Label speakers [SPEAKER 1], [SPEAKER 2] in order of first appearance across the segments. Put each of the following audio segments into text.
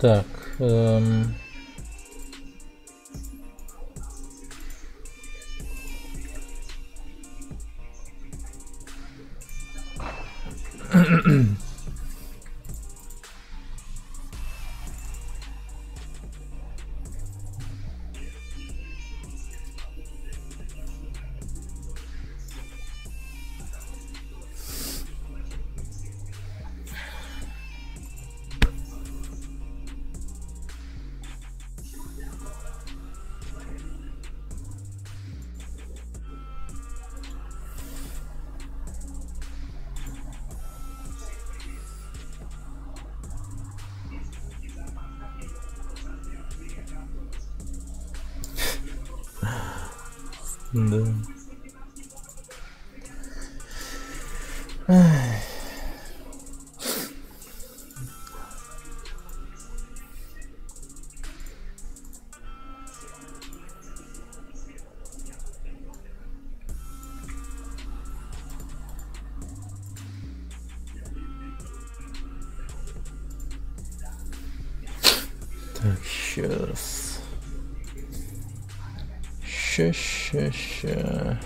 [SPEAKER 1] Так. Да. Так, сейчас. Ща.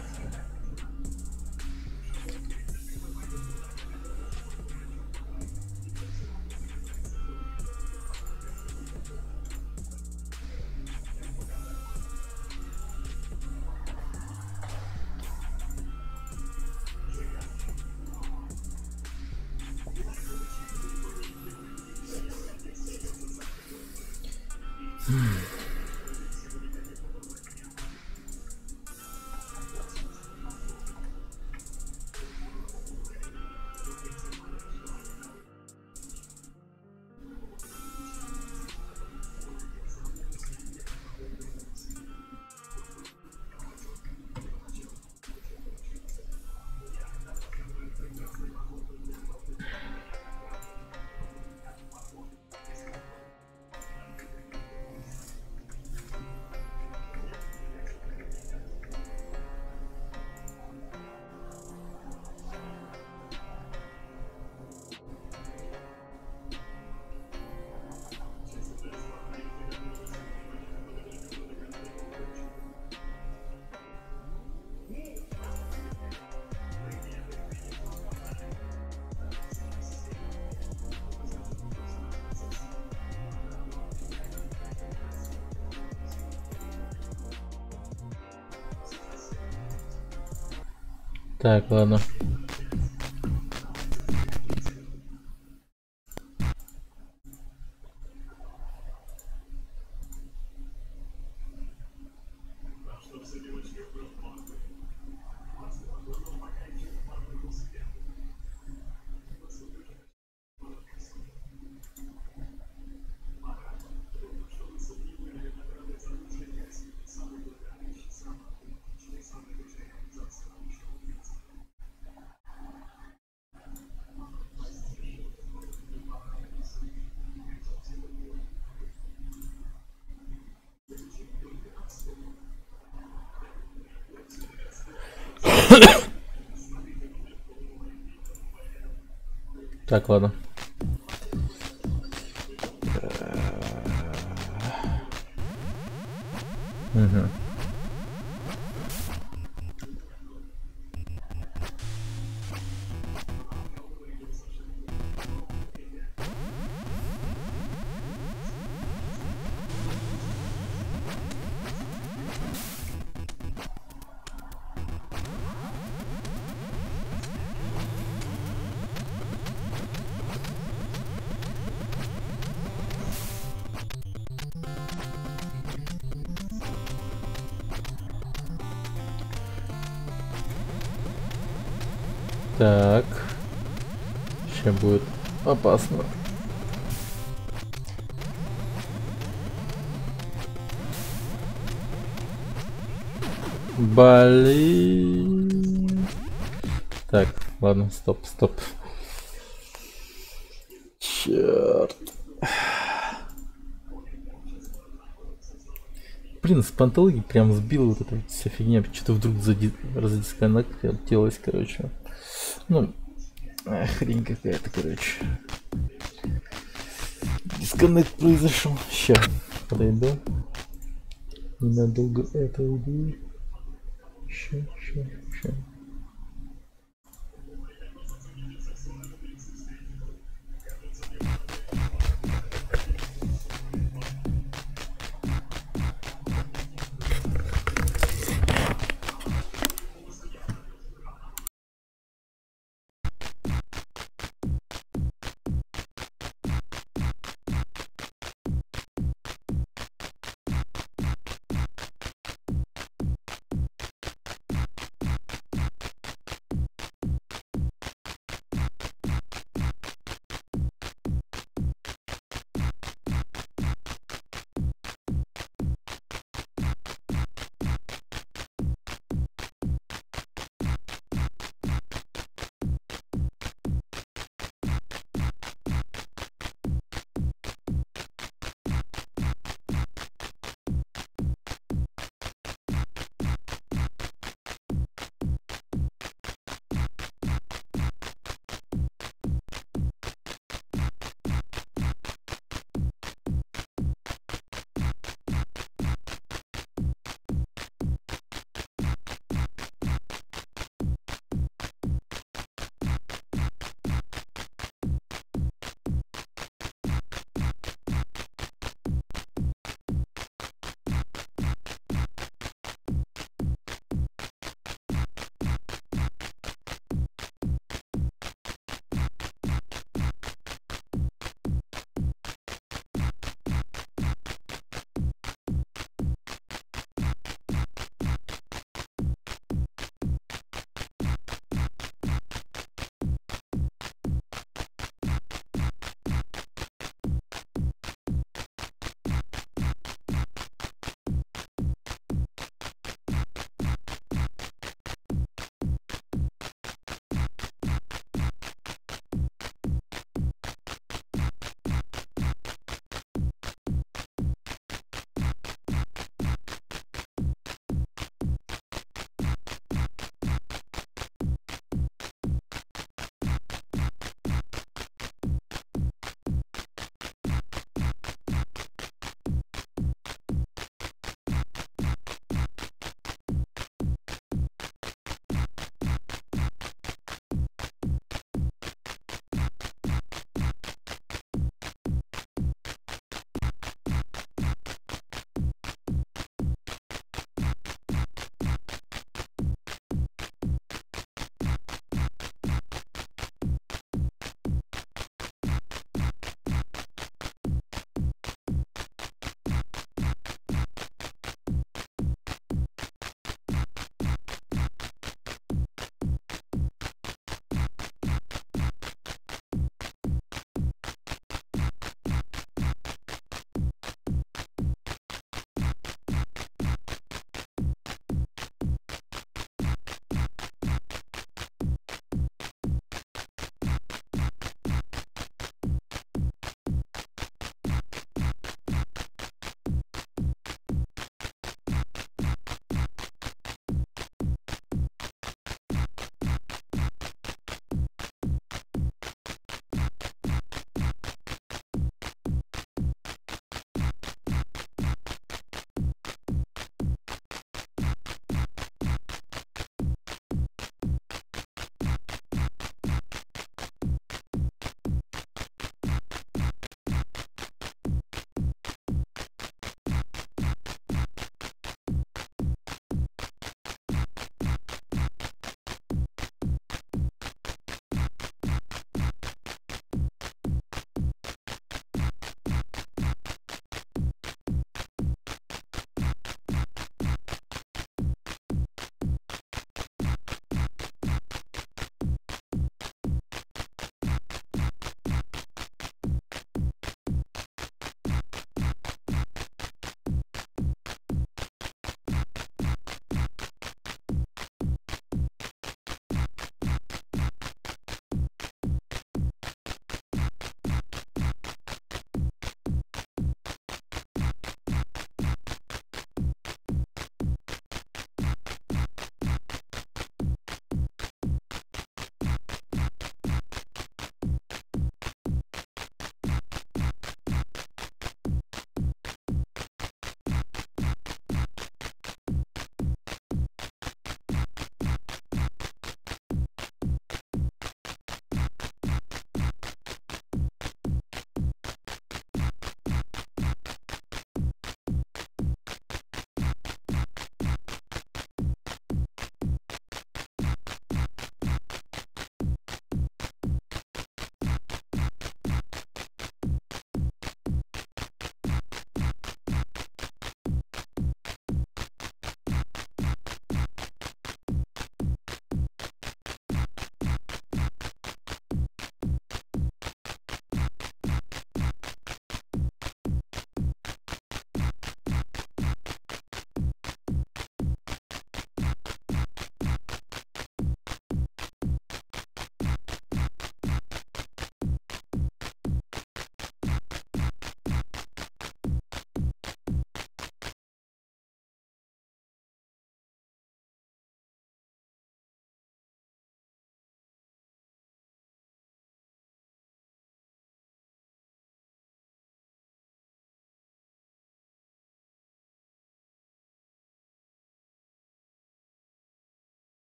[SPEAKER 1] Так, ладно. Так, ладно. Угу. Так. Сейчас будет опасно. Блин. Так, ладно, стоп. Черт. Блин, с пантологии прям сбила вот эта вот вся фигня. Что-то вдруг разодисконнектилась, короче. Ну, хрень какая-то, короче. Дисконнект произошел. Сейчас подойду. Ненадолго это уйду. Ща.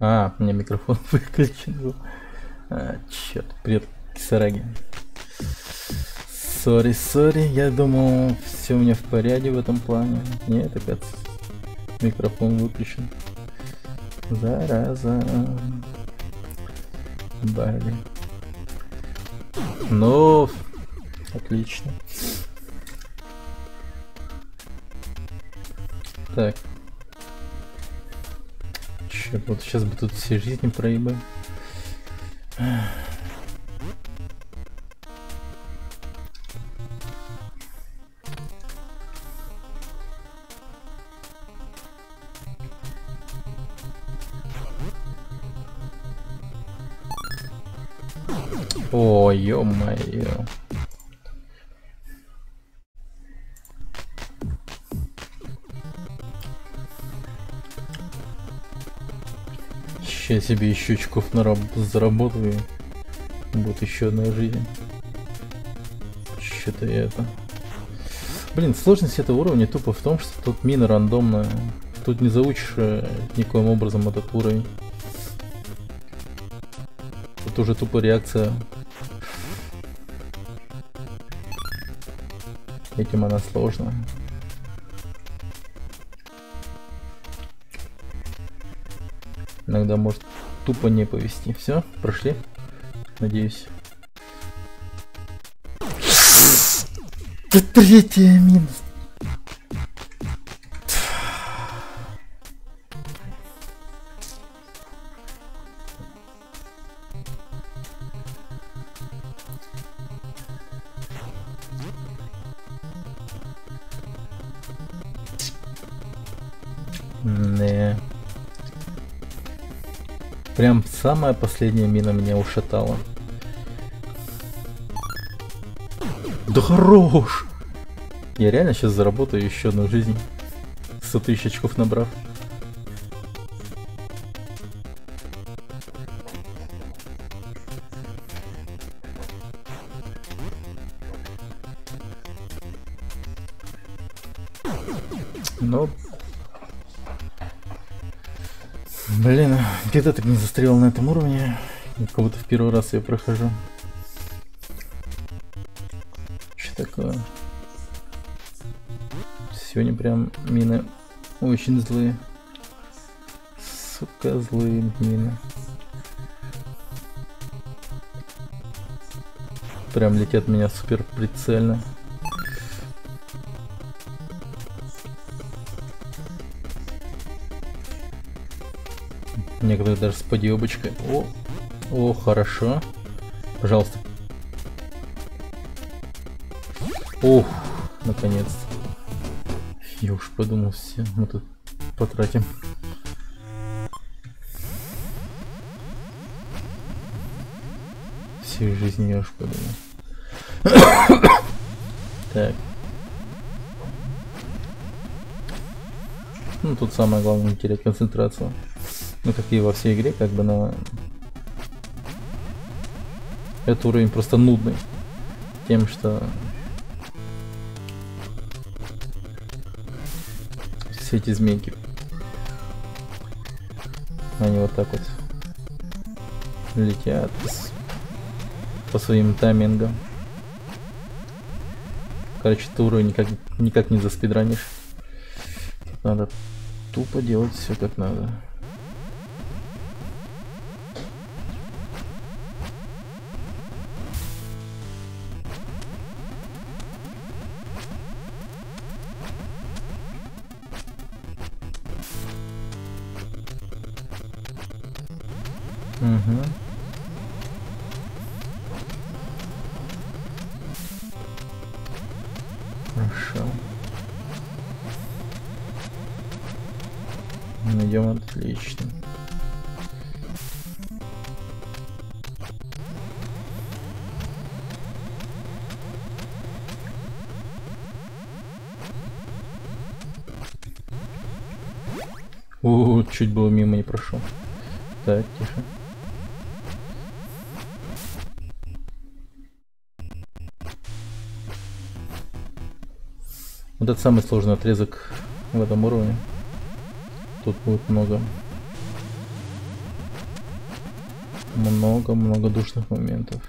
[SPEAKER 1] А, у меня микрофон выключен был. А, черт, привет, Кисараги. Сори, я думал, все у меня в порядке в этом плане. Нет, оказывается, микрофон выключен. Зараза. Бали. Ну, отлично. Так. Черт, вот сейчас бы тут все жизни проебали. О, ё-моё. Сейчас себе еще очков заработаю. Будет еще одна жизнь. Что-то это. Блин, сложность этого уровня тупо в том, что тут мина рандомная. Тут не заучишь никоим образом этот уровень. Тут уже тупо реакция. Этим она сложная. Иногда может тупо не повести. Все, прошли. Надеюсь. Третья мина. Не. Прям самая последняя мина меня ушатала. Да хорош! Я реально сейчас заработаю еще одну жизнь. 100 тысяч очков набрав. Но... Блин, где-то так не застрял на этом уровне. Как будто в первый раз я прохожу. Что такое? Сегодня прям мины очень злые. Сука, злые мины. Прям летят меня супер прицельно. Некоторые даже с подъебочкой. О, хорошо. Пожалуйста. Ох, наконец-то. Я уж подумал, все, мы тут потратим. Всю жизнь я уж подумал. Так. Ну, тут самое главное не терять концентрацию. Ну, как и во всей игре, как бы на... Этот уровень просто нудный. Тем, что... Все эти змейки. Они вот так вот летят по своим таймингам. Короче, ты уровень никак не заспидранишь. Надо тупо делать все как надо. Угу. Хорошо. Идем отлично. Чуть было мимо не прошел. Так, тихо. Вот это самый сложный отрезок в этом уровне. Тут будет много душных моментов.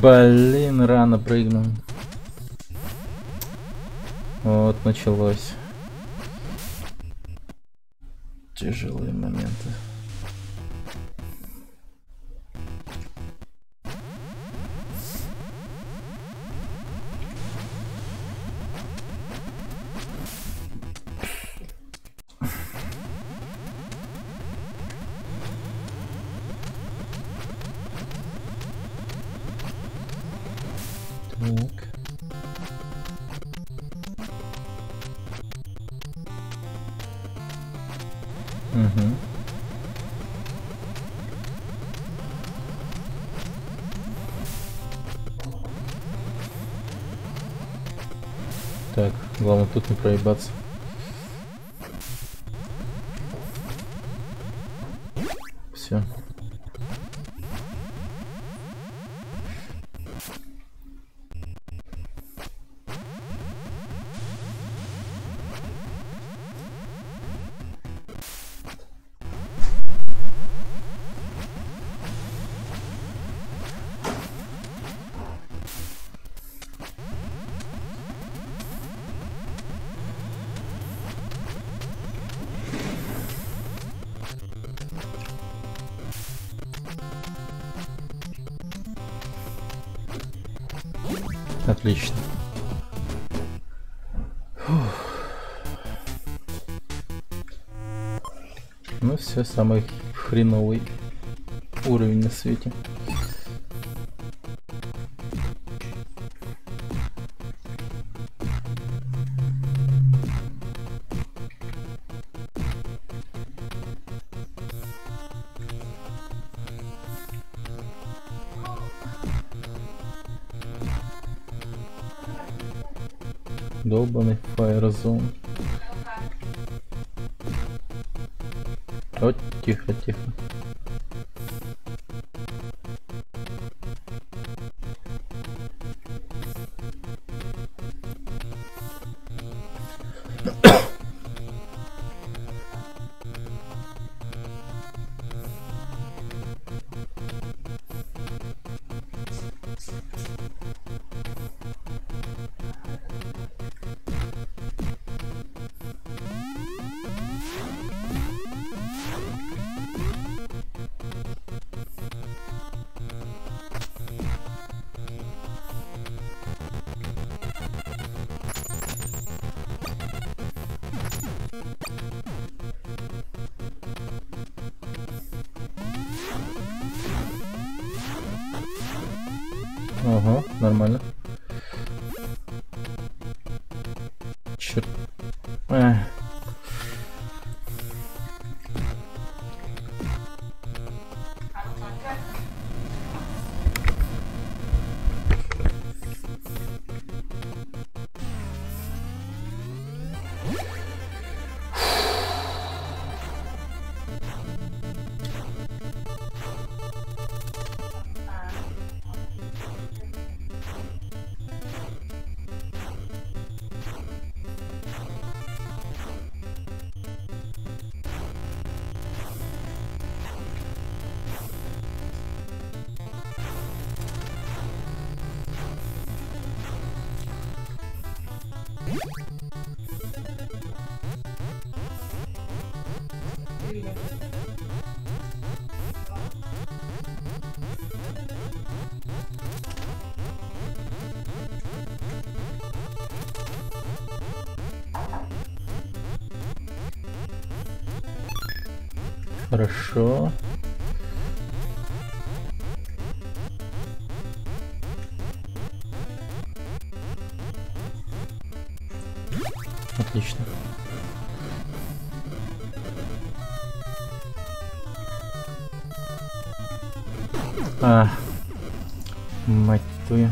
[SPEAKER 1] Блин, рано прыгнул. Вот началось. Тяжелые моменты. Так. Угу. Так, главное тут не проебаться. Все. Отлично. Ну все, самый хреновый уровень на свете. Долбаный Firezone. Вот, тихо, тихо. Ага, нормально. Черт. Хорошо. Отлично. Мать твою.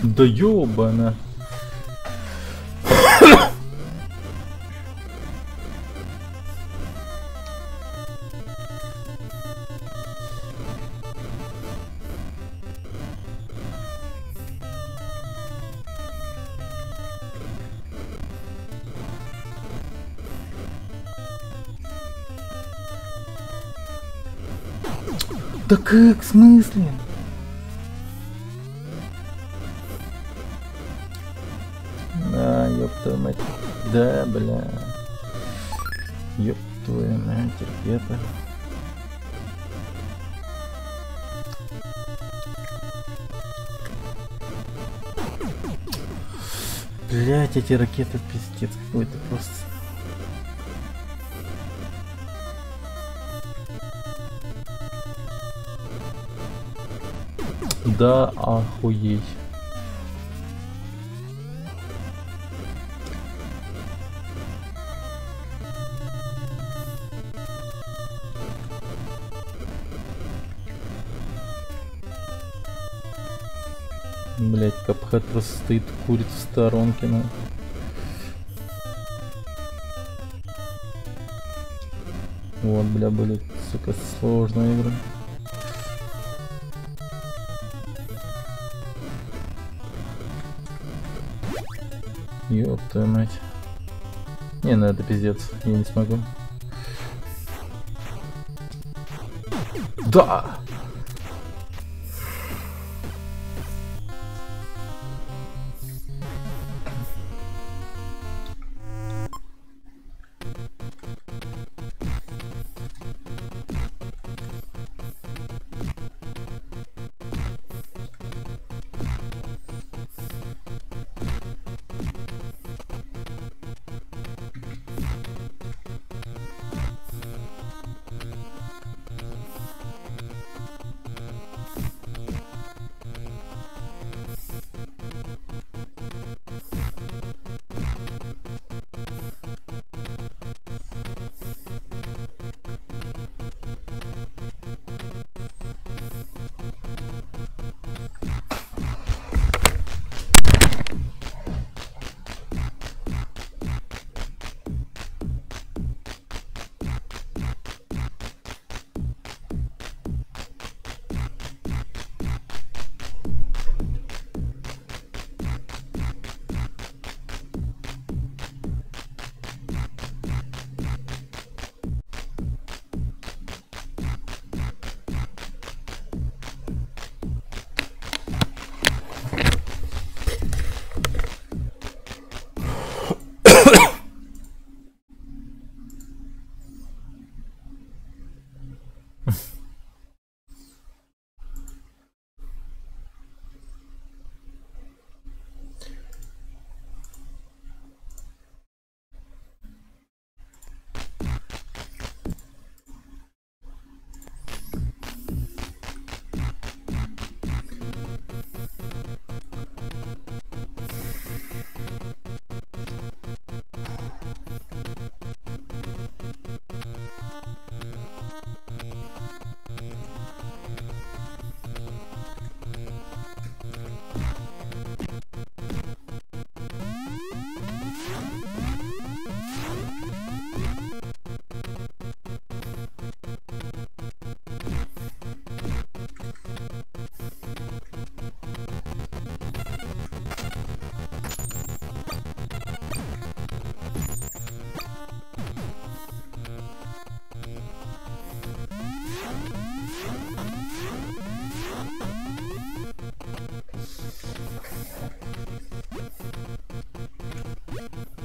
[SPEAKER 1] Да ёбана. Да как, в смысле? А, ёб твою мать. Да, бля. Ёб твою мать, ракета. Блять, эти ракеты пиздец какой-то просто. Да, охуеть. Блять, Капхэт просто стоит, курит в сторонке, ну. Вот, бля, были, сука, сложные игры. Ёб твою мать. Не, ну это пиздец, я не смогу. Да!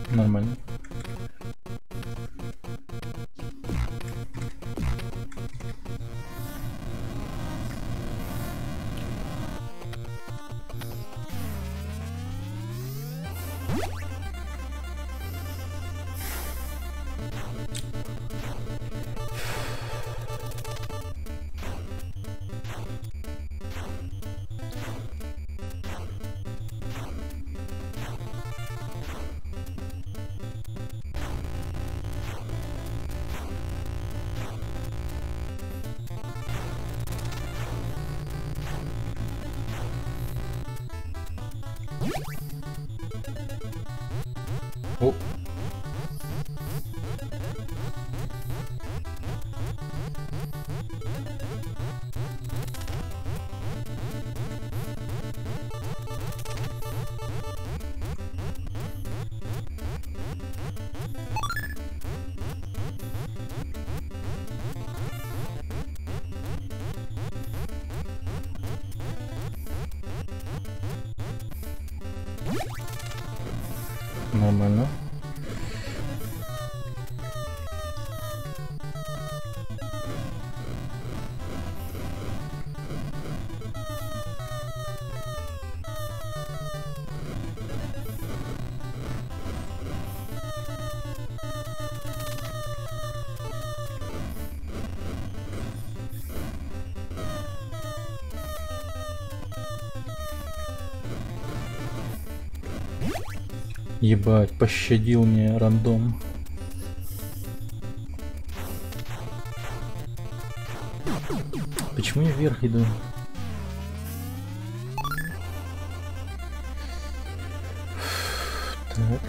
[SPEAKER 1] Нормально. О. Нормально. Ебать, пощадил мне рандом. Почему я вверх иду? Так.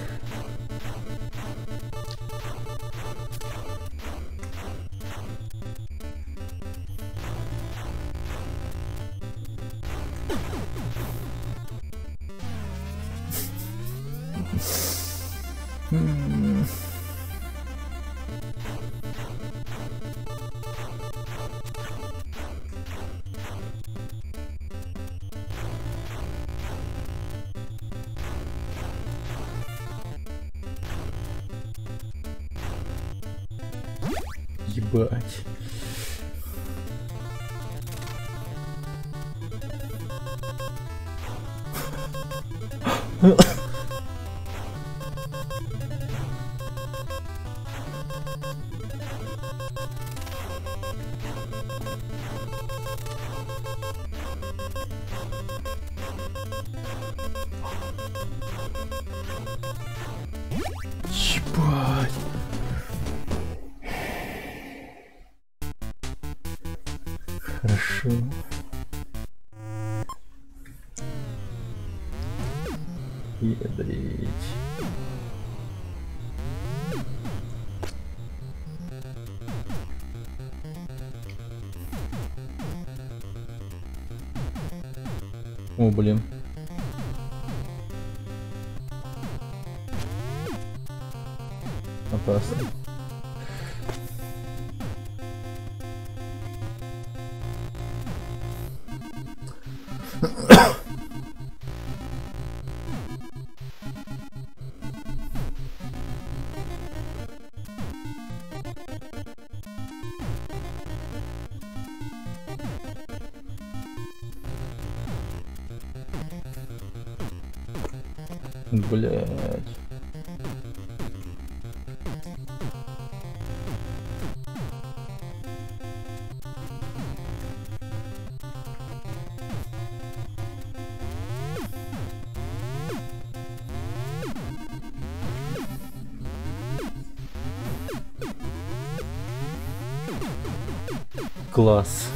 [SPEAKER 1] Ебать. Ебать. Хорошо. Ядрить. О, блин. Опасно. Блять. Класс.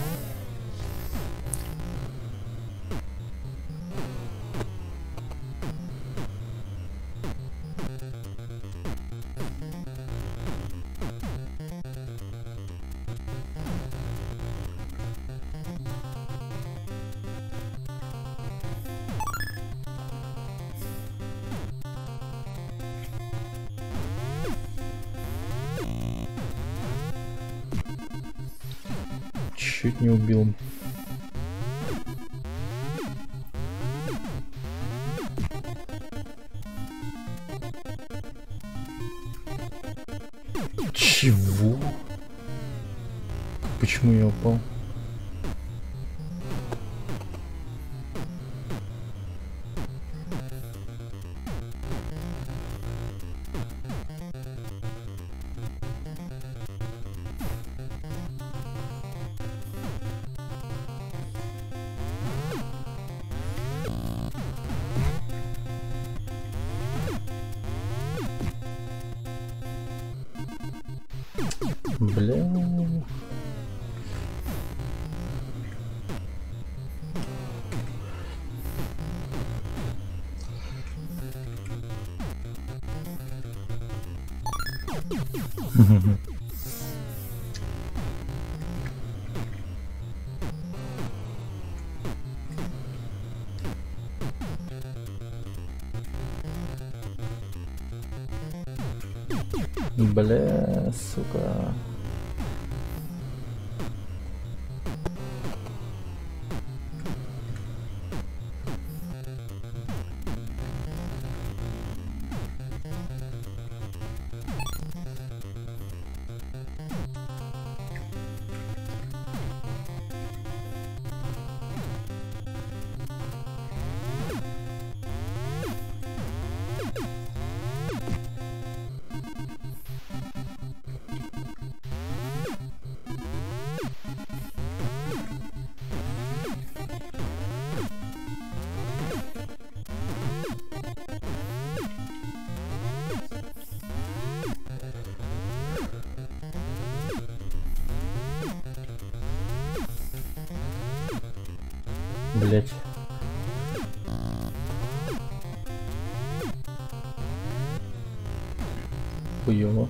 [SPEAKER 1] Чуть не убил. Чего? Почему я упал? Бля. Бля, сука. Блять. Хуёво.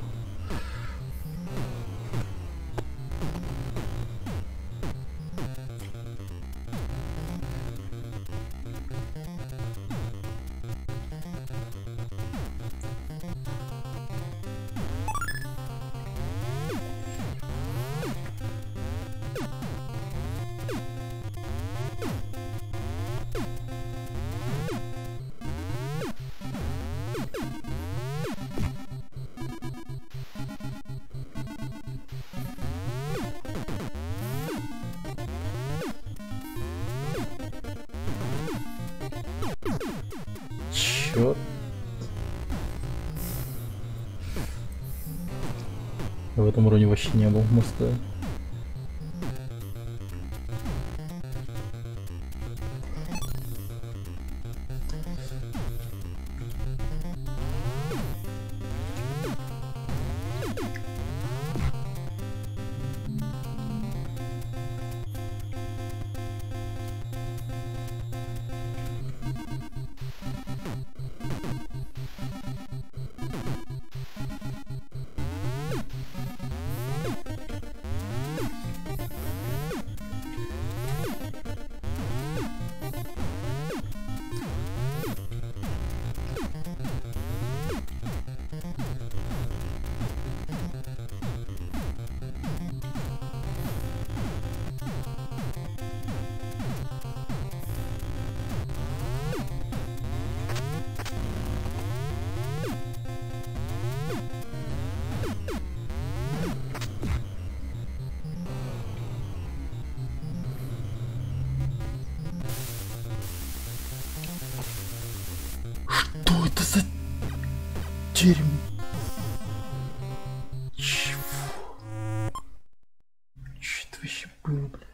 [SPEAKER 1] Чё? В этом уровне вообще не был, можно сказать. Что это за дерьмо? Чего? Что это вообще было, блядь?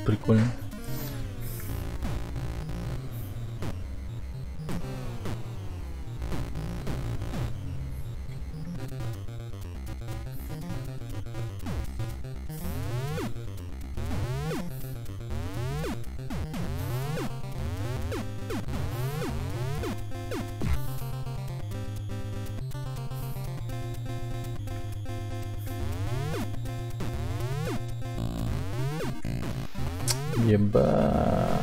[SPEAKER 1] Прикольно. Еба.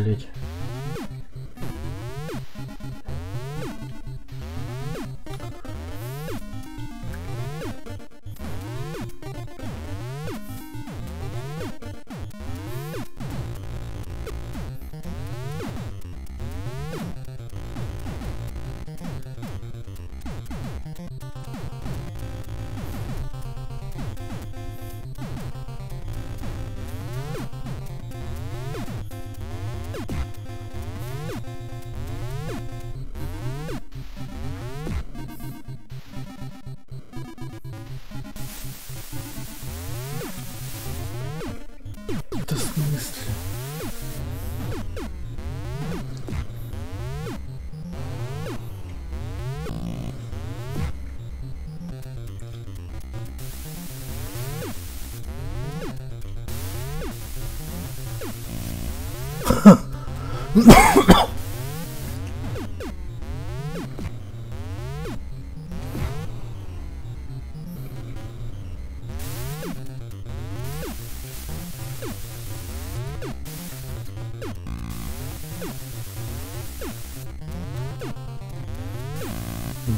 [SPEAKER 1] блять. Это в смысле?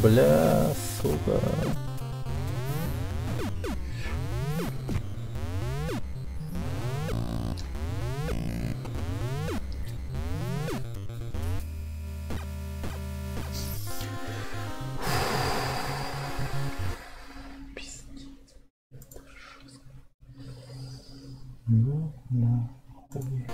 [SPEAKER 1] Бля, сука. Ну, нахуй.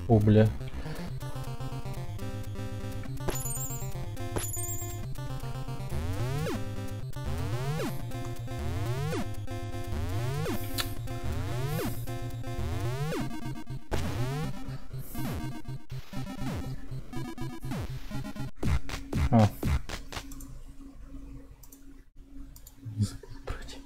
[SPEAKER 1] О, бля. А. Не забыл брать.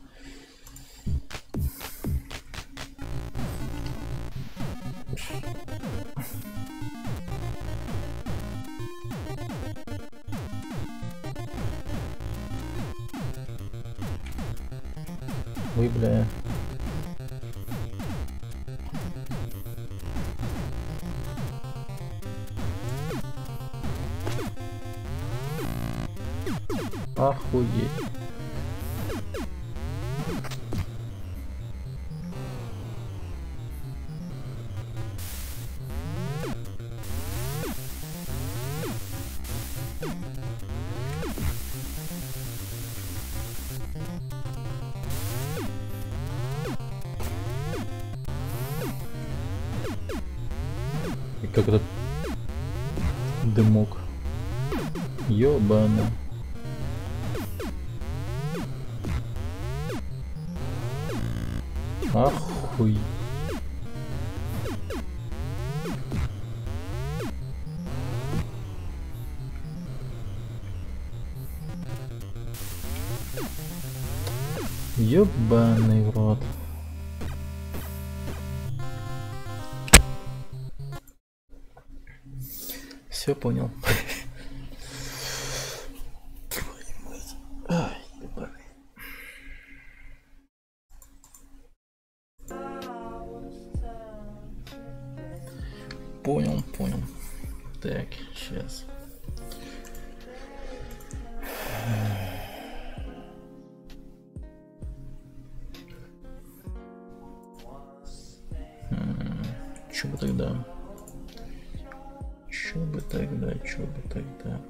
[SPEAKER 1] Ой, бля. Охуеть. И как этот дымок. Ёбана. Ахуй. Ёбаный в рот. Все понял. Ай, ебаный. Понял, понял. Так, сейчас. Чё бы тогда? Чё бы тогда? Чё бы тогда?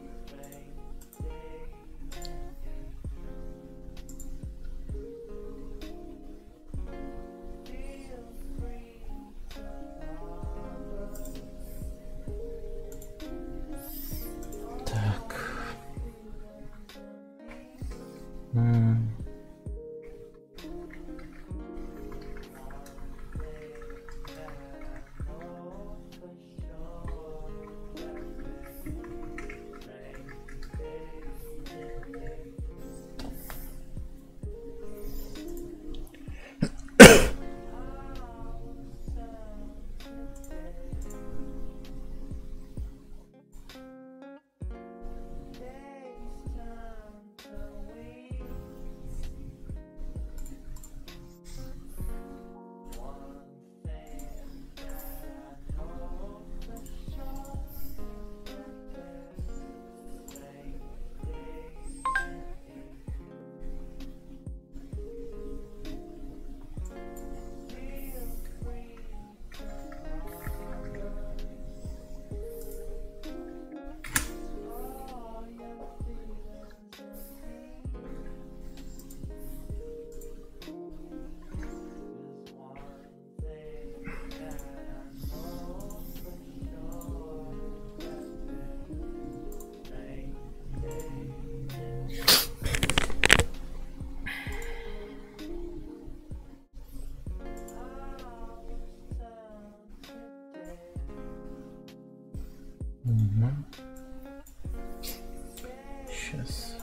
[SPEAKER 1] Сейчас.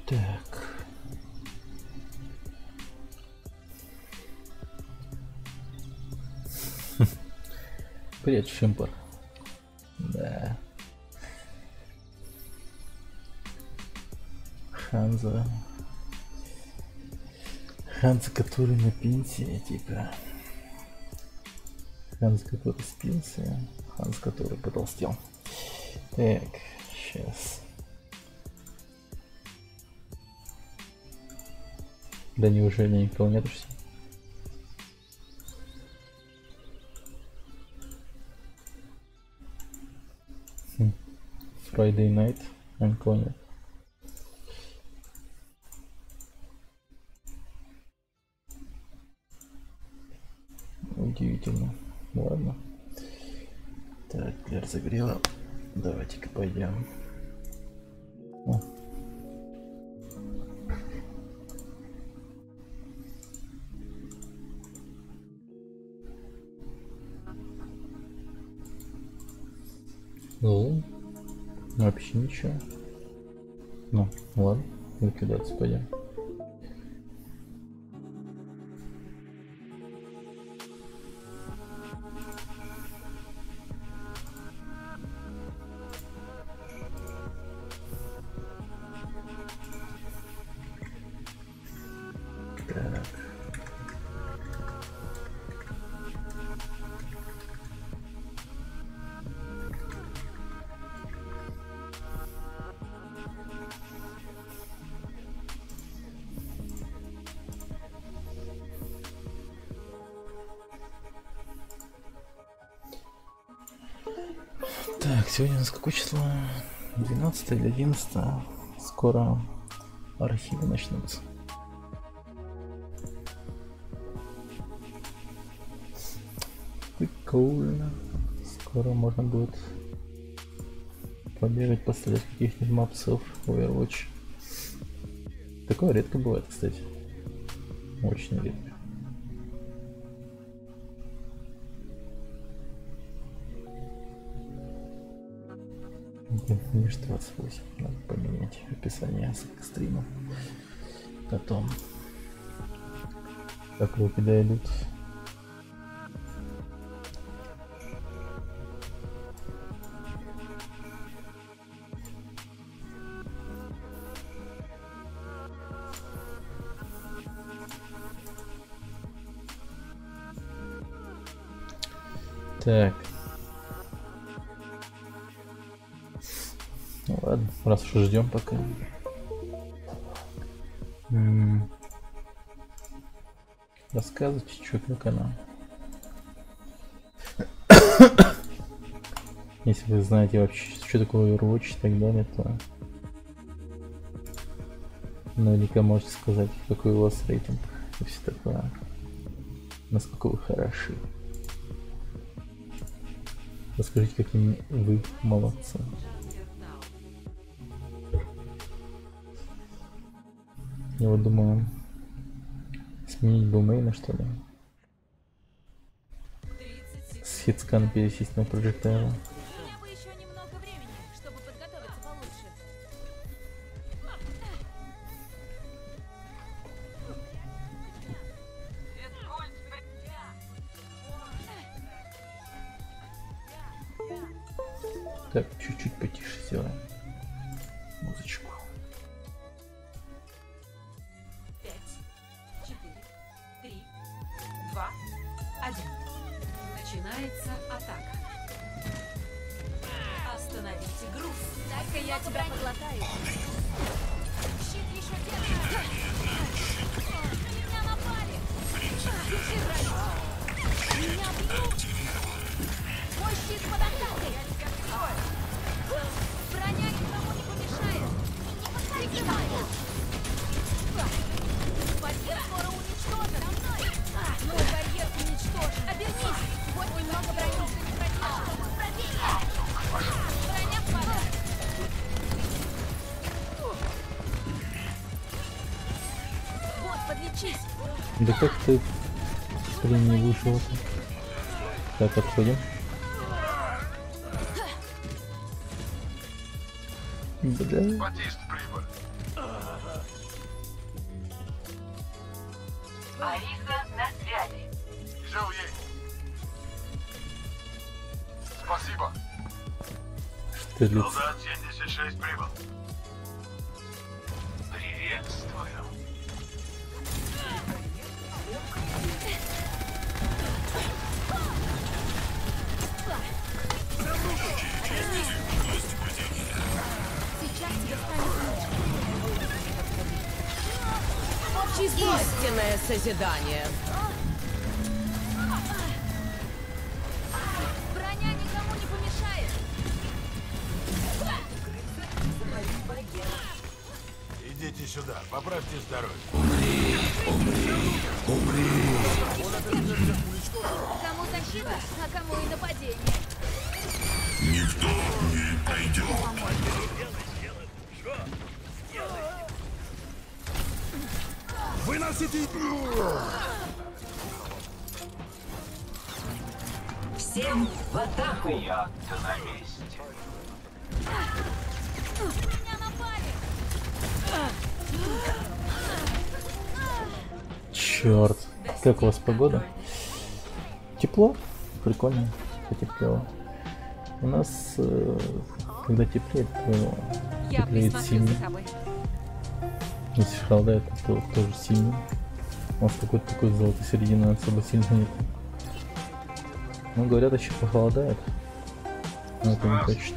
[SPEAKER 1] Так. Привет, Шимпер. Да. Ханза. Ханза, который на пенсии, типа. Ханза, который с пенсии. Ханза, который потолстел. Так, сейчас. Да неужели никого нет все? Friday night, никого нет. Удивительно. Ладно. Так, для разогрева. Давайте-ка пойдем. О. Ну, вообще ничего. Ну, ладно, ликвидацию пойдем. Так, сегодня у нас какое число? 12 или 11? Скоро архивы начнутся. Прикольно. Скоро можно будет побегать, пострелять каких-нибудь мопсов в Overwatch. Такое редко бывает, кстати. Очень редко. Лишь 28. Надо поменять описание стрима. Потом. Как руки дойдут. Так. Ну ладно, раз уж ждем пока. Рассказывайте, что как она. Если вы знаете вообще, что такое Overwatch и так далее, то наверняка можете сказать, какой у вас рейтинг и все такое. Насколько вы хороши. Расскажите, какими вы молодцы. Я вот думаю, сменить бумейна, что ли? С хитскана пересесть на проджектайла.
[SPEAKER 2] Мне бы еще немного времени, чтобы подготовиться получше.
[SPEAKER 1] Так, чуть-чуть потише сделаем музычку.
[SPEAKER 2] 5, 4, 3, 2, 1. Начинается атака. Остановите груз. Дай-ка я тебя поглотаю. Щит еще держит. На меня напали. Держи границу. Меня бьют. Мой щит под атакой. Броня никому не помешает. Не подходи. Барьер скоро уничтожен. Мой барьер уничтожен. Обернись. Вот немного брони. Броня падает. Вот, подлечись.
[SPEAKER 1] Да как ты, блин, не вышел? Так, отходим. Бля.
[SPEAKER 3] Батист прибыль.
[SPEAKER 4] Ариса на связи.
[SPEAKER 3] Жил ей. Спасибо.
[SPEAKER 1] Штырлиц.
[SPEAKER 3] Солдат 76 прибыл. Приветствую.
[SPEAKER 2] Сейчас тебе станет лучше.
[SPEAKER 4] Общий сбой. Истинное созидание.
[SPEAKER 2] Броня никому не помешает.
[SPEAKER 3] Идите сюда, поправьте здоровье.
[SPEAKER 2] Кому защита, а кому и нападение.
[SPEAKER 3] Выносите!
[SPEAKER 4] Всем в атаку.
[SPEAKER 3] Я-то на месте.
[SPEAKER 2] Меня напали.
[SPEAKER 1] Черт. Как у вас погода? Тепло? Прикольно. Потеплело. У нас, когда теплеет, то
[SPEAKER 2] Я
[SPEAKER 1] теплеет
[SPEAKER 2] присмотрю
[SPEAKER 1] сильно.
[SPEAKER 2] за тобой.
[SPEAKER 1] Если холодает, то тоже сильно. У нас какой-то такой золотой середины особо сильно нет. Ну, говорят, еще похолодает. Но это не точно.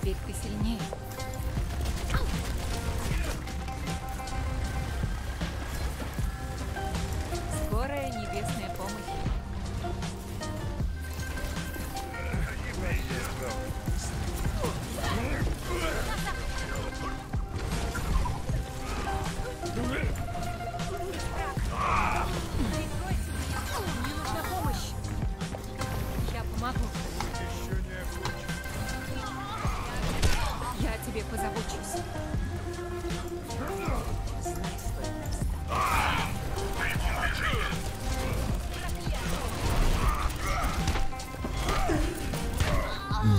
[SPEAKER 2] Теперь ты сильнее. Скорая небесная помощь. Мне нужна помощь. Я помогу. Я о тебе позабочусь.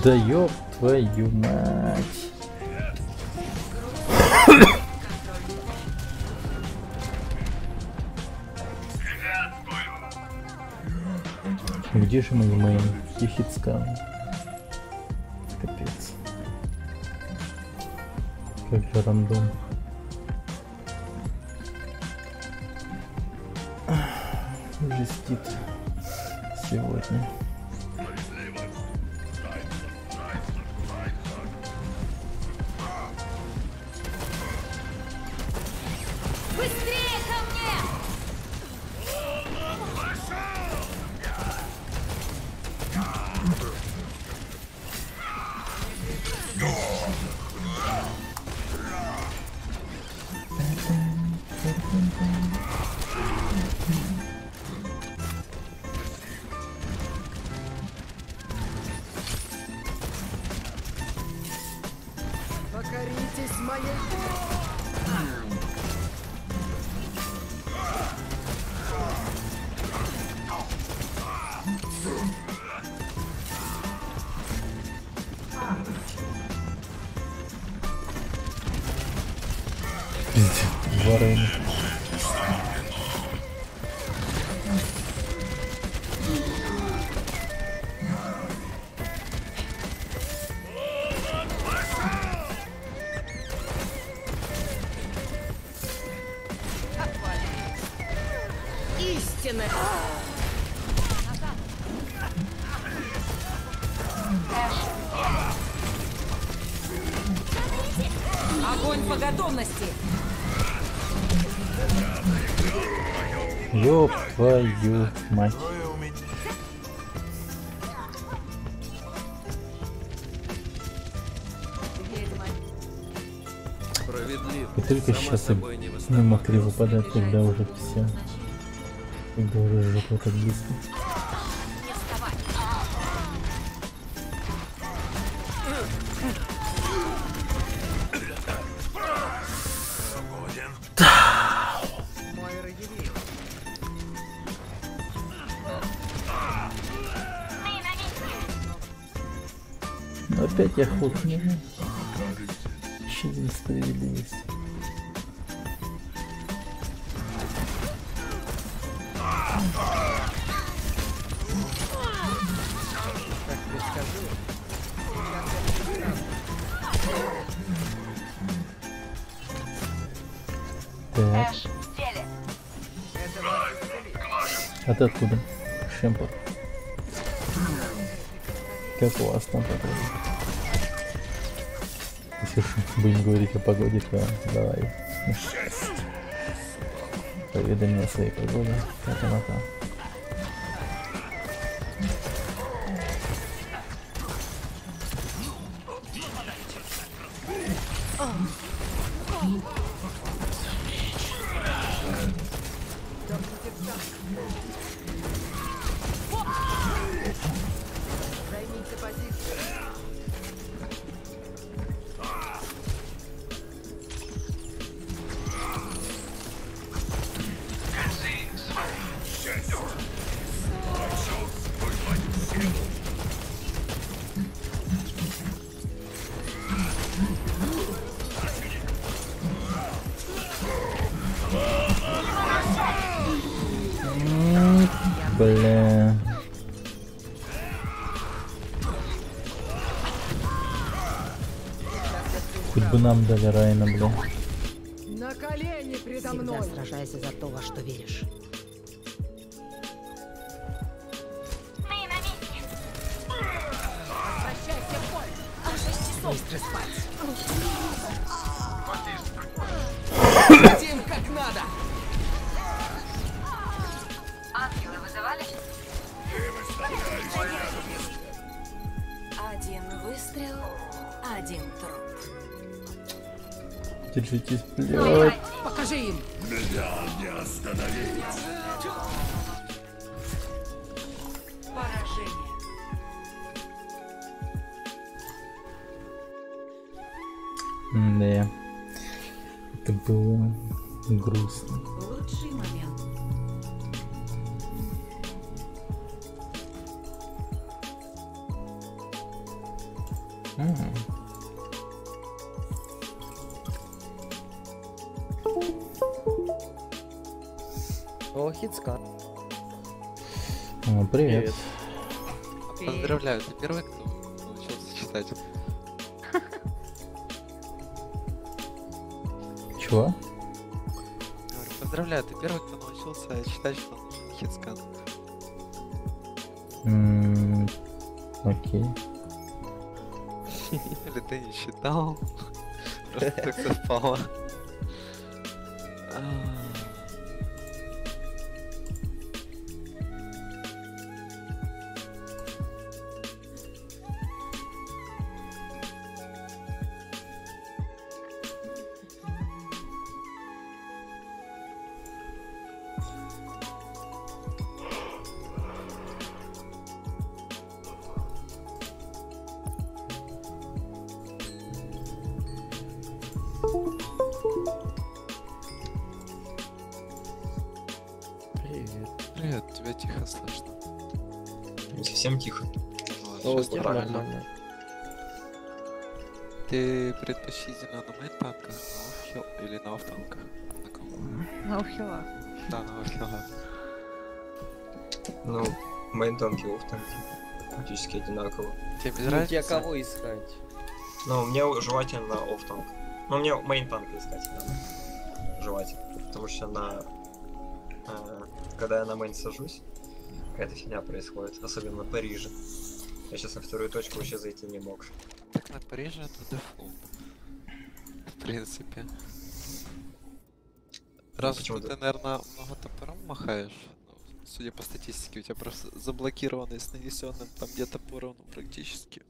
[SPEAKER 1] Да ёб твою мать. Где же мой мейн? Где хитскан? Капец. Как же рандом. жестит сегодня.
[SPEAKER 2] Быстрее ко мне!
[SPEAKER 5] Покоритесь моей...
[SPEAKER 1] Пиздец, два рейна.
[SPEAKER 4] Истинная. Огонь по готовности.
[SPEAKER 1] Ёб твою мать.
[SPEAKER 3] Трое у меня.
[SPEAKER 6] Справедливо.
[SPEAKER 1] И только
[SPEAKER 6] Само
[SPEAKER 1] сейчас
[SPEAKER 6] собой не
[SPEAKER 1] не
[SPEAKER 6] восстанавливается.
[SPEAKER 1] могли выпадать, когда уже все. Когда уже жопа так близко.
[SPEAKER 2] Не вставай!
[SPEAKER 3] Свободен.
[SPEAKER 5] Мойра Евеева.
[SPEAKER 1] Но опять я хлопнул. Еще один справедливость.
[SPEAKER 5] Как тебе скажу?
[SPEAKER 1] Так. А ты откуда? Шемпа. Как у вас там погода? Если будем говорить о погоде, то давай. Поведай мне о своей погоде. Как она там?
[SPEAKER 5] Займите позицию.
[SPEAKER 1] Бля. Хоть бы нам дали Райна, бля.
[SPEAKER 5] На колени предо
[SPEAKER 7] Всегда
[SPEAKER 5] мной.
[SPEAKER 7] сражайся за то, во что веришь.
[SPEAKER 2] Возвращайся в бой! А 6 часов!
[SPEAKER 7] Быстро спать.
[SPEAKER 5] Летим как надо.
[SPEAKER 4] Ангелы вызывались?
[SPEAKER 2] Один выстрел, один труп.
[SPEAKER 1] Держитесь, блядь.
[SPEAKER 5] Покажи им.
[SPEAKER 4] Поражение.
[SPEAKER 1] Да. Это было грустно.
[SPEAKER 4] Лучший момент.
[SPEAKER 8] О, хитскат.
[SPEAKER 1] О, привет.
[SPEAKER 6] Поздравляю, ты первый, кто научился читать.
[SPEAKER 1] Чего?
[SPEAKER 6] Говорю, поздравляю, ты первый, кто научился читать, что нужно хитскан.
[SPEAKER 1] Окей.
[SPEAKER 6] Или ты не считал? Просто так совпало.
[SPEAKER 8] Привет.
[SPEAKER 6] Привет, тебя тихо слышно.
[SPEAKER 9] Не совсем тихо.
[SPEAKER 6] Вот,
[SPEAKER 8] О,
[SPEAKER 6] щас
[SPEAKER 8] теперь
[SPEAKER 6] правильно.
[SPEAKER 8] нормально.
[SPEAKER 6] Ты предпочтительно на мейн-танках, на офхил или на офф-танках? На ком?
[SPEAKER 4] На ухила.
[SPEAKER 6] Да, на оффхилах.
[SPEAKER 9] Ну, мейн-танки и офф-танки практически одинаково.
[SPEAKER 6] Тебе без
[SPEAKER 8] Ну, тебе
[SPEAKER 6] разницы?
[SPEAKER 8] кого искать?
[SPEAKER 9] Но мне желательно офф-танк. Но мне мейн-танк искать надо. Желательно. Потому что когда я на мейн сажусь, какая-то фигня происходит. Особенно в Париже. Я сейчас на вторую точку вообще зайти не мог.
[SPEAKER 6] Так на Париже это дефолт. В принципе. Раз
[SPEAKER 9] почему
[SPEAKER 6] что ты, наверное, много топором махаешь, ну, судя по статистике, у тебя просто заблокированный с нанесенным там где-то по уровню практически.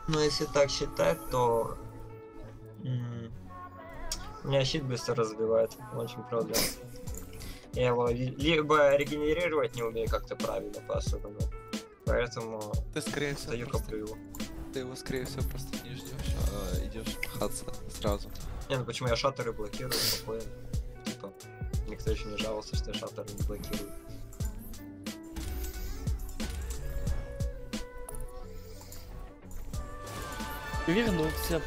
[SPEAKER 9] Но если так считать, то у меня щит быстро разбивает, очень проблема. Я его либо регенерировать не умею как-то правильно по-особому, поэтому
[SPEAKER 6] Ты скорее всего
[SPEAKER 9] даю
[SPEAKER 6] просто,
[SPEAKER 9] коплю его.
[SPEAKER 6] ты его скорее всего просто не ждешь, а идешь махаться сразу.
[SPEAKER 9] Не, ну почему я шаттеры блокирую спокойно. Типа, никто еще не жаловался, что я шаттеры не блокирую.
[SPEAKER 8] Вернулся.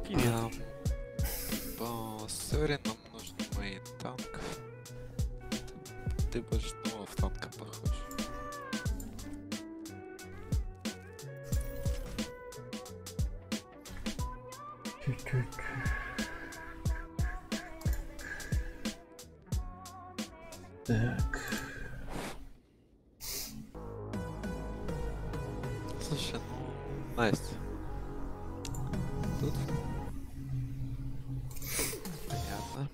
[SPEAKER 6] Я... Сори, нам нужен мейн танк. Ты больше ну, в танка похож.
[SPEAKER 1] Так.
[SPEAKER 6] Слушай, ну, Настя. Тут? Понятно.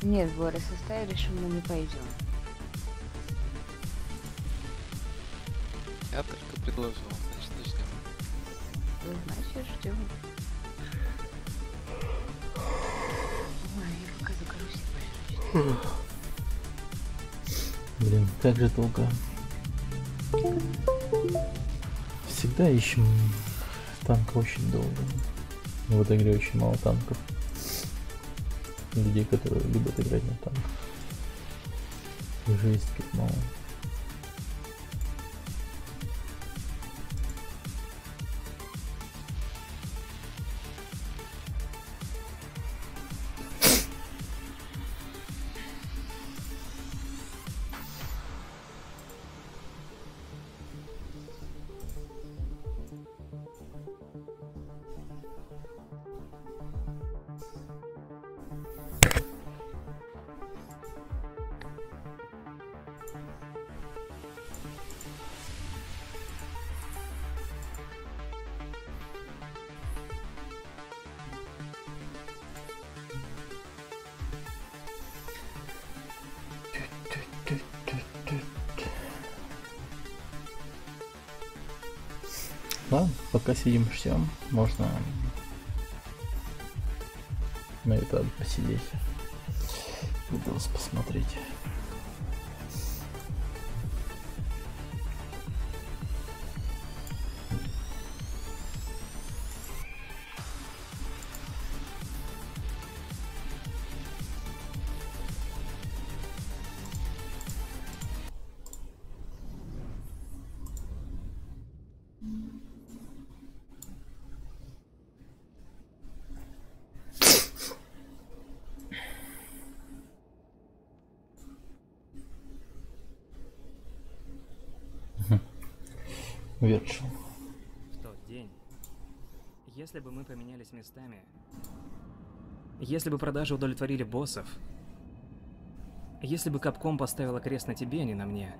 [SPEAKER 4] Нет, Борис, оставили, что мы не пойдем.
[SPEAKER 6] Я только предложил, значит, начнем.
[SPEAKER 4] Значит, ждем. Ой, я пока загрузить больше.
[SPEAKER 1] Блин, как же долго. Всегда ищем танка очень долго. В этой игре очень мало танков. Людей, которые любят играть на танках. Жесть, как мало. Ладно, пока сидим ждем, можно На ютубе посидеть. Видос посмотреть. Верчил.
[SPEAKER 10] В тот день, если бы мы поменялись местами, если бы продажи удовлетворили боссов, если бы Capcom поставила крест на тебе, а не на мне,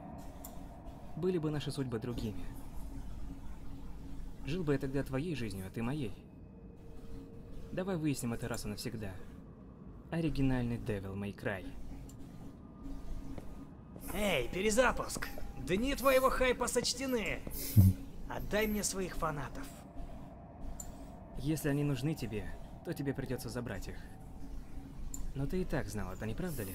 [SPEAKER 10] были бы наши судьбы другими. Жил бы я тогда твоей жизнью, а ты моей. Давай выясним это раз и навсегда. Оригинальный Devil May Cry.
[SPEAKER 11] Эй, перезапуск! Дни твоего хайпа сочтены! Отдай мне своих фанатов.
[SPEAKER 10] Если они нужны тебе, то тебе придется забрать их. Но ты и так знал это, не правда ли?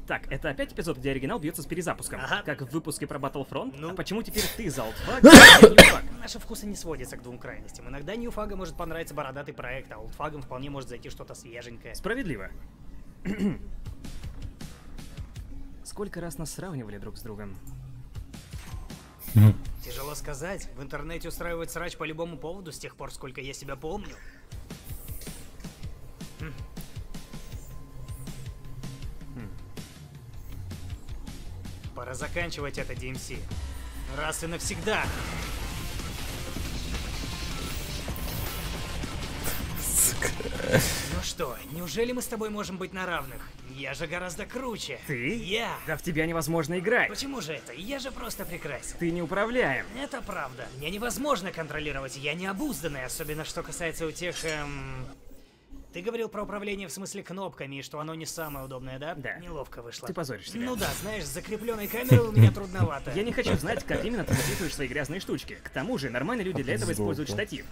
[SPEAKER 10] Так, это опять эпизод, где оригинал бьется с перезапуском?
[SPEAKER 11] Ага.
[SPEAKER 10] Как в выпуске про Battlefront?
[SPEAKER 11] Ну.
[SPEAKER 10] А почему теперь ты за олдфаг, а не ньюфаг?
[SPEAKER 11] Наши вкусы не сводятся к двум крайностям. Иногда ньюфага может понравиться бородатый проект, а олдфагам вполне может зайти что-то свеженькое.
[SPEAKER 10] Справедливо. Сколько раз нас сравнивали друг с другом?
[SPEAKER 11] Тяжело сказать. В интернете устраивают срач по любому поводу с тех пор, сколько я себя помню. Пора заканчивать это, DMC. Раз и навсегда. Ну что, неужели мы с тобой можем быть на равных? Я же гораздо круче.
[SPEAKER 10] Ты?
[SPEAKER 11] Я.
[SPEAKER 10] Да в тебя невозможно играть.
[SPEAKER 11] Почему же это? Я же просто прекрасен.
[SPEAKER 10] Ты не управляем.
[SPEAKER 11] Это правда. Мне невозможно контролировать. Я необузданный, особенно что касается у тех, Ты говорил про управление в смысле кнопками, и что оно не самое удобное, да?
[SPEAKER 10] Да.
[SPEAKER 11] Неловко вышло.
[SPEAKER 10] Ты позоришь себя.
[SPEAKER 11] Ну да, знаешь, с закрепленной камерой у меня трудновато.
[SPEAKER 10] Я не хочу знать, как именно ты записываешь свои грязные штучки. К тому же, нормальные люди для этого используют штатив.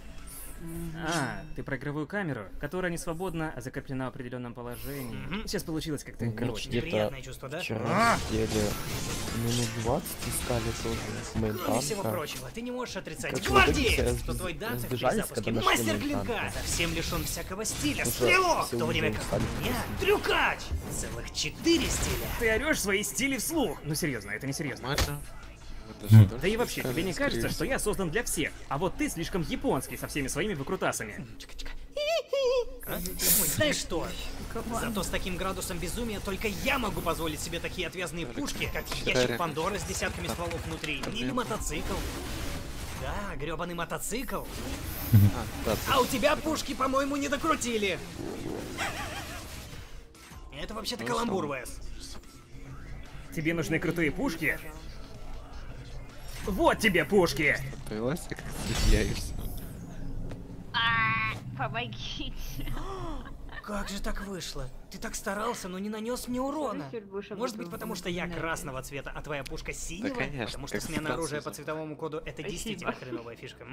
[SPEAKER 10] А, ты про игровую камеру, которая не свободна, а закреплена в определенном положении. Сейчас получилось как-то не
[SPEAKER 8] Короче,
[SPEAKER 10] очень.
[SPEAKER 8] где-то
[SPEAKER 11] Неприятное чувство, да?
[SPEAKER 8] вчера сидели минут 20 искали тоже с
[SPEAKER 11] Кроме
[SPEAKER 8] мейнтанка.
[SPEAKER 11] всего прочего, ты не можешь отрицать,
[SPEAKER 8] Как
[SPEAKER 11] гвардеец,
[SPEAKER 8] вы
[SPEAKER 11] что твой Данте в
[SPEAKER 8] сбежались,
[SPEAKER 11] перезапуске
[SPEAKER 8] когда нашли
[SPEAKER 11] мастер
[SPEAKER 8] мейнтанка.
[SPEAKER 11] клинка, совсем лишен всякого стиля,
[SPEAKER 8] Уже
[SPEAKER 11] стрелок,
[SPEAKER 8] все
[SPEAKER 11] в то время
[SPEAKER 8] уже
[SPEAKER 11] как
[SPEAKER 8] устали
[SPEAKER 11] у меня
[SPEAKER 8] просто.
[SPEAKER 11] трюкач, целых 4 стиля.
[SPEAKER 10] Ты орешь свои стили вслух. Ну серьезно, это не серьезно.
[SPEAKER 6] Нормально.
[SPEAKER 10] Да и вообще, тебе не кажется, что я создан для всех, а вот ты слишком японский со всеми своими выкрутасами?
[SPEAKER 11] А? Ой, знаешь что? Зато с таким градусом безумия только я могу позволить себе такие отвязные пушки, как ящик Пандоры с десятками стволов внутри, или мотоцикл. Да, грёбаный мотоцикл. А у тебя пушки, по-моему, не докрутили. Это вообще-то каламбур, Вес.
[SPEAKER 10] Тебе нужны крутые пушки? Вот тебе пушки!
[SPEAKER 6] Повелась, как я и все.
[SPEAKER 4] Помогите.
[SPEAKER 11] Как же так вышло? Ты так старался, но не нанес мне урона. Может быть, потому что я красного цвета, а твоя пушка синего?
[SPEAKER 6] конечно,
[SPEAKER 11] Потому что
[SPEAKER 6] как
[SPEAKER 11] смена
[SPEAKER 6] с
[SPEAKER 11] оружия по
[SPEAKER 6] французом.
[SPEAKER 11] цветовому коду — это действительно хреновая фишка,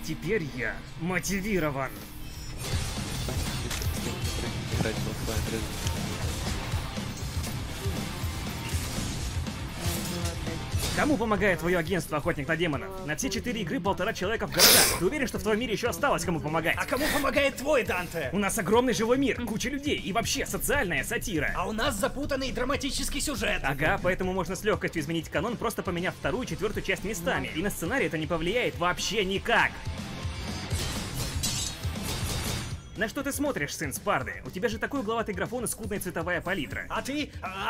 [SPEAKER 10] Теперь я мотивирован.
[SPEAKER 6] Играть в оффлайн режим.
[SPEAKER 10] Кому помогает твое агентство «Охотник на демонов»? На все 4 игры 1,5 человека в городах. Ты уверен, что в твоем мире еще осталось кому помогать?
[SPEAKER 11] А кому помогает твой, Данте?
[SPEAKER 10] У нас огромный живой мир, куча людей и вообще социальная сатира.
[SPEAKER 11] А у нас запутанный драматический сюжет.
[SPEAKER 10] Ага, поэтому можно с легкостью изменить канон, просто поменяв вторую и четвертую часть местами. И на сценарий это не повлияет вообще никак. На что ты смотришь, сын Спарды? У тебя же такой угловатый графон и скудная цветовая палитра.
[SPEAKER 11] А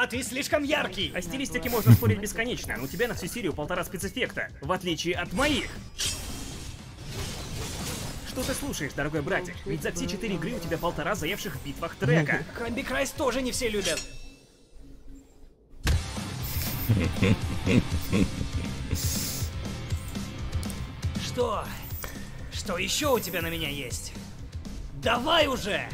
[SPEAKER 11] ты слишком яркий.
[SPEAKER 10] О стилистике можно спорить бесконечно, но у тебя на всю серию 1,5 спецэффекта, в отличие от моих. Что ты слушаешь, дорогой братик? Ведь за все 4 игры у тебя 1,5 заевших в битвах трека.
[SPEAKER 11] Крамби Крайс тоже не все любят. Что? Что еще у тебя на меня есть? Давай уже!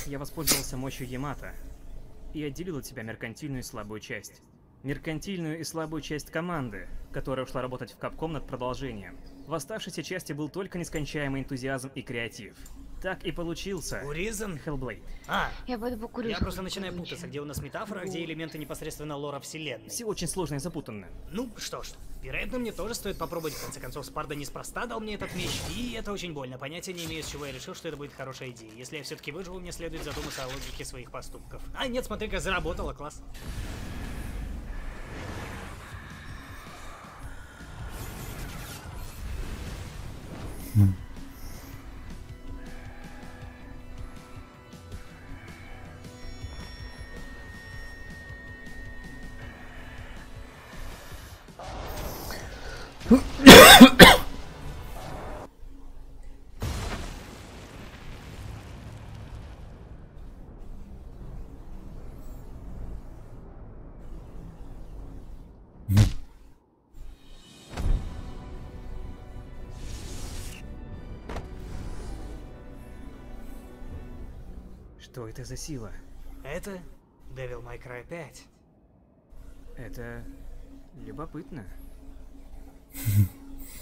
[SPEAKER 10] Я воспользовался мощью Ямато и отделил от себя меркантильную и слабую часть. Меркантильную и слабую часть команды, которая ушла работать в Capcom над продолжением. В оставшейся части был только нескончаемый энтузиазм и креатив. Так и получился
[SPEAKER 11] Уризан?
[SPEAKER 10] Hellblade.
[SPEAKER 4] Я пойду покурю.
[SPEAKER 11] Я просто начинаю путаться, где у нас метафора, а где элементы непосредственно лора вселенной.
[SPEAKER 10] Все очень сложно и запутанно.
[SPEAKER 11] Ну, что ж, вероятно, мне тоже стоит попробовать. В конце концов, Спарда неспроста дал мне этот меч, и это очень больно. Понятия не имею, с чего я решил, что это будет хорошая идея. Если я все-таки выживу, мне следует задуматься о логике своих поступков. А нет, смотри-ка, заработало, класс.
[SPEAKER 10] Что это за сила?
[SPEAKER 11] Это Devil May Cry 5.
[SPEAKER 10] Это любопытно.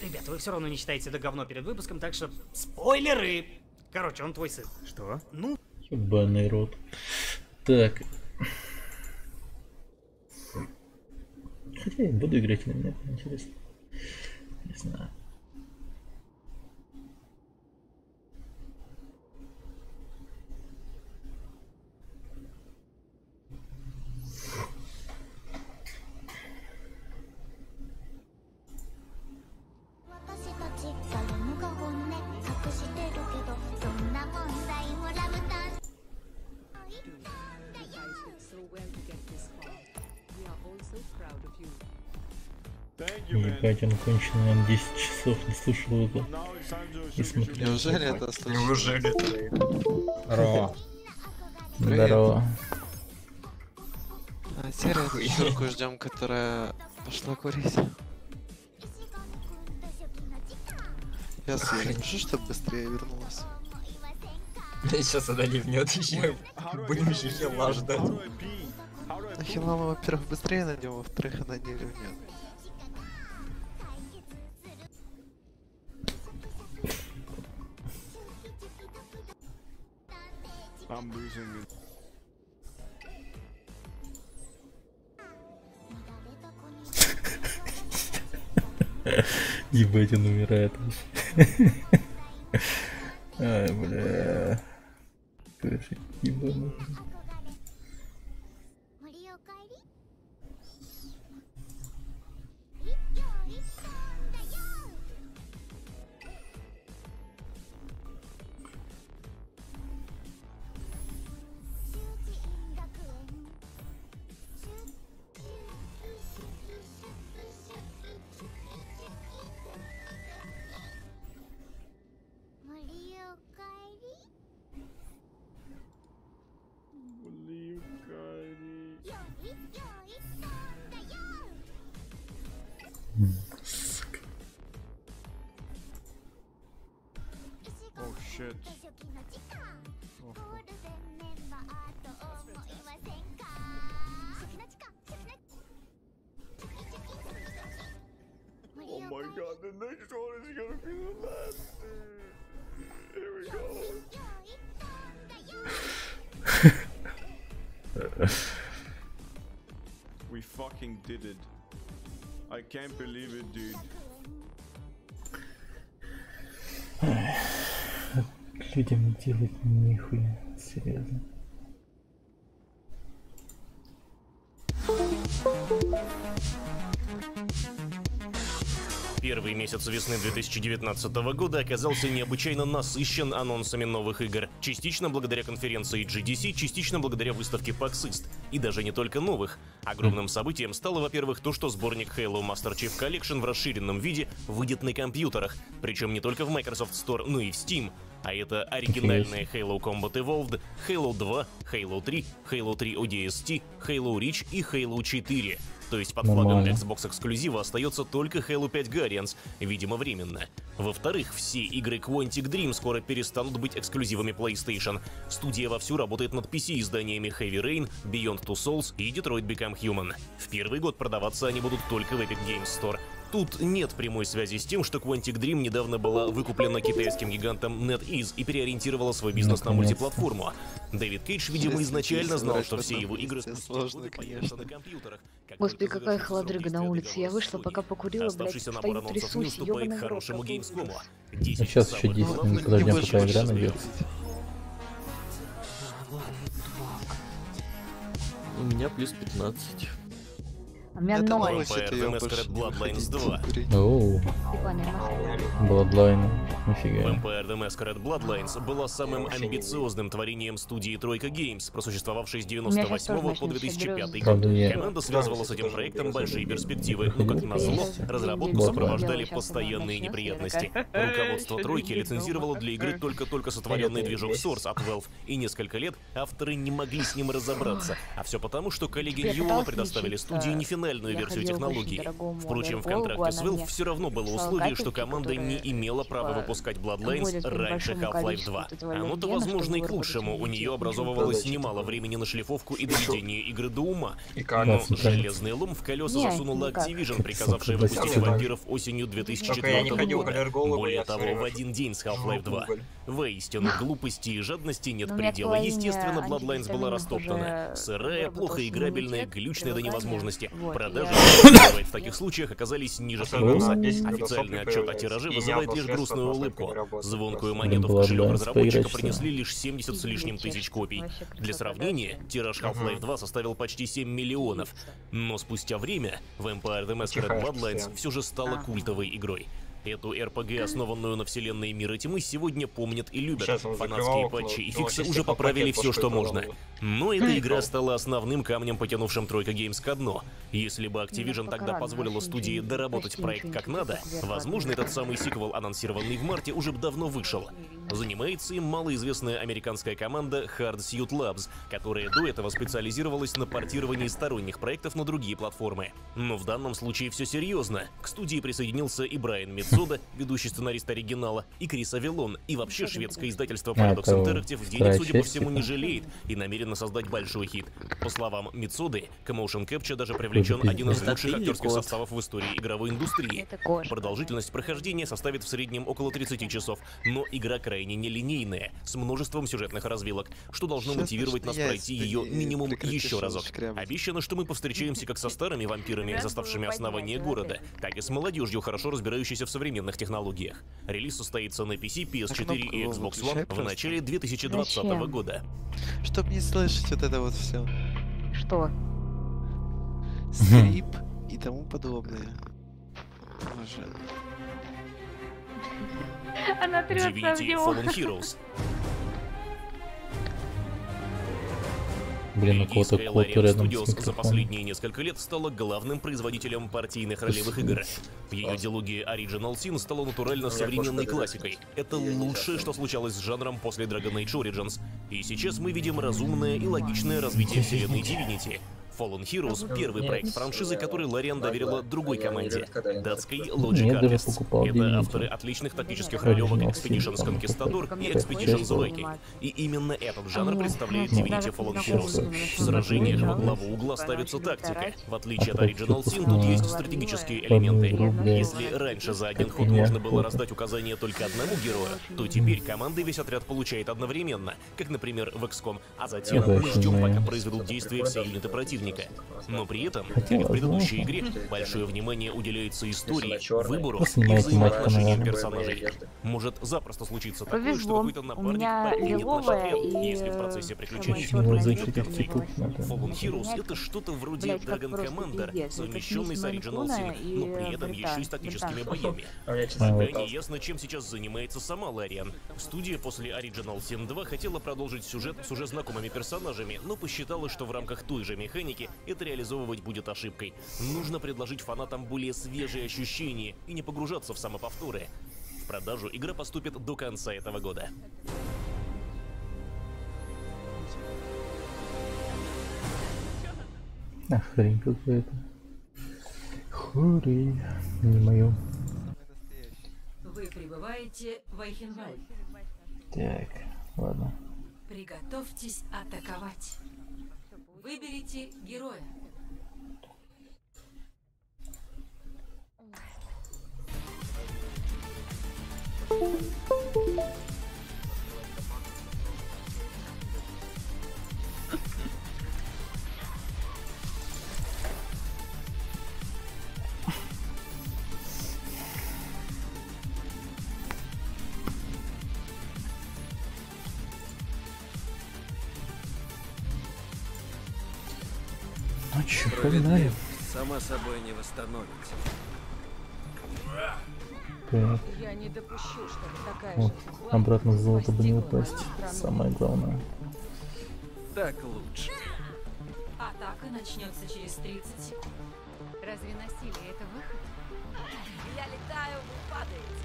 [SPEAKER 11] Ребята, вы все равно не читаете это говно перед выпуском, так что спойлеры! Короче, он твой сын.
[SPEAKER 10] Что?
[SPEAKER 11] Ну?
[SPEAKER 1] Ебаный рот. Так. Хотя я буду играть или нет, интересно. Не знаю. Ебать, он конченый, он 10 часов не слушал его. И смотрел.
[SPEAKER 6] Неужели это слышал?
[SPEAKER 9] Неужели?
[SPEAKER 1] Здорово. Здорово.
[SPEAKER 6] А теперь чурку ждем, которая пошла курить. Я скажу, чтобы быстрее вернулась.
[SPEAKER 9] Сейчас она ливнет еще. Будем еще хила ждать.
[SPEAKER 6] А хила мы, во-первых, быстрее найдем, во-вторых, она не ливнет.
[SPEAKER 1] Ебать, он умирает. Ай, бля. Короче, ебаный.
[SPEAKER 3] Oh shit. Oh my god, the next one is gonna be the last. Here we go. We fucking did it. I can't believe it, dude.
[SPEAKER 1] Людям делать нихуя, серьезно.
[SPEAKER 12] Первый месяц весны 2019 года оказался необычайно насыщен анонсами новых игр. Частично благодаря конференции GDC, частично благодаря выставке PAX East. И даже не только новых. Огромным событием стало, во-первых, то, что сборник Halo Master Chief Collection в расширенном виде выйдет на компьютерах. Причем не только в Microsoft Store, но и в Steam. А это оригинальные Halo Combat Evolved, Halo 2, Halo 3, Halo 3 ODST, Halo Reach и Halo 4. То есть под флагом Xbox эксклюзива остается только Halo 5 Guardians, видимо временно. Во-вторых, все игры Quantic Dream скоро перестанут быть эксклюзивами PlayStation. Студия вовсю работает над PC-изданиями Heavy Rain, Beyond Two Souls и Detroit Become Human. В первый год продаваться они будут только в Epic Games Store. Тут нет прямой связи с тем, что Quantic Dream недавно была выкуплена китайским гигантом NetEase и переориентировала свой бизнес на мультиплатформу. Дэвид Кейдж, видимо, изначально знал, что все его игры
[SPEAKER 6] сложно, конечно,
[SPEAKER 12] на компьютерах.
[SPEAKER 4] Господи, какая холодрыга на улице. Я вышла, пока покурила, блядь,
[SPEAKER 12] Оставшийся набор
[SPEAKER 4] стою,
[SPEAKER 12] анонсов не
[SPEAKER 4] трясусь,
[SPEAKER 12] уступает
[SPEAKER 4] ёбаный в рот.
[SPEAKER 12] хорошему
[SPEAKER 4] какой
[SPEAKER 12] Gamescom.
[SPEAKER 4] ужас.
[SPEAKER 1] А сейчас еще 10 минут, подождем, пока игра найдет.
[SPEAKER 8] У меня плюс 15.
[SPEAKER 4] А у меня 0.
[SPEAKER 12] Vampire The Masquerade Bloodlines 2.
[SPEAKER 1] Оу, Bloodline, нифига.
[SPEAKER 12] Vampire The Masquerade Bloodlines была самым амбициозным творением студии Тройка Games, просуществовавшей с 98 по 2005 год. Команда связывала с этим проектом большие перспективы, но, как назло, разработку сопровождали постоянные неприятности. Руководство Тройки лицензировало для игры только-только сотворенный движок Source от Valve, и несколько лет авторы не могли с ним разобраться. А все потому, что коллеги Ньюэлла предоставили студии нефинальную версию технологии. Впрочем, в контракте с Valve все равно было условие, что команда не имела права выпускать Bloodlines раньше Half-Life 2. Оно-то, возможно, и к лучшему. У нее образовывалось немало времени на шлифовку и доведение игры до ума. Но железный лом в колеса засунула Activision, приказавшая выпустить вампиров осенью 2004 года. Более того, в один день с Half-Life 2. Воистину, глупости и жадности нет предела. Естественно, Bloodlines была растоптана. Сырая, плохо играбельная, глючная до невозможности. Продажи в таких случаях оказались ниже прогноза. Официальный отчет о тираже вызывает лишь грустную улыбку. Звонкую монету в кошелек разработчика принесли лишь 70 с лишним тысяч копий. Для сравнения, тираж Half-Life 2 составил почти 7 миллионов. Но спустя время Vampire The Masquerade Bloodlines все же стала культовой игрой. Эту РПГ, основанную на вселенной Мира Тьмы, сегодня помнят и любят. Фанатские патчи и фиксы уже поправили все, что можно. Но эта игра стала основным камнем, потянувшим Тройка Games ко дну. Если бы Activision тогда позволила студии доработать проект как надо, возможно, этот самый сиквел, анонсированный в марте, уже бы давно вышел. Занимается им малоизвестная американская команда Hardsuit Labs, которая до этого специализировалась на портировании сторонних проектов на другие платформы. Но в данном случае все серьезно. К студии присоединился и Брайан Мицода, ведущий сценарист оригинала, и Крис Авелон, и вообще шведское издательство Paradox Interactive денег, судя по всему, не жалеет и намерено создать большой хит. По словам Мицоды, к Motion Capture даже привлечен один из лучших актерских составов в истории игровой индустрии. Продолжительность прохождения составит в среднем около 30 часов, но игра крайне нелинейная, с множеством сюжетных развилок, что должно мотивировать нас пройти ее минимум еще разок. Обещано, что мы повстречаемся как со старыми вампирами, заставшими основание города, так и с молодежью, хорошо разбирающейся в современных технологиях. Релиз состоится на PC, PS4 и Xbox One в начале 2020 года.
[SPEAKER 6] Чтоб не слышать вот это вот все.
[SPEAKER 4] Что?
[SPEAKER 6] Скрип и тому подобное. Боже.
[SPEAKER 4] Она трется в
[SPEAKER 12] Divinity
[SPEAKER 4] него.
[SPEAKER 12] Fallen Heroes.
[SPEAKER 1] Блин, у кого-то кот рядом с
[SPEAKER 12] Studios за
[SPEAKER 1] микрофоном.
[SPEAKER 12] последние несколько лет стала главным производителем партийных ролевых игр. Ее диалогия Original Sin стала натурально современной классикой. Это лучшее, что случалось с жанром после Dragon Age Origins. И сейчас мы видим разумное и логичное развитие вселенной Divinity. Fallen Heroes — первый проект франшизы, который Лариан доверила другой команде — датской Logic Artists. Это авторы отличных тактических ролевок Expeditions Conquistador и Expeditions Awakening. И именно этот жанр представляет Divinity Fallen Heroes. В сражениях во главу угла ставится тактика. В отличие от Original Sin, тут есть стратегические элементы. Если раньше за один ход можно было раздать указания только одному герою, то теперь команда и весь отряд получает одновременно, как, например, в XCOM, а затем мы ждем, пока произведут действие все юниты противника. Но при этом, как и в предыдущей игре, большое внимание уделяется истории, выбору и взаимоотношениям персонажей. Может запросто случиться такое, что какой-то напарник покинет наш отряд, если в процессе приключений произойдет конфликт. Fallen Heroes — это что-то вроде Dragon Commander, совмещенный с Original Sin, но при этом еще и с тактическими боями. Пока не ясно, чем сейчас занимается сама Лариан. Студия после Original Sin 2 хотела продолжить сюжет с уже знакомыми персонажами, но посчитала, что в рамках той же механики это реализовывать будет ошибкой. Нужно предложить фанатам более свежие ощущения и не погружаться в самоповторы. В продажу игра поступит до конца этого года.
[SPEAKER 1] Хрень какая-то. Хрень. Не мою.
[SPEAKER 7] Вы прибываете в Айхенвальд.
[SPEAKER 1] Так, ладно.
[SPEAKER 7] Приготовьтесь атаковать. Выберите героя.
[SPEAKER 1] Ну чё, погнали.
[SPEAKER 13] Сама собой не восстановится.
[SPEAKER 1] Так.
[SPEAKER 2] Я не допущу, чтобы такая
[SPEAKER 1] Вот,
[SPEAKER 2] же
[SPEAKER 1] обратно в золото бы не упасть. Самое главное.
[SPEAKER 13] Так лучше.
[SPEAKER 7] Атака начнется через 30 секунд.
[SPEAKER 2] Разве насилие это выход? Я летаю, вы падаете.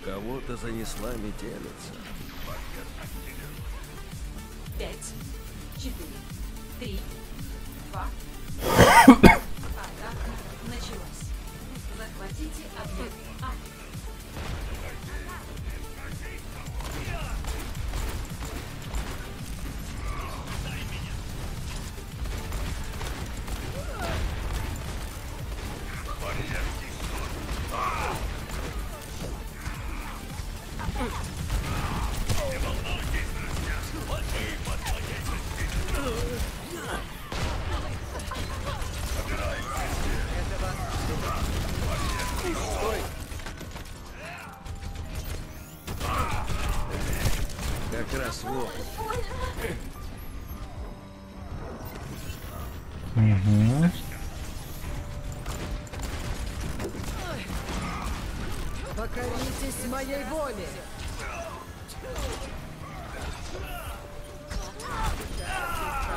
[SPEAKER 13] Кого-то занесла метелица.
[SPEAKER 7] 5, 4, 3, 2. Атака началась. Захватите объект А.
[SPEAKER 13] Как раз вот.
[SPEAKER 1] Угу.
[SPEAKER 5] Покоритесь моей воле.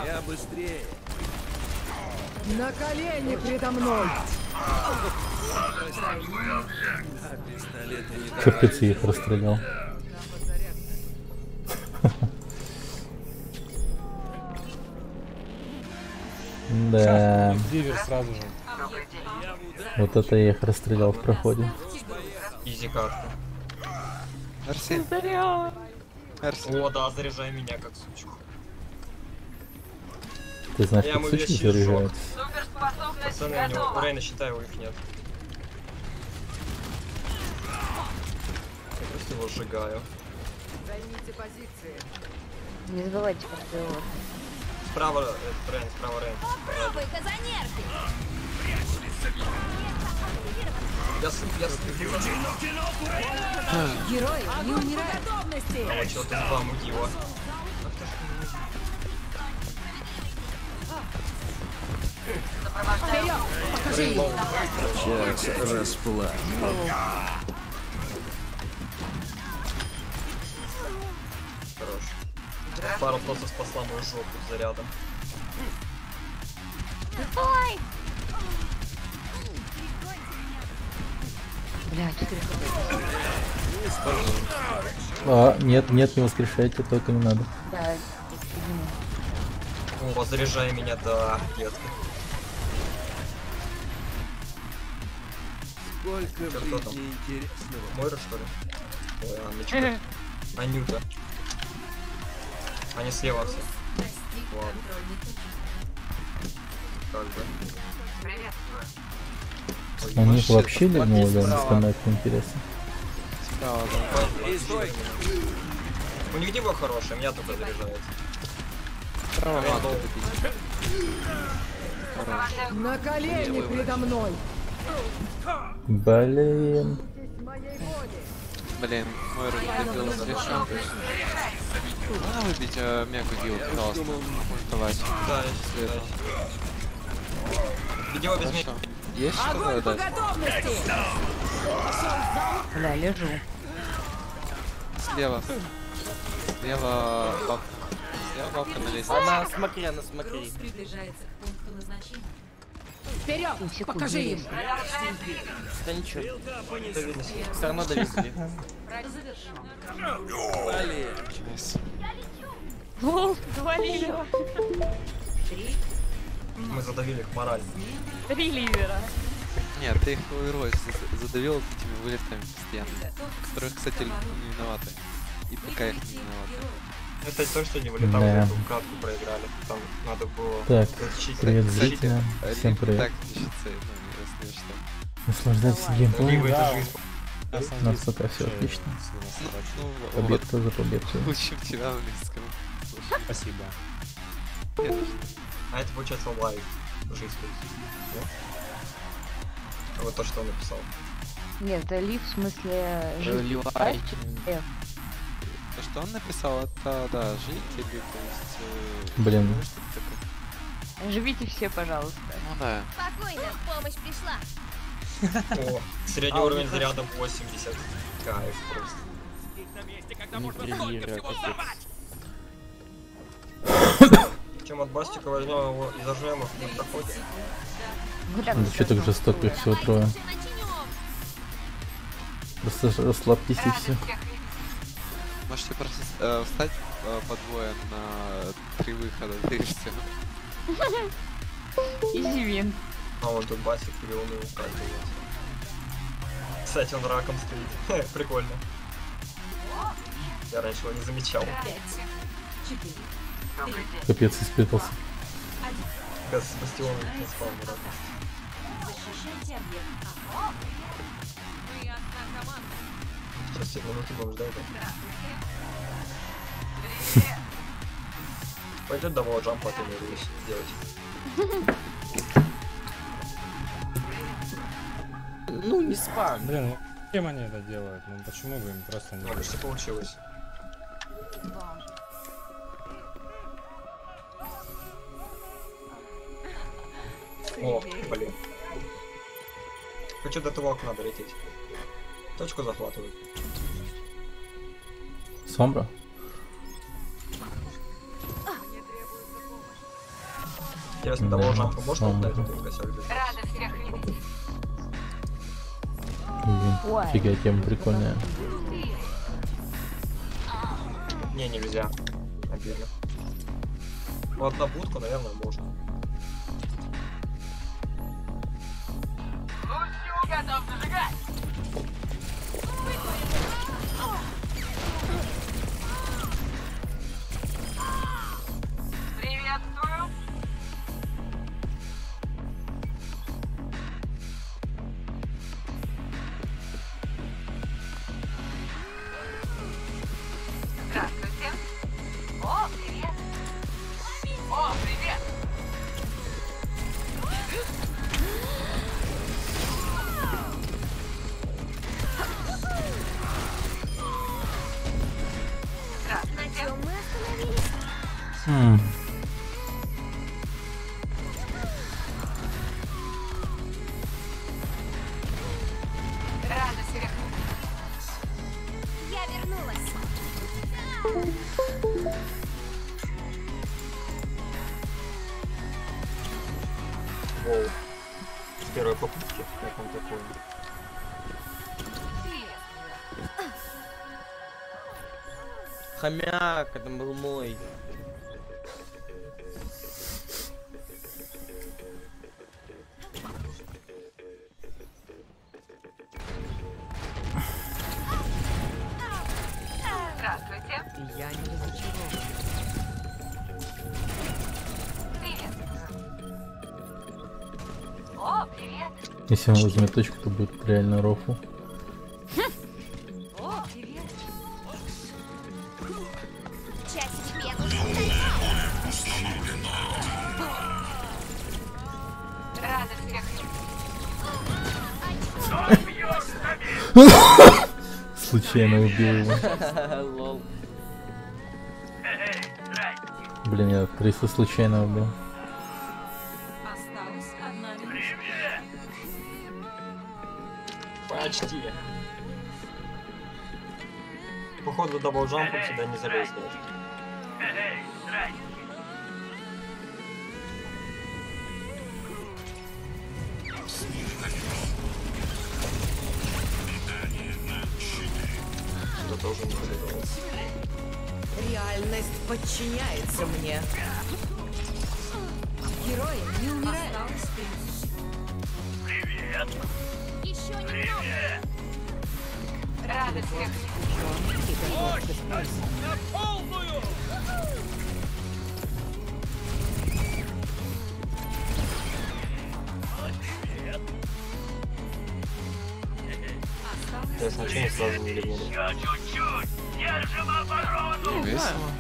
[SPEAKER 13] Я быстрее.
[SPEAKER 5] На колени предо мной.
[SPEAKER 1] Капец, я их расстрелял. Да.
[SPEAKER 14] Сразу же.
[SPEAKER 1] Вот это я их расстрелял в проходе.
[SPEAKER 9] Изи карта.
[SPEAKER 6] Мерси.
[SPEAKER 9] О, да, заряжай меня как сучку.
[SPEAKER 1] Ты знаешь,
[SPEAKER 9] Я
[SPEAKER 1] как
[SPEAKER 9] ему
[SPEAKER 1] сучки
[SPEAKER 9] вещи
[SPEAKER 1] заряжают?
[SPEAKER 9] Пацаны, у него у Рейна, считай, его их нет. Я просто его сжигаю.
[SPEAKER 5] Займите позиции.
[SPEAKER 4] Не забывайте про ДО.
[SPEAKER 9] Справа Рейн, справа Рейн.
[SPEAKER 2] Попробуй, казанерки!
[SPEAKER 9] Я слежу.
[SPEAKER 2] Герой, не умирай! Готовности!
[SPEAKER 9] А вот что-то два мудила.
[SPEAKER 2] Вперед! Покажи им!
[SPEAKER 13] Сейчас расплавлю.
[SPEAKER 9] Хорош. Пара просто спасла мою жопу зарядом.
[SPEAKER 2] Ой!
[SPEAKER 4] Бля, 4
[SPEAKER 1] А, нет, нет, не воскрешайте, только не надо.
[SPEAKER 4] Да,
[SPEAKER 9] О, заряжай меня, да, детка.
[SPEAKER 13] Сколько
[SPEAKER 9] Кто там?
[SPEAKER 13] жизни интересного.
[SPEAKER 9] Мойра, что ли? Ой, Анночка. Анюта. Они слева все. Ладно. Как бы. Ой,
[SPEAKER 1] У них
[SPEAKER 9] вообще,
[SPEAKER 1] вообще
[SPEAKER 9] это
[SPEAKER 1] ливнуло, да,
[SPEAKER 9] справа.
[SPEAKER 1] становится интересно.
[SPEAKER 6] Справа, да.
[SPEAKER 9] Эй, стой! У них диво хорошее, меня только заряжает.
[SPEAKER 6] Справа
[SPEAKER 9] Рейн
[SPEAKER 6] надо
[SPEAKER 9] лоу.
[SPEAKER 6] убить.
[SPEAKER 5] На колени предо мной.
[SPEAKER 1] Блин.
[SPEAKER 6] Блин, мой добил решил. А, выбить мегу дил, пожалуйста. Давай.
[SPEAKER 9] Да,
[SPEAKER 6] Следует.
[SPEAKER 9] Видео без меня.
[SPEAKER 6] Есть что-то дать?
[SPEAKER 4] Бля, лежу.
[SPEAKER 6] Слева. Слева бабка. Слева бабка на лестнице.
[SPEAKER 8] Она смотри, она смотри.
[SPEAKER 7] Приближается к пункту назначения.
[SPEAKER 5] Вперед! Покажи им!
[SPEAKER 8] Да ничего. Все равно довезли.
[SPEAKER 4] О, завалили.
[SPEAKER 9] Мы задавили их морально.
[SPEAKER 4] 3 ливера.
[SPEAKER 6] Нет, ты их герой задавил этими вылетами постоянно. Которых, кстати, не виноваты. И пока их не виноваты.
[SPEAKER 9] Это то, что не вылетало,
[SPEAKER 1] Да.
[SPEAKER 9] эту катку проиграли. Там надо было...
[SPEAKER 1] Так,
[SPEAKER 9] защитить.
[SPEAKER 1] привет
[SPEAKER 9] Кстати,
[SPEAKER 1] зрителям. Всем привет.
[SPEAKER 6] Так не считается, ну, если что.
[SPEAKER 1] Наслаждайтесь
[SPEAKER 9] Либо
[SPEAKER 1] геймплеем.
[SPEAKER 9] это жизнь.
[SPEAKER 1] У нас пока все отлично. Победка за победкой.
[SPEAKER 6] Учим тебя английскому.
[SPEAKER 8] Спасибо.
[SPEAKER 9] А это получается лайв. Жизнь. Нет? Вот то, что он написал.
[SPEAKER 4] Нет, это лив в смысле жизнь.
[SPEAKER 6] То, что он написал, это, да, жители, то есть...
[SPEAKER 1] Блин.
[SPEAKER 6] ну, что-то такое.
[SPEAKER 4] Живите все, пожалуйста.
[SPEAKER 6] Ну да.
[SPEAKER 2] Спокойно, помощь пришла.
[SPEAKER 9] О, средний уровень заряда 80. Кайф просто.
[SPEAKER 8] Не триллер,
[SPEAKER 9] Чем от Бастика возьмем его и зажмем их на проходе.
[SPEAKER 1] Да что так жестоко, их всего трое. Просто расслабьтесь и все.
[SPEAKER 6] Можете просто встать по двое на 3 выхода, да и все.
[SPEAKER 4] Изи вин.
[SPEAKER 9] А вот тут Басик переуныл каждый раз. Кстати, он раком стоит. Прикольно. Я раньше его не замечал.
[SPEAKER 1] Капец, испытался.
[SPEAKER 9] Как с бастионом не спал ни разу.
[SPEAKER 7] Защищайте объект.
[SPEAKER 9] Сейчас 7 минут будем ждать. Пойдет давай джамп от имени сделать.
[SPEAKER 8] Ну, не спам.
[SPEAKER 14] Блин, ну зачем они это делают? Ну почему бы им просто не...
[SPEAKER 9] Ну, почти получилось. О, блин. Хочу до того окна долететь. Точку захватывают.
[SPEAKER 1] Сомбра?
[SPEAKER 9] Интересно, того джампа можно отдать этот косяк?
[SPEAKER 1] Блин, фига, тема прикольная.
[SPEAKER 9] Не, нельзя. Обидно. Вот на будку, наверное, можно.
[SPEAKER 2] Готов зажигать! Приветствую! Здравствуйте! О, привет! О, привет! На чем мы остановились? Рада всех. Я вернулась.
[SPEAKER 9] Воу. С первой попытки, как он такой.
[SPEAKER 8] Хомяк, это был мой.
[SPEAKER 2] Здравствуйте.
[SPEAKER 5] Я не разочарован.
[SPEAKER 2] Привет. О, привет.
[SPEAKER 1] Если он возьмет точку, то будет реально рофл.
[SPEAKER 2] О, привет. Часик мне нужен. Рада всех.
[SPEAKER 1] Случайно убил его.
[SPEAKER 8] Лол.
[SPEAKER 1] Блин, я крысу случайно убил.
[SPEAKER 7] Осталась одна минута.
[SPEAKER 9] Почти. Походу даблджампом сюда не залез даже. Сюда тоже не залез.
[SPEAKER 5] Реальность подчиняется мне. Герои не умирают.
[SPEAKER 3] Привет!
[SPEAKER 2] Еще немного.
[SPEAKER 5] Рада всех.
[SPEAKER 3] На полную! Привет!
[SPEAKER 9] Я сначала сразу не ливнул.
[SPEAKER 3] Еще чуть-чуть! Держим оборону!
[SPEAKER 6] Весело.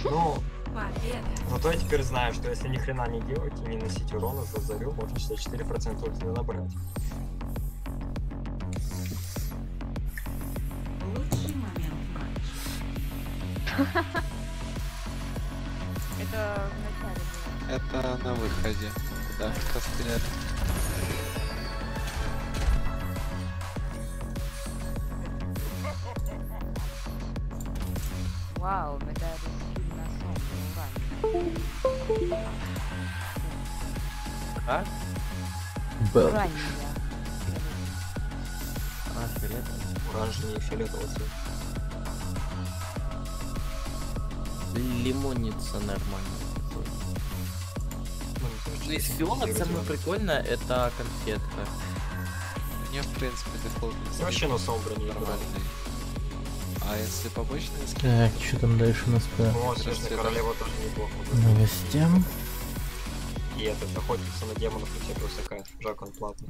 [SPEAKER 9] Ну,
[SPEAKER 7] Победа.
[SPEAKER 9] зато я теперь знаю, что если ни хрена не делать и не носить урона за зарю, можно 64% ульти набрать.
[SPEAKER 7] Лучший момент матча.
[SPEAKER 4] Это в начале было.
[SPEAKER 6] Это на выходе. Да, постреляли.
[SPEAKER 4] Вау, медаль сильно солнце,
[SPEAKER 8] Как?
[SPEAKER 1] Бэл.
[SPEAKER 4] Ранее.
[SPEAKER 8] А, фиолетовый.
[SPEAKER 9] Оранжевый и фиолетовый цвет.
[SPEAKER 8] Лимонница нормально. Ну, из фиолок самое прикольное это конфетка.
[SPEAKER 6] Мне, в принципе, дефолт.
[SPEAKER 9] Вообще на сомбре не нормально.
[SPEAKER 6] А если побочные скины?
[SPEAKER 1] Так, что там дальше у нас по
[SPEAKER 9] О, Снежная королева тоже неплохо.
[SPEAKER 1] новостям?
[SPEAKER 9] И этот охотится на демонов и всякого всякое. Жалко, он платный.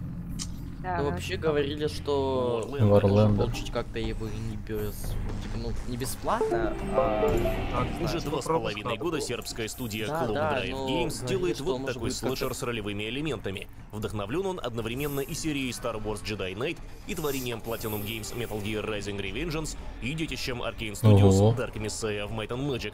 [SPEAKER 4] Да,
[SPEAKER 8] Ну, вообще говорили, что
[SPEAKER 1] Warlander.
[SPEAKER 8] получить как-то его не без... Типа, ну, не бесплатно, а...
[SPEAKER 12] Уже 2,5 года сербская студия Clone Drive Games делает вот такой слэшер с ролевыми элементами. Вдохновлен он одновременно и серией Star Wars Jedi Knight, и творением Platinum Games Metal Gear Rising Revengeance, и детищем Arkane Studios Dark Messiah of Might and Magic.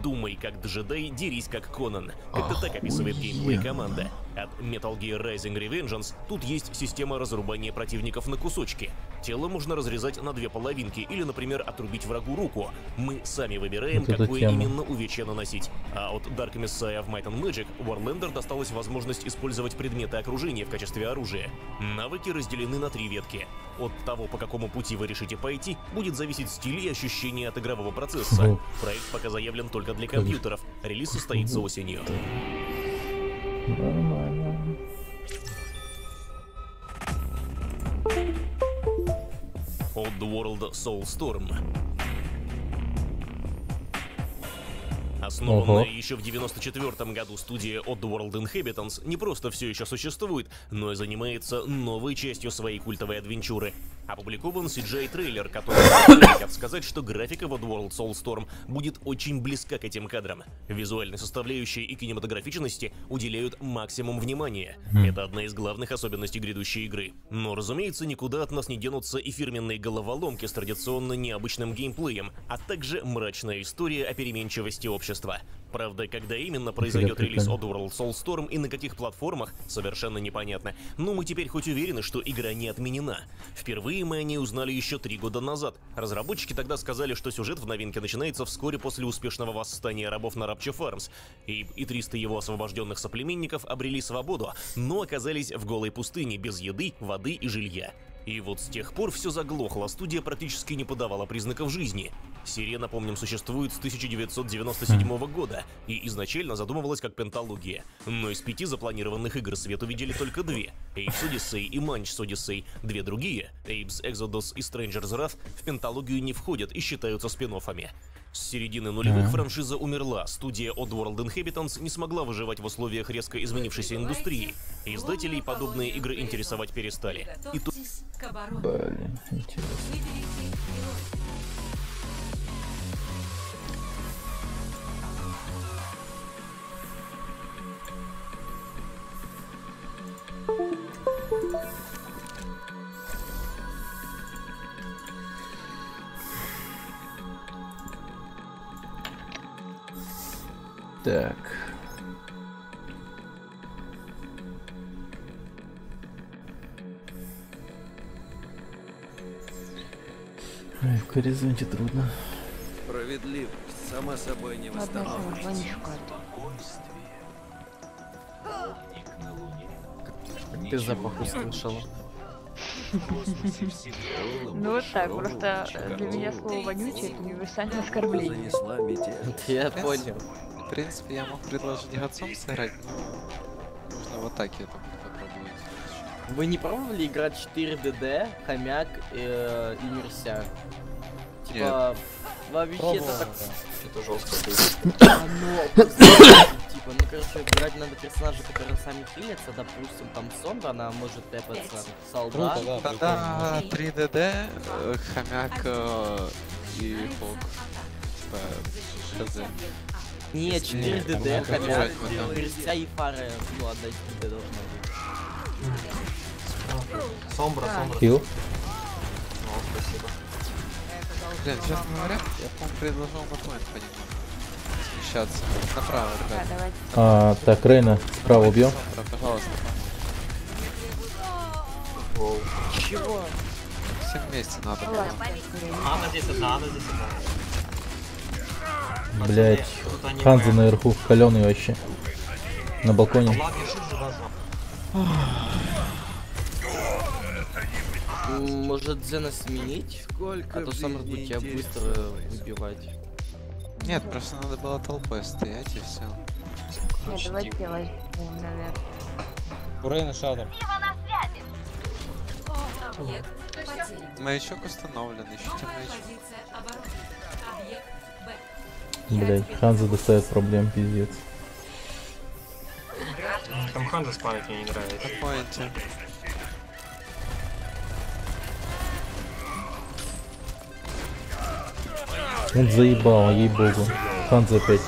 [SPEAKER 12] Думай как джедай, дерись как Конан. Как-то так описывает геймплей команда. От Metal Gear Rising Revengeance тут есть система разрубания противников на кусочки. Тело можно разрезать на две половинки или, например, отрубить врагу руку. Мы сами выбираем,
[SPEAKER 1] Вот
[SPEAKER 12] какое
[SPEAKER 1] тема.
[SPEAKER 12] именно увечье наносить. А от Dark Messiah of Might and Magic Warlander досталась возможность использовать предметы окружения в качестве оружия. Навыки разделены на 3 ветки. От того, по какому пути вы решите пойти, будет зависеть стиль и ощущение от игрового процесса. Проект пока заявлен только для компьютеров. Релиз состоится осенью.
[SPEAKER 1] Нормально.
[SPEAKER 12] Oddworld Soulstorm. Основанная еще в 94 году студия Oddworld Inhabitants не просто все еще существует, но и занимается новой частью своей культовой адвенчуры. Опубликован CGI-трейлер, который хотят сказать, что графика в Oddworld Soulstorm будет очень близка к этим кадрам. Визуальной составляющей и кинематографичности уделяют максимум внимания. Это одна из главных особенностей грядущей игры. Но, разумеется, никуда от нас не денутся и фирменные головоломки с традиционно необычным геймплеем, а также мрачная история о переменчивости общества. Правда, когда именно произойдет релиз Oddworld Soulstorm и на каких платформах, совершенно непонятно. Но мы теперь хоть уверены, что игра не отменена. Впервые мы о ней узнали еще 3 года назад. Разработчики тогда сказали, что сюжет в новинке начинается вскоре после успешного восстания рабов на Rapture Farms. И 300 его освобожденных соплеменников обрели свободу, но оказались в голой пустыне без еды, воды и жилья. И вот с тех пор все заглохло, студия практически не подавала признаков жизни. Серия, напомним, существует с 1997 года и изначально задумывалась как пенталогия. Но из 5 запланированных игр свет увидели только 2 — Apes Odyssey и Munch's Odyssey. 2 другие — Apes Exodus и Stranger's Wrath — в пенталогию не входят и считаются спин-оффами. С середины нулевых франшиза умерла, студия Oddworld Inhabitants не смогла выживать в условиях резко изменившейся индустрии. Издателей подобные игры интересовать перестали. И тут...
[SPEAKER 1] Блин, интересно. Так. Ой, в горизонте трудно.
[SPEAKER 13] Справедливость сама собой не
[SPEAKER 4] Ладно, я сама
[SPEAKER 13] восстановится.
[SPEAKER 4] звоню шукаю.
[SPEAKER 8] Ты запах услышала.
[SPEAKER 4] Ну вот так, просто для меня слово вонючее это универсальное оскорбление.
[SPEAKER 13] Занесла метель.
[SPEAKER 8] Я понял.
[SPEAKER 6] В принципе, я мог предложить Гацом сыграть, но можно в атаке это попробовать.
[SPEAKER 8] Вы не пробовали играть 4 ДД, хомяк и Мерся? Типа, вообще это так...
[SPEAKER 9] Это жестко.
[SPEAKER 8] Типа, ну короче, играть надо персонажа, которые сами хилятся, допустим, там Соmbra, она может тэпаться, солдат.
[SPEAKER 6] Да, 3 ДД, хомяк и Фок. Типа, ХЗ.
[SPEAKER 8] Не, 4
[SPEAKER 6] Нет,
[SPEAKER 8] ДД, хомяк,
[SPEAKER 6] там.
[SPEAKER 8] Мерся и Фара, ну, одна из ДД должна быть.
[SPEAKER 9] Сомбра.
[SPEAKER 1] Хил?
[SPEAKER 9] Ну, спасибо.
[SPEAKER 6] Блин, честно говоря, я, по-моему, предложил на поинт понемногу смещаться. Направо, ребят.
[SPEAKER 1] Так, Рейна справа убьем.
[SPEAKER 6] Пожалуйста.
[SPEAKER 8] Чего?
[SPEAKER 6] Всем вместе надо было.
[SPEAKER 9] Она здесь одна.
[SPEAKER 1] Блять, Ханза наверху, каленый вообще. На балконе.
[SPEAKER 8] Может Зена сменить? А то сам будет тебя быстро выбивать.
[SPEAKER 6] Нет, просто надо было толпой стоять и все.
[SPEAKER 4] Нет, давайте я возьму, наверное.
[SPEAKER 14] У Рейна шатер.
[SPEAKER 7] Объект потерян.
[SPEAKER 6] Маячок установлен, ищите маячок.
[SPEAKER 7] Позиция обороны. Объект Б.
[SPEAKER 1] Блять, Ханза доставит проблем, пиздец.
[SPEAKER 9] Там Ханза спамит, мне не нравится.
[SPEAKER 6] На поинте.
[SPEAKER 1] Он заебал, ей-богу. Ханза опять.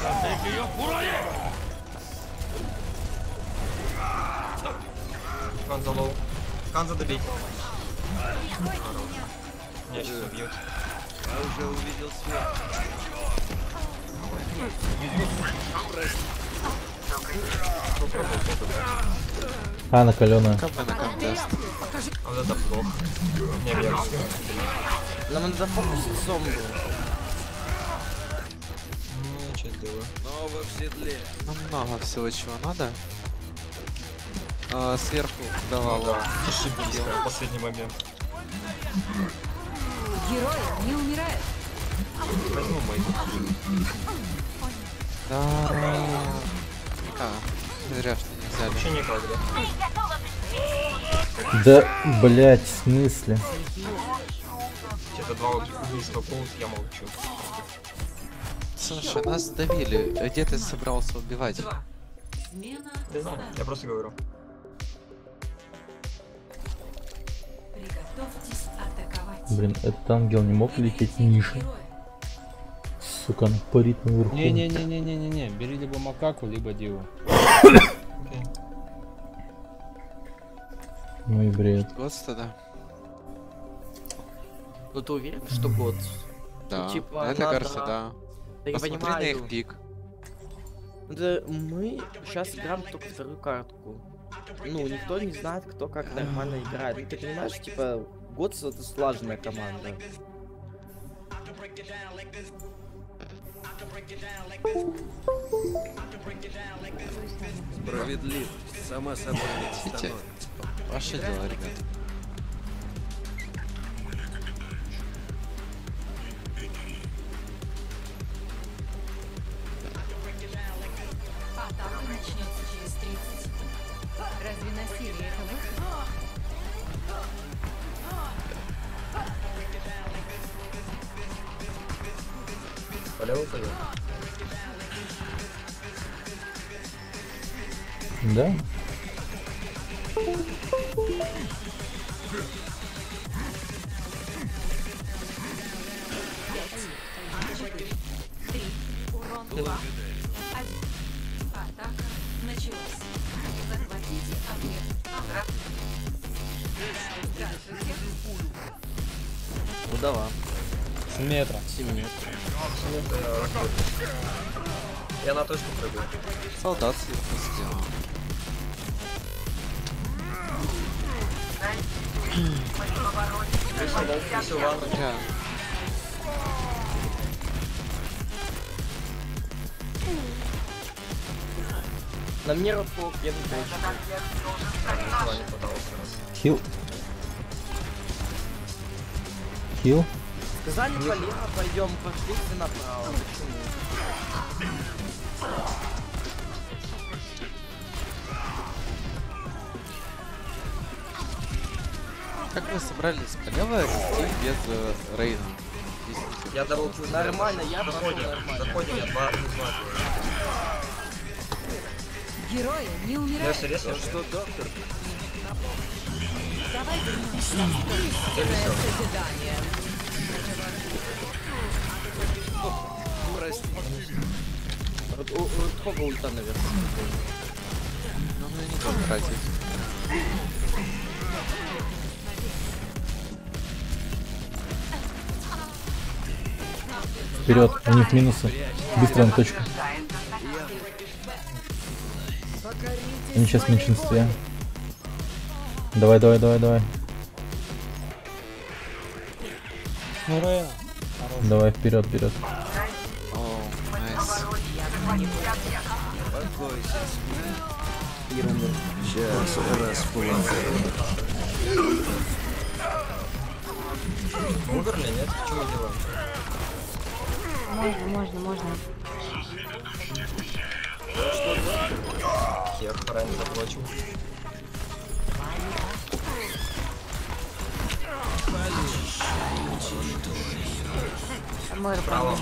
[SPEAKER 9] Ханза лоу. Ханза добить. Меня сейчас убьют.
[SPEAKER 13] Я уже увидел свет.
[SPEAKER 1] Она каленая.
[SPEAKER 6] КП на контест.
[SPEAKER 9] А вот это плохо. Не версию.
[SPEAKER 8] Нам надо зафокусить Сомбру.
[SPEAKER 9] Ну, что делаю?
[SPEAKER 13] Снова в седле.
[SPEAKER 6] Нам много всего чего надо. Сверху давала.
[SPEAKER 9] Ошибись, в последний момент.
[SPEAKER 2] Герои не умирают.
[SPEAKER 9] Возьму мой.
[SPEAKER 6] Да. Зря что не взяли.
[SPEAKER 9] Вообще никогда.
[SPEAKER 1] Да, блять, в смысле?
[SPEAKER 9] Это два убийства полус, я молчу.
[SPEAKER 6] Слушай, нас давили. Где ты собрался убивать?
[SPEAKER 7] Смена.
[SPEAKER 9] Не знаю, я просто говорю.
[SPEAKER 7] Приготовьтесь атаковать.
[SPEAKER 1] Блин, этот ангел не мог лететь ниже. Сука, он парит наверху.
[SPEAKER 14] Не, бери либо макаку, либо диву.
[SPEAKER 1] Ну и бред.
[SPEAKER 6] Год тогда.
[SPEAKER 8] Ну ты уверен, что год?
[SPEAKER 6] Да.
[SPEAKER 8] Ну, типа,
[SPEAKER 6] Это
[SPEAKER 8] надо...
[SPEAKER 6] кажется, да.
[SPEAKER 8] Да я
[SPEAKER 6] Посмотри
[SPEAKER 8] понимаю.
[SPEAKER 6] на их пик.
[SPEAKER 8] Да мы сейчас играем только вторую картку. Ну, никто не знает, кто как нормально играет. Ну, ты понимаешь, типа, Готс это слаженная команда.
[SPEAKER 13] Справедливость сама собой не
[SPEAKER 6] Хотите?
[SPEAKER 13] восстановится.
[SPEAKER 6] Ваше дело, ребят.
[SPEAKER 7] Атака начнется через 30 секунд.
[SPEAKER 2] Разве насилие это выход?
[SPEAKER 9] Полеву пойдем.
[SPEAKER 1] Да?
[SPEAKER 7] Урон 2. 1. Атака началась. Захватите объект.
[SPEAKER 8] Удава.
[SPEAKER 14] С метра.
[SPEAKER 8] 7 метров.
[SPEAKER 9] Я на точку прыгаю.
[SPEAKER 6] Солдат сверху сделал.
[SPEAKER 9] Вышел ван.
[SPEAKER 6] Бля,
[SPEAKER 8] На мне Ротфолк, я не больше.
[SPEAKER 9] Ничего не пытался.
[SPEAKER 1] Хил. Хил.
[SPEAKER 8] Сказали полево, пойдем, пошли все направо. Почему?
[SPEAKER 6] Как вы собрались полево идти без Рейна?
[SPEAKER 9] Я даблкил.
[SPEAKER 8] Нормально, я
[SPEAKER 9] заходим, заходим, я 2
[SPEAKER 2] Герои не умирают.
[SPEAKER 9] Я все резко.
[SPEAKER 13] Что, доктор?
[SPEAKER 2] Давай вернемся. Созидание.
[SPEAKER 13] Прости.
[SPEAKER 8] Ротфолка ульта, наверное.
[SPEAKER 6] Ну, мне не надо тратить.
[SPEAKER 1] Вперед, у них минусы. Быстро на точку. Они сейчас в меньшинстве. Давай, давай, давай, давай.
[SPEAKER 14] Ну, Рейна.
[SPEAKER 1] Давай, вперед, вперед.
[SPEAKER 6] О, найс.
[SPEAKER 13] Сейчас располагаю.
[SPEAKER 9] Умерли, нет? Что мы делаем?
[SPEAKER 4] Можно.
[SPEAKER 9] Хер, ран заблочил.
[SPEAKER 4] Мэр,
[SPEAKER 9] Право.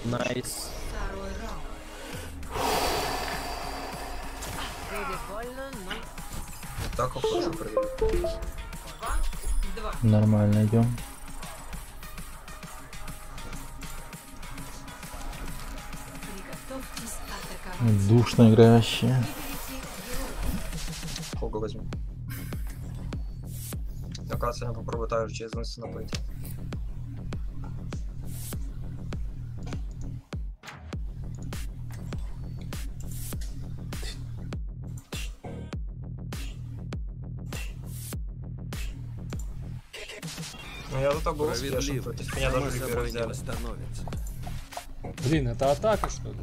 [SPEAKER 8] Найс.
[SPEAKER 9] Так, хорошо провели.
[SPEAKER 1] Нормально идем.
[SPEAKER 7] Приготовьтесь атаковать.
[SPEAKER 1] Душно играющие.
[SPEAKER 9] Хога возьму. Оказывается, я попробую также через Инстана пойти. Ну я зато был успешен, против меня даже ребера взяли.
[SPEAKER 14] Блин, это атака, что ли?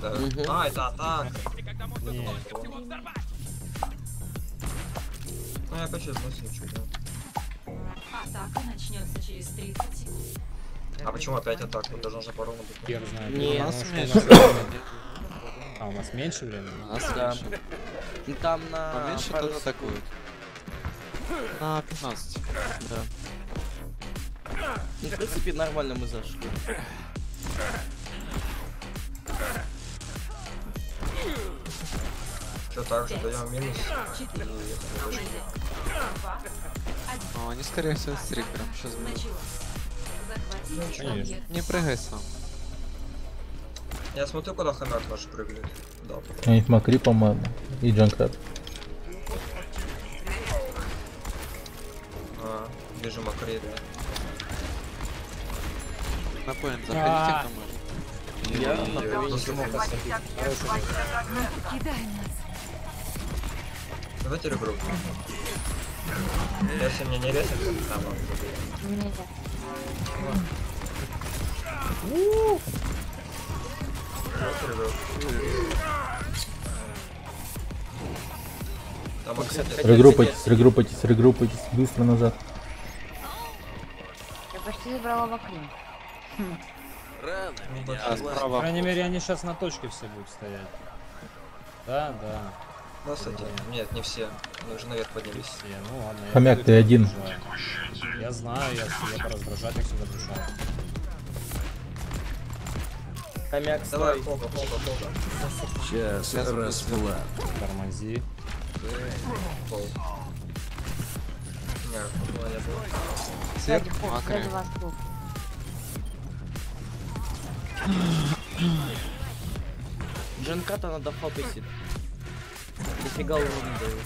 [SPEAKER 9] Да. А, это атака.
[SPEAKER 14] Не.
[SPEAKER 9] Ну я опять сейчас ничего, да.
[SPEAKER 7] Атака начнется через 30 секунд.
[SPEAKER 9] А почему опять атака? Вот даже нужно поровну быть.
[SPEAKER 14] Хер знает.
[SPEAKER 8] Не,
[SPEAKER 14] У
[SPEAKER 8] у
[SPEAKER 14] нас
[SPEAKER 8] нас
[SPEAKER 14] меньше
[SPEAKER 8] меньше.
[SPEAKER 14] времени. А, у нас меньше времени?
[SPEAKER 6] У нас
[SPEAKER 8] Да.
[SPEAKER 6] меньше.
[SPEAKER 8] Ну там на...
[SPEAKER 6] Поменьше
[SPEAKER 8] пару
[SPEAKER 6] тот атакует. На 15.
[SPEAKER 8] Да. Ну, в принципе, нормально мы зашли.
[SPEAKER 9] Что так же даем минус.
[SPEAKER 6] О, они скорее всего с триггером. Сейчас будет.
[SPEAKER 14] Конечно.
[SPEAKER 6] Не прыгай сам.
[SPEAKER 9] Я смотрю, куда хомяк наш прыгает. Да,
[SPEAKER 1] У них Макри, по-моему, и Джанкрат.
[SPEAKER 9] а, вижу Макри, да.
[SPEAKER 6] На поинт заходите, кто может.
[SPEAKER 8] Я
[SPEAKER 9] И-
[SPEAKER 8] на половине
[SPEAKER 9] слушай,
[SPEAKER 2] Кидай нас.
[SPEAKER 9] Давайте регру. Если мне не резать, то там ладно. Давайте регру. Там
[SPEAKER 1] Регруппайтесь, регруппайтесь, быстро назад.
[SPEAKER 4] Я почти забрала Макри.
[SPEAKER 13] Рано меня
[SPEAKER 6] А
[SPEAKER 14] По
[SPEAKER 6] справа.
[SPEAKER 14] крайней мере, они сейчас на точке все будут стоять. Да, да.
[SPEAKER 9] Ну, кстати, нет, не все. Они уже наверх поднялись.
[SPEAKER 14] Все, ну ладно. я
[SPEAKER 1] Хомяк,
[SPEAKER 14] буду
[SPEAKER 1] ты
[SPEAKER 14] их
[SPEAKER 1] один.
[SPEAKER 14] раздражать. Я знаю, я пораздражать их сюда пришел.
[SPEAKER 8] Хомяк,
[SPEAKER 9] Давай,
[SPEAKER 8] стой.
[SPEAKER 9] Хога.
[SPEAKER 13] Сейчас расплат.
[SPEAKER 14] Тормози.
[SPEAKER 9] Пол. Не, ну, я был.
[SPEAKER 4] Сзади
[SPEAKER 6] Сверху
[SPEAKER 4] хоп,
[SPEAKER 6] Макри.
[SPEAKER 4] сзади вас хоп.
[SPEAKER 8] Джанката надо фокусить. Дофига урона дают.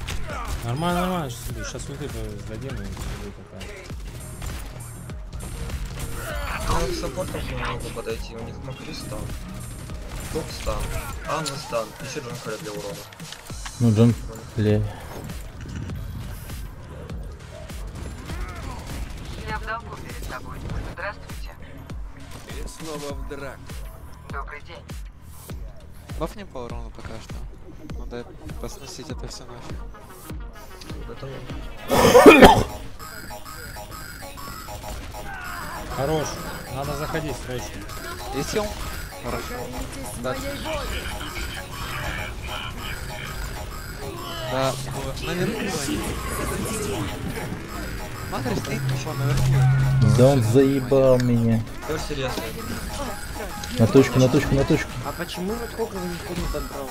[SPEAKER 14] Нормально, нормально. Сейчас ульты сдадим и будет такая.
[SPEAKER 9] Ну, к саппортам не могу подойти, у них Макри стан. Топ стан. Анна стан. Еще Джанкаря для урона.
[SPEAKER 1] Ну, Джон, бля.
[SPEAKER 5] Я в долгу перед тобой. Здравствуйте.
[SPEAKER 13] И снова в драку.
[SPEAKER 5] Добрый день.
[SPEAKER 6] Бафнем по урону пока что. Надо посносить это все нафиг.
[SPEAKER 14] Хорош. Надо заходить срочно.
[SPEAKER 6] Есть ел? Хорошо. Дальше. Да, наверху они. Макри стоит еще наверху.
[SPEAKER 1] Да он заебал меня.
[SPEAKER 9] Все серьезно.
[SPEAKER 1] На точку, на точку, на точку.
[SPEAKER 8] А почему вот Хогова никто не забрал?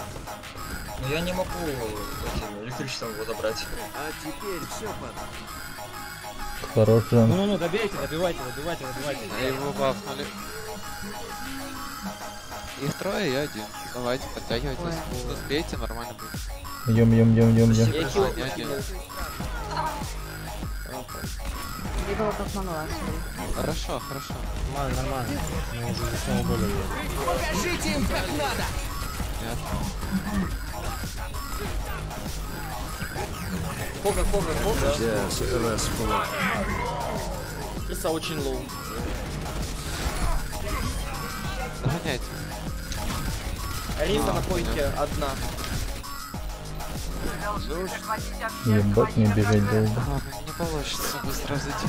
[SPEAKER 9] Ну я не могу этим электричеством его забрать.
[SPEAKER 13] А теперь все под.
[SPEAKER 1] Хорош, Джон.
[SPEAKER 14] Ну, добейте, добивайте.
[SPEAKER 6] Его бафнули. Их трое, я один. Давайте, подтягивайтесь. Успейте, нормально будет.
[SPEAKER 1] Идем.
[SPEAKER 8] Я хил
[SPEAKER 6] Не один.
[SPEAKER 4] Видела, как могла.
[SPEAKER 6] Хорошо.
[SPEAKER 14] Нормально. Мы уже снова более.
[SPEAKER 5] Покажите им, как надо!
[SPEAKER 6] Нет.
[SPEAKER 8] Хога.
[SPEAKER 13] Сейчас расплата.
[SPEAKER 8] Крыса очень лоу.
[SPEAKER 6] Догоняйте.
[SPEAKER 8] Ринга на поинте одна.
[SPEAKER 1] Ебать, мне бежать долго.
[SPEAKER 6] Не получится быстро зайти.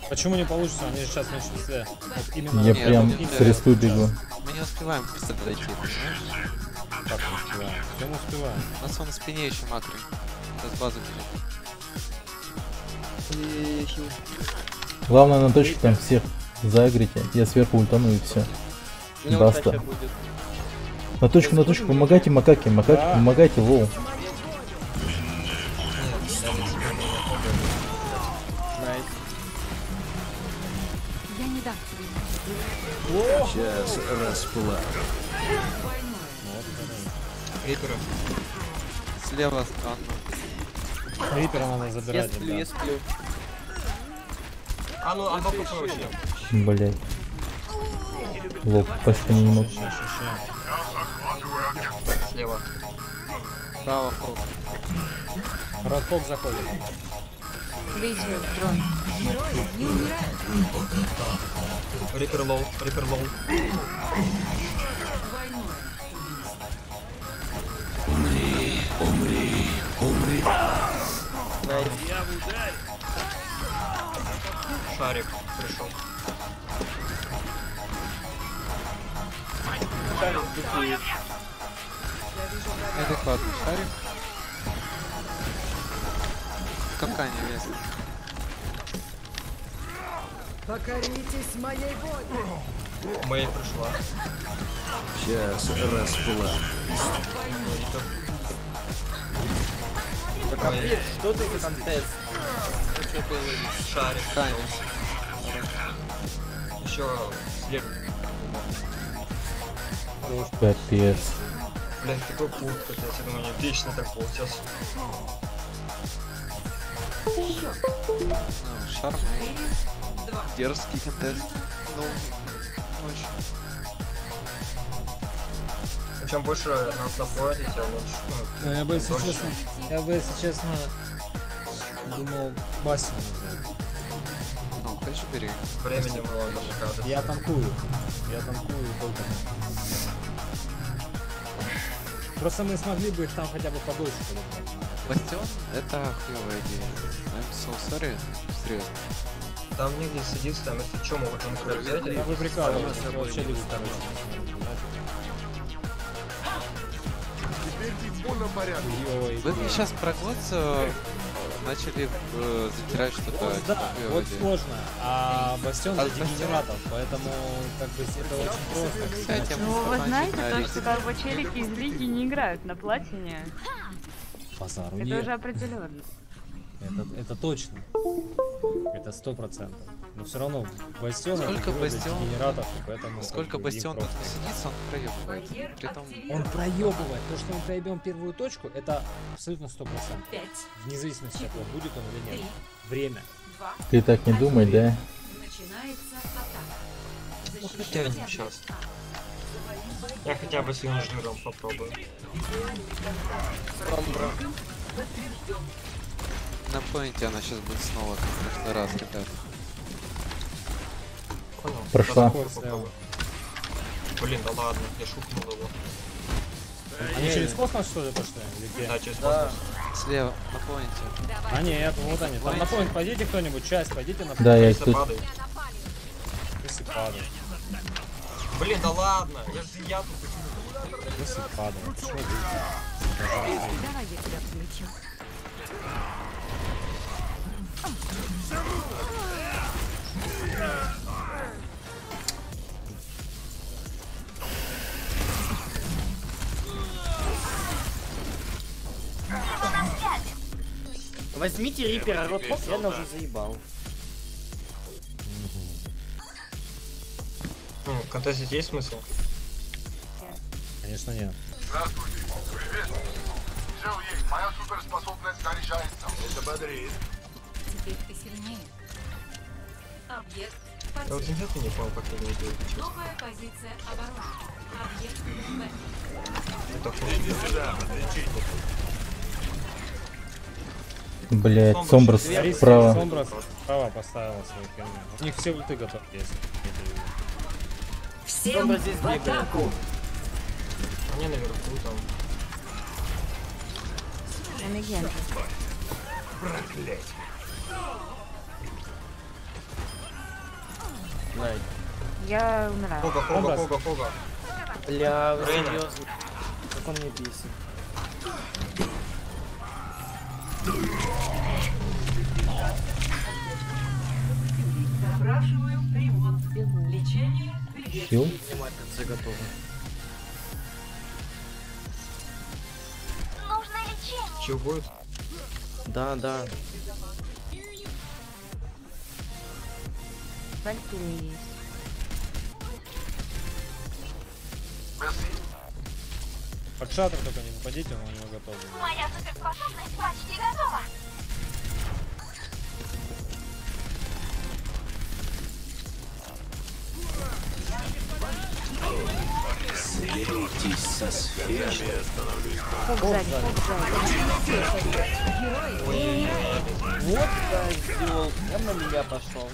[SPEAKER 14] Почему не получится? Они же сейчас в меньшинстве. Вот именно
[SPEAKER 1] Я
[SPEAKER 6] Нет,
[SPEAKER 1] прям
[SPEAKER 6] нет.
[SPEAKER 1] с риску бегу.
[SPEAKER 6] Мы не успеваем быстро дойти, понимаешь?
[SPEAKER 14] как не успеваем. Прям успеваем.
[SPEAKER 6] У нас он на спине еще макры. Сейчас база бежит.
[SPEAKER 1] Главное на точке там всех загрите. Я сверху ультану и все. Баста. На точку, помогайте макаке, помогайте, лоу.
[SPEAKER 2] Я не дам тебе.
[SPEAKER 13] Сейчас расплата.
[SPEAKER 6] Рипера. Слева Анна.
[SPEAKER 14] Рипера надо забирать.
[SPEAKER 8] Я сплю.
[SPEAKER 9] А ну, а боку проще.
[SPEAKER 1] Блять. Лоб, почти не мог.
[SPEAKER 9] Слева.
[SPEAKER 6] Право, фок.
[SPEAKER 14] Родфок заходит.
[SPEAKER 4] Видите, дрон.
[SPEAKER 9] Рипер лоу. Умри.
[SPEAKER 13] Я в ударе.
[SPEAKER 9] Шарик пришел.
[SPEAKER 8] Шарик духует.
[SPEAKER 6] Адекватный шарик. В капкане весно.
[SPEAKER 5] Покоритесь моей воле.
[SPEAKER 9] Мэй пришла.
[SPEAKER 13] Сейчас расплата.
[SPEAKER 8] Капец, что ты за контест?
[SPEAKER 9] Шарик.
[SPEAKER 6] Ткань.
[SPEAKER 9] Еще слева.
[SPEAKER 1] Капец.
[SPEAKER 9] Блин, такой путь, капец. Я думаю, не вечно так получилось.
[SPEAKER 6] Ну, шарм. Дерзкий контест. Ну, очень.
[SPEAKER 9] Чем больше нас напорите, тем лучше.
[SPEAKER 14] Ну, я бы, если честно, думал Бассина взять.
[SPEAKER 6] Ну, конечно, бери.
[SPEAKER 9] Времени много, мне кажется.
[SPEAKER 14] Я танкую только. Просто мы смогли бы их там хотя бы подольше полетать.
[SPEAKER 6] Бастион — это хуевая идея. I'm so sorry. Серьезно.
[SPEAKER 9] Там негде садиться, там если что, могут он взять.
[SPEAKER 14] Я бы прикалываюсь, я вообще люблю там.
[SPEAKER 3] Теперь в полном порядке.
[SPEAKER 6] Вы мне сейчас про год начали затирать что-то.
[SPEAKER 14] Да, вот сложно. А Бастион для дегенератов, поэтому как бы это очень просто.
[SPEAKER 4] Ну вы знаете, то, что как бы челики из лиги не играют на платине.
[SPEAKER 14] Базару
[SPEAKER 4] Это
[SPEAKER 14] нет.
[SPEAKER 4] уже определенно.
[SPEAKER 14] Это точно. Это 100%. Но все равно Бастион
[SPEAKER 6] Сколько Бастион?
[SPEAKER 14] генераторов, поэтому.
[SPEAKER 6] Сколько Бастион тут не сидится, он проебывает. Притом...
[SPEAKER 14] Он проебывает. То, что мы проебем первую точку, это абсолютно 100%. Вне зависимости от того, будет он или нет. Время.
[SPEAKER 1] Ты так не думай, да?
[SPEAKER 9] Ну, хотя сейчас. Я хотя бы с инжиром попробую.
[SPEAKER 6] На поинте она сейчас будет снова как в прошлый раз, ребят.
[SPEAKER 9] Понял?
[SPEAKER 1] Прошла.
[SPEAKER 9] Попробую. Блин, да ладно, я шукнул его.
[SPEAKER 14] Они через космос что ли пошли?
[SPEAKER 9] Да, через космос.
[SPEAKER 6] Слева, на поинте.
[SPEAKER 14] А нет, вот они. Там на поинт пойдите кто-нибудь, часть, пойдите на поинт.
[SPEAKER 1] Да, я тут.
[SPEAKER 14] Если падает.
[SPEAKER 9] Блин, да ладно, я тут.
[SPEAKER 14] Если падает. Что вы?
[SPEAKER 2] Давай я тебя включу.
[SPEAKER 8] Возьмите Рипера, рот, я уже заебал.
[SPEAKER 9] Контестить есть смысл?
[SPEAKER 14] Конечно нет.
[SPEAKER 3] Здравствуйте. Приветствую. Все есть. Моя суперспособность заряжается. Это бодрит.
[SPEAKER 7] Теперь ты сильнее. Объект
[SPEAKER 9] Я вот сейчас не понял, как я не видел.
[SPEAKER 7] Новая позиция обороны. Объект Б.
[SPEAKER 9] Это хуйня.
[SPEAKER 1] Блять, Сомбра справа.
[SPEAKER 14] Сомбра справа поставила свою херню. У них все ульты готовы есть.
[SPEAKER 8] Сомбра здесь бегает.
[SPEAKER 9] Они наверху там.
[SPEAKER 3] Проклятье.
[SPEAKER 4] Я умираю.
[SPEAKER 9] Хога.
[SPEAKER 8] Бля, вы
[SPEAKER 9] Рейна.
[SPEAKER 8] серьезно? Как он мне бесит.
[SPEAKER 5] Запрашиваю ремонт. Лечение.
[SPEAKER 1] Хил?
[SPEAKER 8] Все готово.
[SPEAKER 2] Нужно лечение.
[SPEAKER 9] Чего будет?
[SPEAKER 8] Да.
[SPEAKER 4] Валькирия есть.
[SPEAKER 14] Под шаттер только не попадите, он у него готов.
[SPEAKER 2] Моя суперспособность почти готова.
[SPEAKER 13] Слейтесь со сферой.
[SPEAKER 4] Фок сзади.
[SPEAKER 8] Вот так сделал. Прям на меня пошел.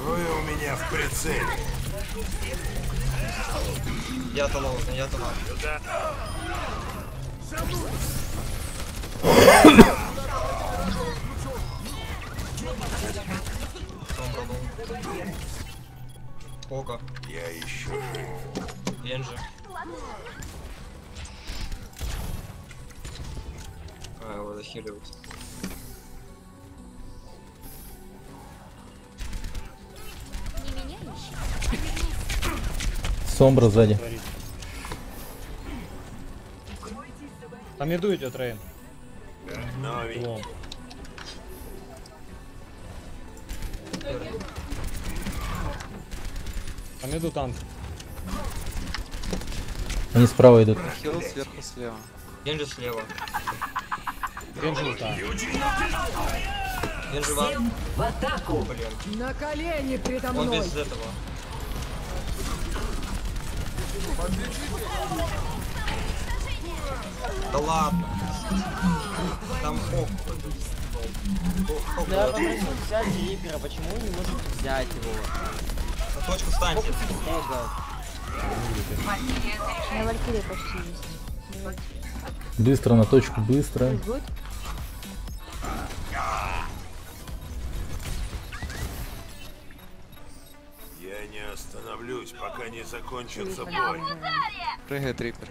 [SPEAKER 3] Вы у меня в прицеле.
[SPEAKER 9] Я-то ловлю, я-то ловлю. Хога.
[SPEAKER 3] Я еще жив.
[SPEAKER 9] Энджи. Его захиливают.
[SPEAKER 2] Не меня ищи.
[SPEAKER 1] Сомбра сзади.
[SPEAKER 14] Там иду идет Рейн.
[SPEAKER 3] Новенький.
[SPEAKER 14] Там иду танк.
[SPEAKER 1] Они справа идут.
[SPEAKER 6] Хил сверху слева.
[SPEAKER 9] Энджи слева.
[SPEAKER 14] Энджи ульта.
[SPEAKER 9] Энджи ван.
[SPEAKER 5] В атаку.
[SPEAKER 9] Блин.
[SPEAKER 5] На колени предо
[SPEAKER 9] Он
[SPEAKER 5] мной.
[SPEAKER 9] без этого. Да ладно. Там хок.
[SPEAKER 8] Я попросил взять Рипера, почему вы не можете взять его?
[SPEAKER 9] На точку встаньте.
[SPEAKER 8] Хога.
[SPEAKER 4] У меня Валькирия почти есть. Давайте.
[SPEAKER 1] Быстро на точку, быстро.
[SPEAKER 4] Пусть будет.
[SPEAKER 3] Я не остановлюсь, пока не закончится бой.
[SPEAKER 6] Прыгает Риппер.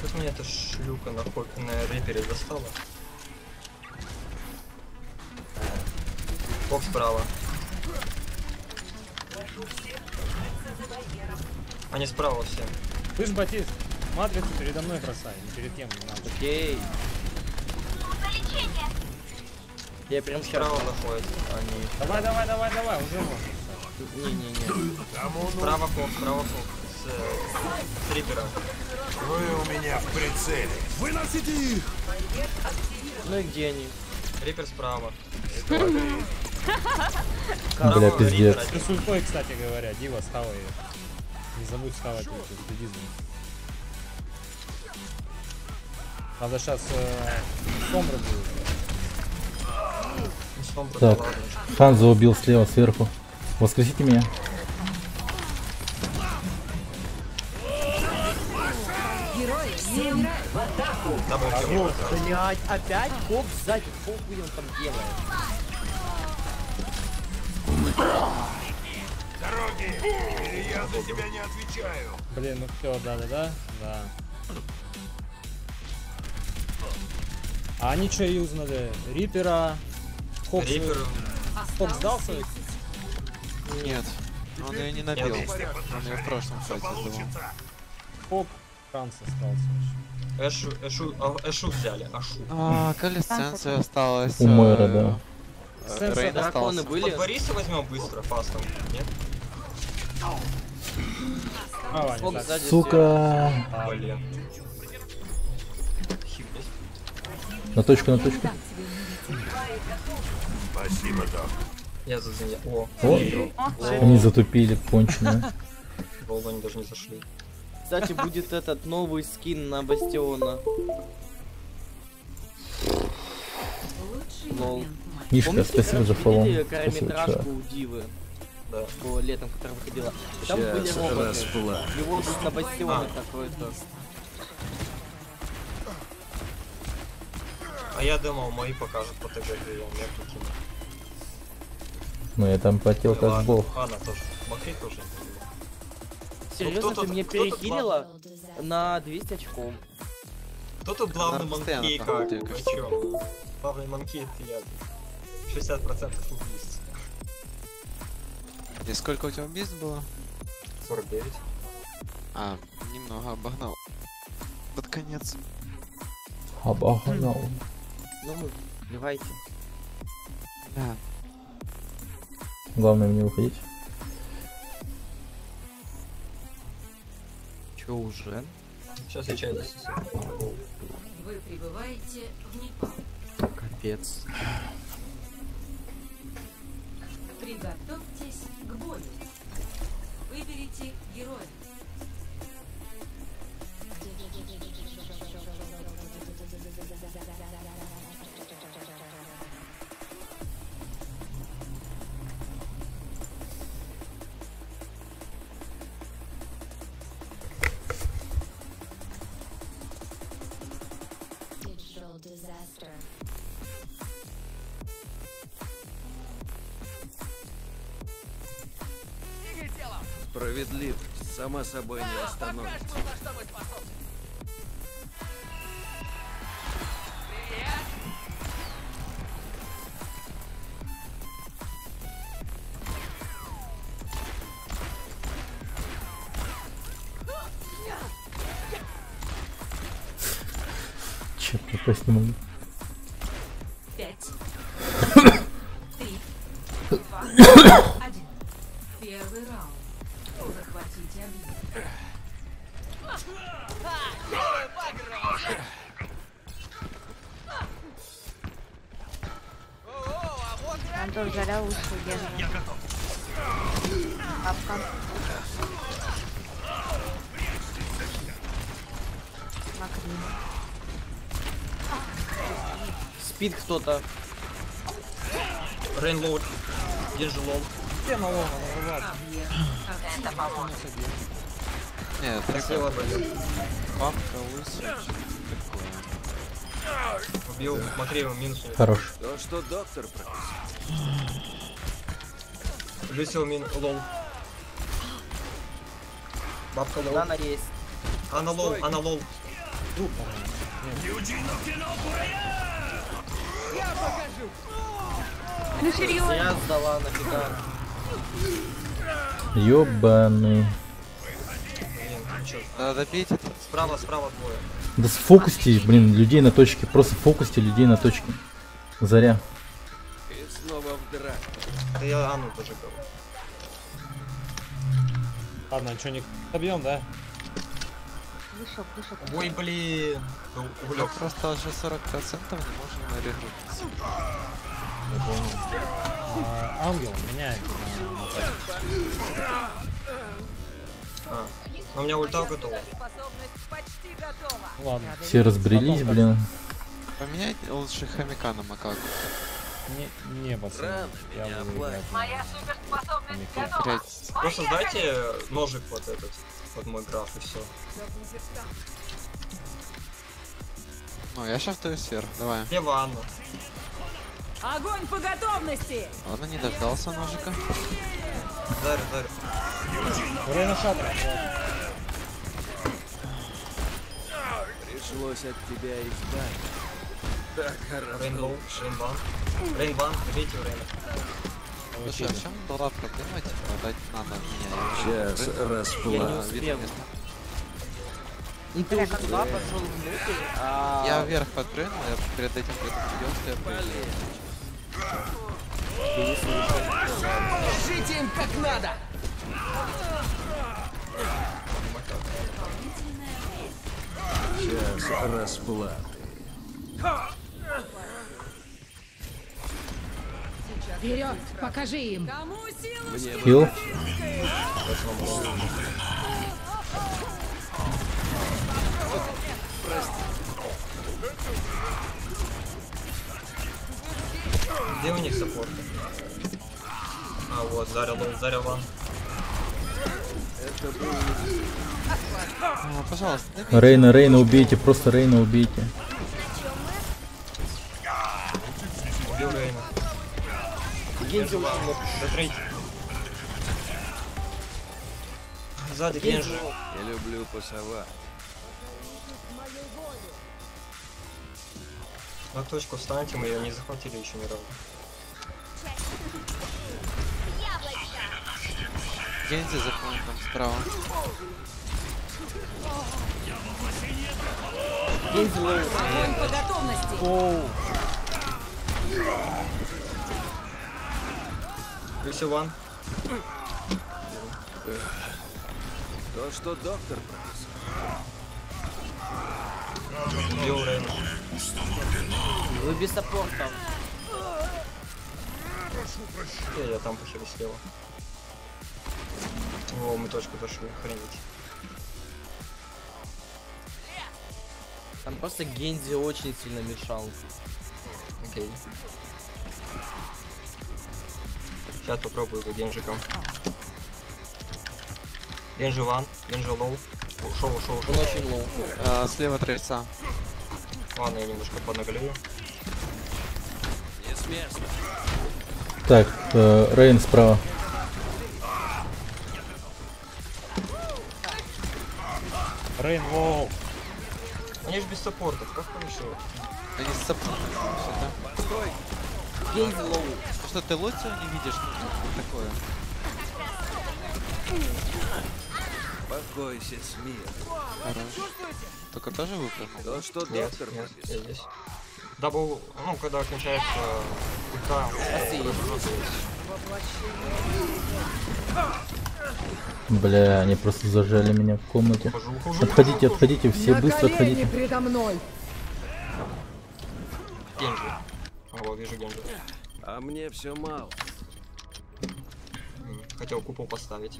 [SPEAKER 9] Как меня эта шлюка на Рипере достала? Фок справа. Они справа все.
[SPEAKER 14] Слышь, Батист, матрицу передо мной бросай, не перед кем не надо.
[SPEAKER 8] Окей.
[SPEAKER 2] Лечение.
[SPEAKER 8] Я прям сейчас...
[SPEAKER 9] Справа находится. Они.
[SPEAKER 14] Давай, уже можно.
[SPEAKER 8] Не.
[SPEAKER 9] Справа хок. С Рипером.
[SPEAKER 3] Вы у меня в прицеле. Выносите их!
[SPEAKER 8] Ну и где они?
[SPEAKER 9] Риппер справа.
[SPEAKER 1] Бля, пиздец.
[SPEAKER 14] Ты с ультой, кстати говоря, Дива, схавай ее. Не забудь схавать ульту, следи за ней. Надо сейчас Сомбра будет.
[SPEAKER 1] Так, Ханзо убил слева, сверху. Воскресите меня.
[SPEAKER 5] В атаку!
[SPEAKER 8] Блять, опять коп сзади, похуй он там делает.
[SPEAKER 3] Дороги! Или я за тебя не отвечаю.
[SPEAKER 14] Блин, ну все, да. А они что юзнали? Риппера, Фокс. Фокс сдался?
[SPEAKER 6] Нет, он ее не набил. Он ее в прошлом файте сдавал.
[SPEAKER 14] Фок, Франц остался.
[SPEAKER 9] Эшу взяли, Ашу.
[SPEAKER 6] Колесценция осталась.
[SPEAKER 1] У Мойра, да.
[SPEAKER 6] Рейн остался.
[SPEAKER 9] Под Бориса возьмем быстро, фастом, нет?
[SPEAKER 1] Сука.
[SPEAKER 9] Блин.
[SPEAKER 1] На точку.
[SPEAKER 3] Спасибо, док.
[SPEAKER 9] Я за меня. О,
[SPEAKER 1] Они затупили, конченые.
[SPEAKER 9] Долго они даже не зашли.
[SPEAKER 8] Кстати, будет этот новый скин на Бастиона. Лол.
[SPEAKER 1] Мишка, спасибо за фоллоу.
[SPEAKER 8] Видели
[SPEAKER 1] Спасибо,
[SPEAKER 8] короткометражку
[SPEAKER 1] чувак.
[SPEAKER 8] у Дивы?
[SPEAKER 9] Да.
[SPEAKER 8] По летом, которая выходила. Там были роботы. Его будет на Бастиона какой-то.
[SPEAKER 9] А я думал, мои покажут по ТГ прием, я прикину.
[SPEAKER 1] Ну я там потел как бог.
[SPEAKER 9] Ладно, тоже. Макрей тоже.
[SPEAKER 8] Серьезно, ты меня перехилила на 200 очков.
[SPEAKER 9] Кто тут главный манкей, как?
[SPEAKER 6] походе,
[SPEAKER 9] Вы
[SPEAKER 6] кажется.
[SPEAKER 9] чё? Главный манкей это я. 60% убийств.
[SPEAKER 6] И сколько у тебя убийств было?
[SPEAKER 9] 49.
[SPEAKER 6] А, немного обогнал. Под конец.
[SPEAKER 1] Обогнал.
[SPEAKER 8] Ну, вливайте.
[SPEAKER 6] Да.
[SPEAKER 1] Главное мне выходить.
[SPEAKER 8] Чё уже?
[SPEAKER 9] Сейчас я чай засосу.
[SPEAKER 7] Вы прибываете в Непал.
[SPEAKER 8] Капец.
[SPEAKER 7] Приготовьтесь к бою. Выберите героя.
[SPEAKER 13] Справедливость сама собой не остановится.
[SPEAKER 1] Чё, попасть не могу.
[SPEAKER 7] 5, 3, 2, 1. Первый раунд. Захватите объект.
[SPEAKER 4] Антон, заря уши держи.
[SPEAKER 11] Я готов.
[SPEAKER 4] Апка. Макрин.
[SPEAKER 8] Спит кто-то.
[SPEAKER 9] Рейн лоу. Держи лол.
[SPEAKER 14] Где на лома называть?
[SPEAKER 7] Это поможет.
[SPEAKER 6] Нет,
[SPEAKER 9] Красиво были.
[SPEAKER 6] бабка лысая.
[SPEAKER 9] Убил Макреева минус.
[SPEAKER 1] Хорош.
[SPEAKER 13] То, что доктор прописал.
[SPEAKER 9] Высел мин лол. Бабка лол.
[SPEAKER 8] Нана есть.
[SPEAKER 9] Она лол, она лол.
[SPEAKER 4] Ну серьезно?
[SPEAKER 8] Я сдала нафига.
[SPEAKER 1] Ёбаный.
[SPEAKER 6] Надо бить это.
[SPEAKER 9] Справа двое.
[SPEAKER 1] Да сфокусьте, блин, людей на точке. Просто фокусьте людей на точке. Заря.
[SPEAKER 13] И снова в драку.
[SPEAKER 9] Это я Анну пожигал.
[SPEAKER 14] Ладно, что не добьем, да?
[SPEAKER 4] Вышел, вышел.
[SPEAKER 9] Ой, блин.
[SPEAKER 6] Я просто уже 40% не можем регруппиться.
[SPEAKER 14] Ангел меняет.
[SPEAKER 9] У меня ульта готова.
[SPEAKER 14] Ладно.
[SPEAKER 1] Все разбрелись, блин.
[SPEAKER 6] Поменять лучше хомяка на макаку.
[SPEAKER 14] Не, пацаны. Я буду играть.
[SPEAKER 5] Моя суперспособность готова.
[SPEAKER 9] Просто дайте ножик вот этот, под мой граф и все.
[SPEAKER 6] Ну, я шафтую сфер, давай.
[SPEAKER 9] Где ванна?
[SPEAKER 5] Огонь по готовности!
[SPEAKER 6] Ладно, не дождался ножика.
[SPEAKER 9] Дарю, дарю.
[SPEAKER 14] Время шатра.
[SPEAKER 13] Пришлось от тебя избавиться. Так хорошо.
[SPEAKER 9] Рейнбоу, Рейнбан. Рейнбан, видите Рейна.
[SPEAKER 6] Слушай, а в чем была проблема, типа, дать надо
[SPEAKER 13] Сейчас расплавлю.
[SPEAKER 8] Я не успел. Ну ты уже туда пошел внутрь, а...
[SPEAKER 6] Я вверх подпрыгнул, я перед этим предупредился, я прыгнул.
[SPEAKER 5] Держите им как надо!
[SPEAKER 13] Сейчас расплаты.
[SPEAKER 5] Вперед, покажи им! Кому силу?
[SPEAKER 1] Хил.
[SPEAKER 9] Где у них саппорт? А, вот, зарил ван.
[SPEAKER 6] Пожалуйста.
[SPEAKER 1] Рейна убейте, просто Рейна убейте.
[SPEAKER 9] Убил Рейна. Гензи ван, закрыть. Сзади Генжи.
[SPEAKER 13] Я люблю пасовать.
[SPEAKER 9] На точку встаньте, мы ее не захватили еще ни разу.
[SPEAKER 6] Гензи заходит там справа.
[SPEAKER 8] Гензи лоу.
[SPEAKER 5] Огонь по готовности!
[SPEAKER 8] Оу.
[SPEAKER 9] Люси ван.
[SPEAKER 13] То, что доктор прописал.
[SPEAKER 9] Убил Рейна.
[SPEAKER 8] Вы без саппорта.
[SPEAKER 9] Я там похили слева. О, мы точку дошли, охренеть.
[SPEAKER 8] Там просто Гензи очень сильно мешал.
[SPEAKER 9] Окей. Сейчас попробую за Генжиком. Генжи ван, Генжи лоу. Ушел.
[SPEAKER 8] Он очень лоу.
[SPEAKER 6] Слева трейса.
[SPEAKER 9] Ладно, я немножко поднаголею.
[SPEAKER 13] Не с места.
[SPEAKER 1] Так, Рейн справа.
[SPEAKER 14] Рейн лоу.
[SPEAKER 9] Они же без саппортов, как он еще?
[SPEAKER 6] Они с саппортом.
[SPEAKER 13] Постой.
[SPEAKER 8] Гензи лоу.
[SPEAKER 6] Что, ты лучше не видишь? Ну, такое.
[SPEAKER 13] Покойся, смерть.
[SPEAKER 6] Хорошо. Только тоже выпрыгнул?
[SPEAKER 13] То, что
[SPEAKER 9] Нет,
[SPEAKER 13] доктор
[SPEAKER 9] нет,
[SPEAKER 13] прописал.
[SPEAKER 9] я здесь. Дабл, ну, когда кончается ульта,
[SPEAKER 1] Бля, они просто зажали меня в комнате. Отходите, все быстро отходите.
[SPEAKER 5] Передо мной!
[SPEAKER 9] Генжи. О, вижу Генжи.
[SPEAKER 13] А мне все мало.
[SPEAKER 9] Хотел купол поставить.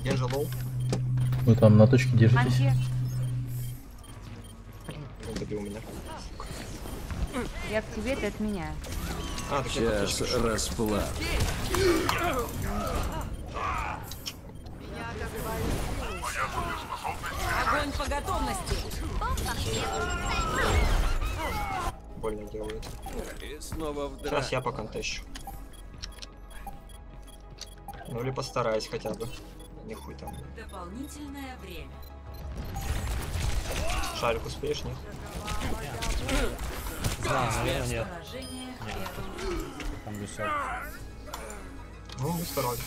[SPEAKER 9] Генжи лоу.
[SPEAKER 1] Вы там на точке держитесь.
[SPEAKER 9] Он добил меня.
[SPEAKER 4] Я к тебе, ты от меня.
[SPEAKER 9] А, так
[SPEAKER 13] Сейчас расплавлю.
[SPEAKER 5] Огонь по готовности!
[SPEAKER 9] больно делает.
[SPEAKER 13] И снова в
[SPEAKER 9] Сейчас я поконтещу. Ну или постараюсь хотя бы. Не хуй там.
[SPEAKER 7] Дополнительное время.
[SPEAKER 9] Шарик успеешь, нет?
[SPEAKER 14] Да, наверное, нет.
[SPEAKER 7] Поражение
[SPEAKER 14] Там висел.
[SPEAKER 9] Ну, мы старались.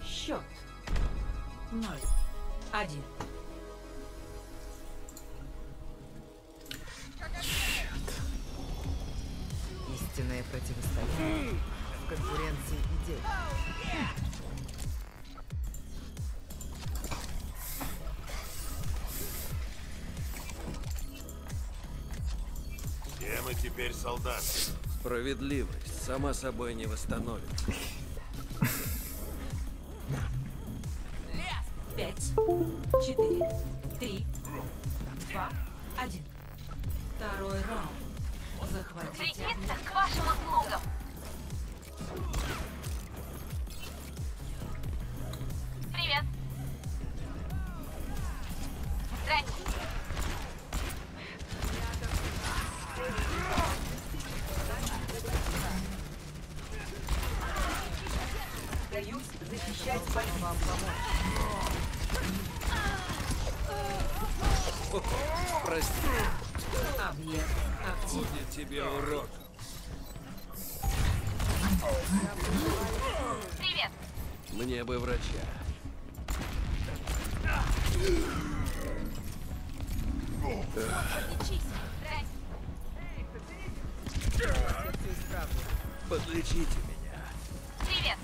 [SPEAKER 7] Счет 0-1.
[SPEAKER 5] Истинное противостояние в конкуренции идей.
[SPEAKER 13] Где мы теперь, солдаты?
[SPEAKER 15] Справедливость сама собой не восстановится.
[SPEAKER 7] 5, 4, 3, 2, 1. Второй раунд. Захватите.
[SPEAKER 2] Прикинься к вашим услугам. Привет. Здрасте.
[SPEAKER 5] Даюсь защищать вам
[SPEAKER 15] Прости.
[SPEAKER 7] Объект активен.
[SPEAKER 15] Будет тебе урок.
[SPEAKER 2] Привет.
[SPEAKER 15] Мне бы врача.
[SPEAKER 2] Отличись.
[SPEAKER 15] Подлечите меня.
[SPEAKER 2] Привет.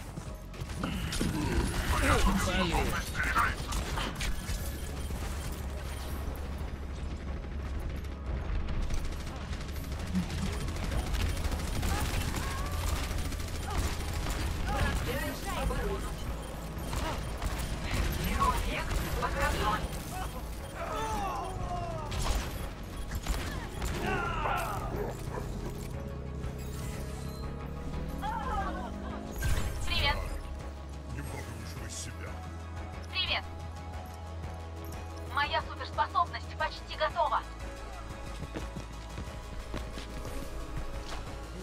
[SPEAKER 2] Привет.
[SPEAKER 3] Немного вышел из себя.
[SPEAKER 2] Привет. Моя суперспособность почти готова.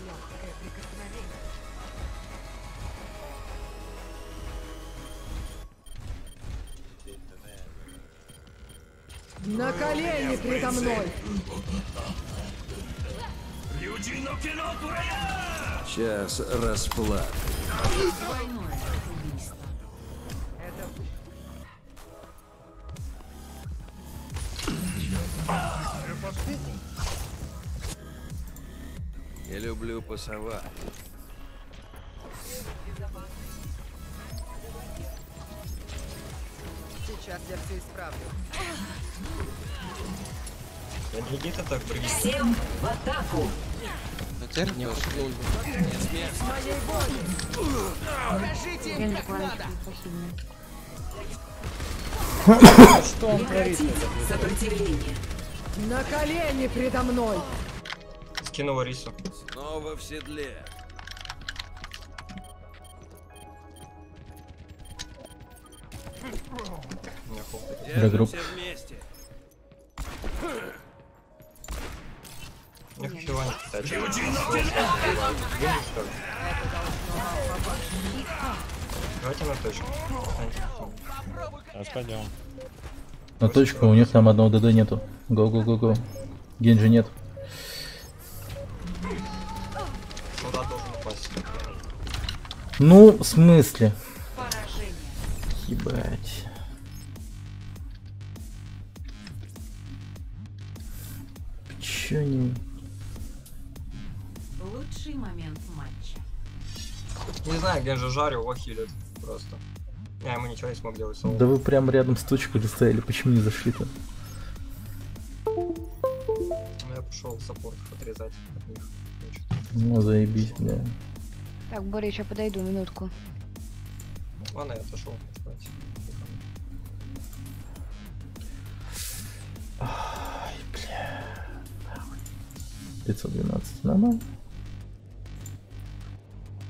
[SPEAKER 5] легкое прикосновение. На колени передо мной!
[SPEAKER 15] Час расплаты.
[SPEAKER 7] Двойное убийство.
[SPEAKER 15] Я люблю пасовать.
[SPEAKER 5] Сейчас я все исправлю.
[SPEAKER 9] Никита так прыгает.
[SPEAKER 5] Всем в атаку!
[SPEAKER 6] Ну теперь не
[SPEAKER 5] С моей воли! Укажите им, как надо!
[SPEAKER 14] Что он творит?
[SPEAKER 5] Сопротивление. На колени передо мной!
[SPEAKER 9] Скинул рису.
[SPEAKER 15] Снова в седле.
[SPEAKER 1] Регрупп.
[SPEAKER 15] Держимся вместе.
[SPEAKER 9] Я хочу Ваню, кстати. Будешь, что ли? Давайте на точку.
[SPEAKER 14] Сейчас пойдем.
[SPEAKER 1] На точку, у них там одного ДД нету. Го-го-го-го. Генджи нет.
[SPEAKER 9] Солдат должен упасть.
[SPEAKER 1] Ну, в смысле?
[SPEAKER 7] Поражение.
[SPEAKER 1] Ебать. Чё они...
[SPEAKER 7] Лучший момент матча.
[SPEAKER 9] Не знаю, где же жарю, его хилит просто. Я ему ничего не смог делать. соло.
[SPEAKER 1] Да вы прям рядом с точкой стояли, почему не зашли-то?
[SPEAKER 9] Ну, я пошел саппортов отрезать от них.
[SPEAKER 1] Ну, заебись, бля.
[SPEAKER 4] Так, Боря, я подойду, минутку.
[SPEAKER 9] Ладно, я отошел.
[SPEAKER 1] Ай, бля. 512, нормально.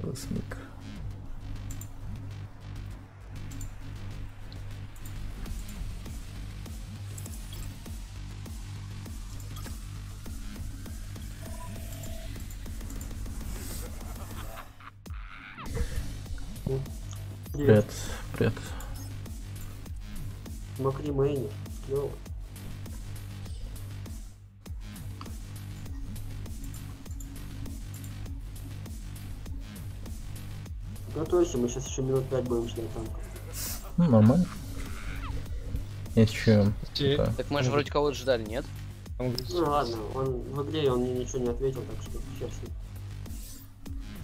[SPEAKER 1] Восьмик. Привет, привет.
[SPEAKER 16] Макри Мэйни, клево. Готовься, мы сейчас еще минут 5 будем ждать танка.
[SPEAKER 1] Ну, нормально. Есть еще.
[SPEAKER 17] Так мы же вроде кого-то ждали, нет?
[SPEAKER 16] Ну ладно, он в игре он мне ничего не ответил, так что хер с ним.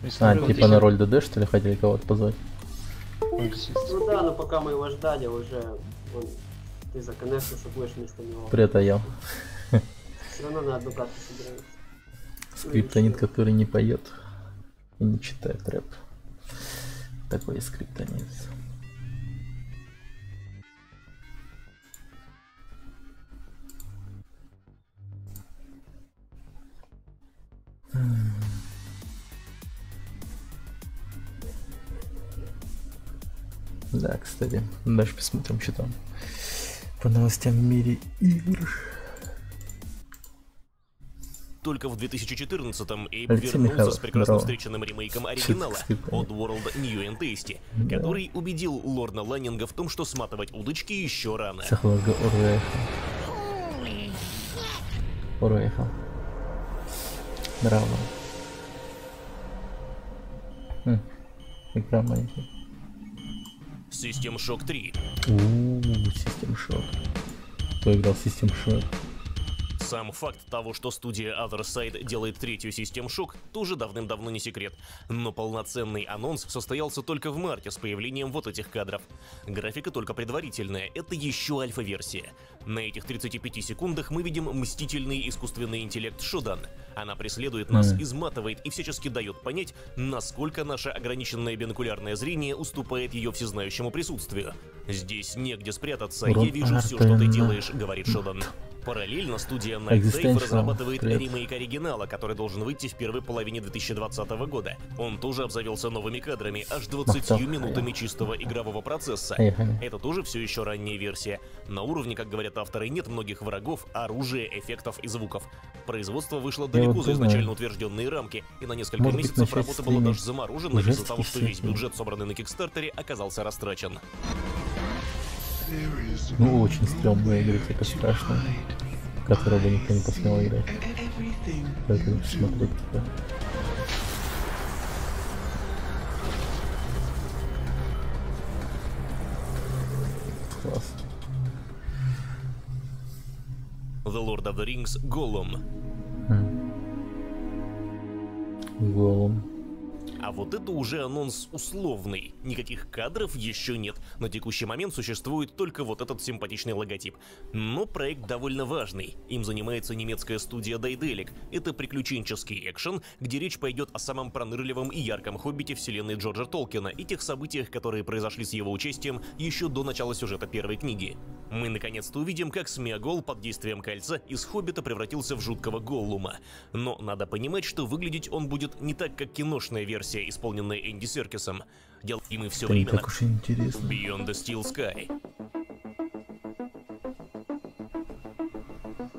[SPEAKER 1] Типа на роль ДД, что ли, хотели кого-то позвать?
[SPEAKER 16] Ну да, но пока мы его ждали, уже ты законнектился, будешь вместо него.
[SPEAKER 1] Привет, а я.
[SPEAKER 16] Все равно на одну карту собираемся.
[SPEAKER 1] Скриптонит, который не поет и не читает рэп. Такой скриптонит. Да, кстати, дальше посмотрим, что там по новостям в мире игр.
[SPEAKER 12] Только в 2014-м Эйб
[SPEAKER 1] Алексей
[SPEAKER 12] вернулся
[SPEAKER 1] Михайлов,
[SPEAKER 12] с прекрасно
[SPEAKER 1] здорово.
[SPEAKER 12] встреченным ремейком оригинала Oddworld New and Tasty, который убедил Лорна Ланнинга в том, что сматывать удочки еще рано.
[SPEAKER 1] Сахлага Урэха. Браво. Экран маленький.
[SPEAKER 12] System Shock 3.
[SPEAKER 1] System Shock. Кто играл в System Shock?
[SPEAKER 12] Сам факт того, что студия Other Side делает третью System Shock, тоже давным-давно не секрет. Но полноценный анонс состоялся только в марте с появлением вот этих кадров. Графика только предварительная, это еще альфа-версия. На этих 35 секундах мы видим мстительный искусственный интеллект Shodan. Она преследует нас, изматывает и всячески дает понять, насколько наше ограниченное бинокулярное зрение уступает ее всезнающему присутствию. «Здесь негде спрятаться, я вижу все, что ты делаешь», — говорит Shodan. Параллельно студия Night Dive разрабатывает ремейк оригинала, который должен выйти в первой половине 2020 года. Он тоже обзавелся новыми кадрами, аж 20 минутами чистого игрового процесса. Это тоже все еще ранняя версия. На уровне, как говорят авторы, нет многих врагов, оружия, эффектов и звуков. Производство вышло далеко за изначально утвержденные рамки, и на несколько месяцев работа была даже заморожена из-за того, что весь бюджет, собранный на Кикстартере, оказался растрачен.
[SPEAKER 1] Ну, очень стрёмная игра, это страшно. Которого бы никто не посмел играть. Поэтому смотреть туда. Класс.
[SPEAKER 12] The Lord of the Rings Gollum.
[SPEAKER 1] Gollum.
[SPEAKER 12] А вот это уже анонс условный. Никаких кадров еще нет. На текущий момент существует только вот этот симпатичный логотип. Но проект довольно важный. Им занимается немецкая студия Daedalic. Это приключенческий экшен, где речь пойдет о самом пронырливом и ярком хоббите вселенной Джорджа Толкина и тех событиях, которые произошли с его участием еще до начала сюжета первой книги. Мы наконец-то увидим, как Смеагол под действием кольца из хоббита превратился в жуткого Голлума. Но надо понимать, что выглядеть он будет не так, как киношная версия, исполненная Энди Серкисом. Делаем мы все время на Beyond the Steel Sky.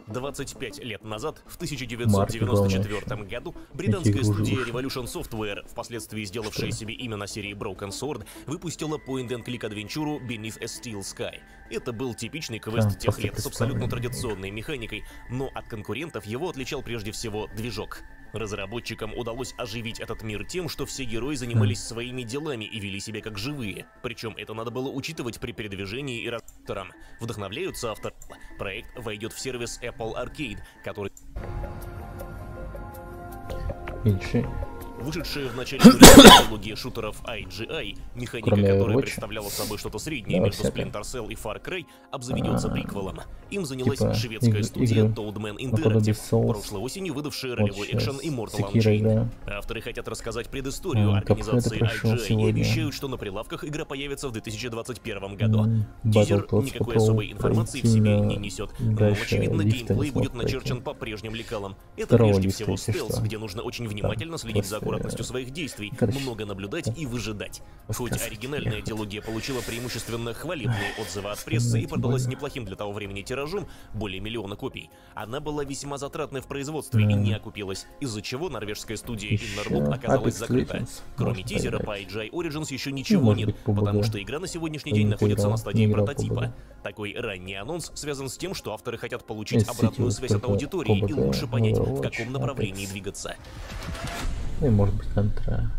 [SPEAKER 12] 25 лет назад, в 1994 году, британская студия Revolution Software, впоследствии сделавшая себе имя на серии Broken Sword, выпустила point-and-click адвенчуру Beneath a Steel Sky. Это был типичный квест тех лет с абсолютно традиционной механикой, но от конкурентов его отличал прежде всего движок. Разработчикам удалось оживить этот мир тем, что все герои занимались своими делами и вели себя как живые. Причем это надо было учитывать при передвижении и разговорам. Вдохновляются авторы. Проект войдет в сервис Apple Arcade, который... Вышедшая в начале трилогии шутеров IGI, механика которая представляла собой что-то среднее между Splinter Cell и Far Cry, обзаведется приквелом. Им занялась шведская студия Toadman Interactive, прошлой осенью выдавшая ролевой экшен Immortal Unchained. Авторы хотят рассказать предысторию организации IGI и обещают, что на прилавках игра появится в 2021 году. Тизер никакой особой информации в себе не несет, но очевидно геймплей будет начерчен по прежним лекалам. Это прежде всего стелс, где нужно очень внимательно следить за аккуратностью своих действий, много наблюдать и выжидать. Хоть оригинальная дилогия получила преимущественно хвалебные отзывы от прессы и продалась неплохим для того времени тиражом, более 1 миллиона копий, она была весьма затратной в производстве и не окупилась, из-за чего норвежская студия Innerloop оказалась закрыта. Кроме тизера по IGI Origins еще ничего нет, потому что игра на сегодняшний день находится на стадии прототипа. Такой ранний анонс связан с тем, что авторы хотят получить обратную связь от аудитории и лучше понять, в каком направлении двигаться.
[SPEAKER 1] Ну и может быть контра.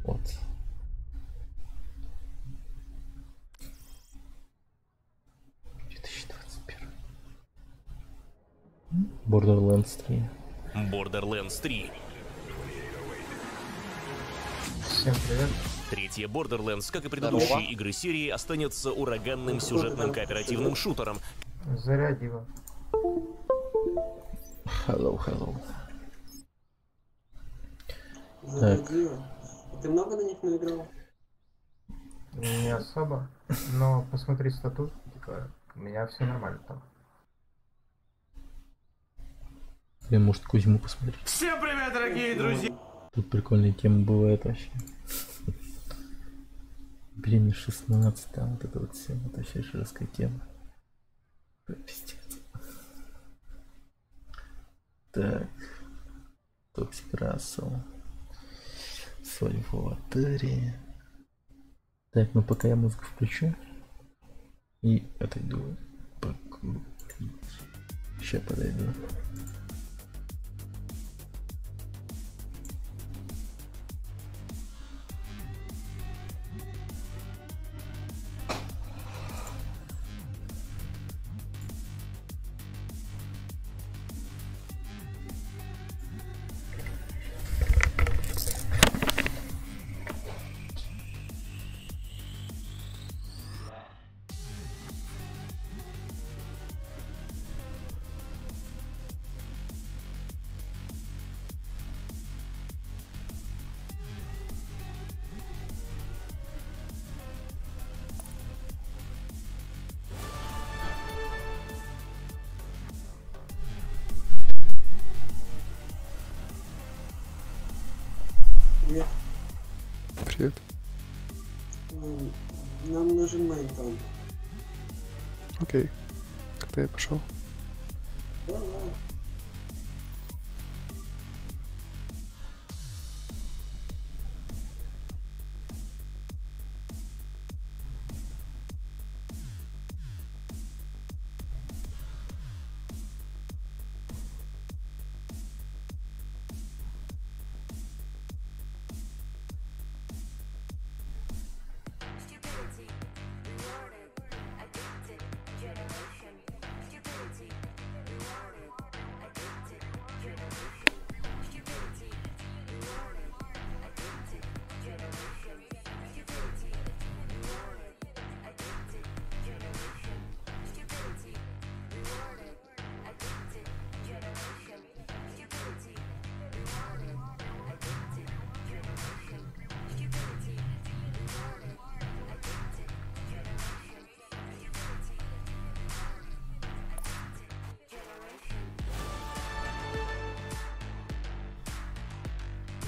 [SPEAKER 1] Вот. Borderlands 3.
[SPEAKER 12] Borderlands 3.
[SPEAKER 18] Всем привет.
[SPEAKER 12] Третья Borderlands, как и предыдущие игры серии, останется ураганным сюжетным кооперативным шутером.
[SPEAKER 18] Заряди его.
[SPEAKER 1] Hello.
[SPEAKER 16] Зарядила. Ты много на них наиграл?
[SPEAKER 18] Не особо, но посмотри статут, типа, у меня все нормально там.
[SPEAKER 1] Я, может, Кузьму посмотреть.
[SPEAKER 13] Всем привет, дорогие друзья!
[SPEAKER 1] Тут прикольные темы бывают вообще. Беременность 16, там вот это вот все, это вообще жесткая тема. Пиздец. Так. Токсик Рассел. Соль в аватаре. Так, ну пока я музыку включу. И отойду покурить. Сейчас подойду.
[SPEAKER 16] Привет.
[SPEAKER 3] Привет.
[SPEAKER 16] Нам нужен мейнтон.
[SPEAKER 3] Окей. Когда я пошел?
[SPEAKER 16] Давай.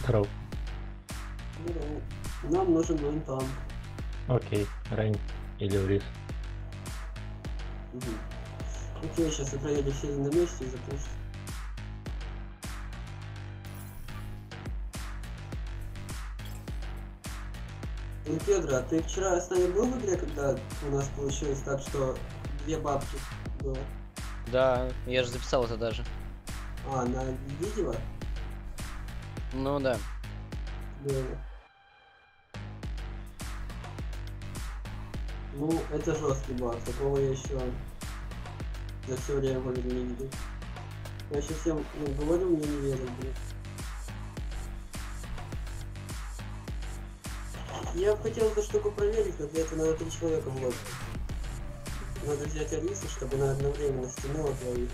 [SPEAKER 19] Здорово.
[SPEAKER 16] Нам нужен мейнтон.
[SPEAKER 19] Окей, Рейн или Урис.
[SPEAKER 16] Окей, сейчас я проеду все на месте и запущу. Педро, ты вчера с нами был в игре, когда у нас получилось так, что 2 бабки было?
[SPEAKER 17] Да, я же записал это даже.
[SPEAKER 16] А, на видео?
[SPEAKER 17] Ну да.
[SPEAKER 16] Да. Ну, это жесткий баг, такого я еще за все время в игре не видел. Я сейчас всем говорю, мне не верят, блин. Я хотел эту штуку проверить, но для этого надо 3 человека в лодке. Надо взять Алису, чтобы она одновременно стянула твоих.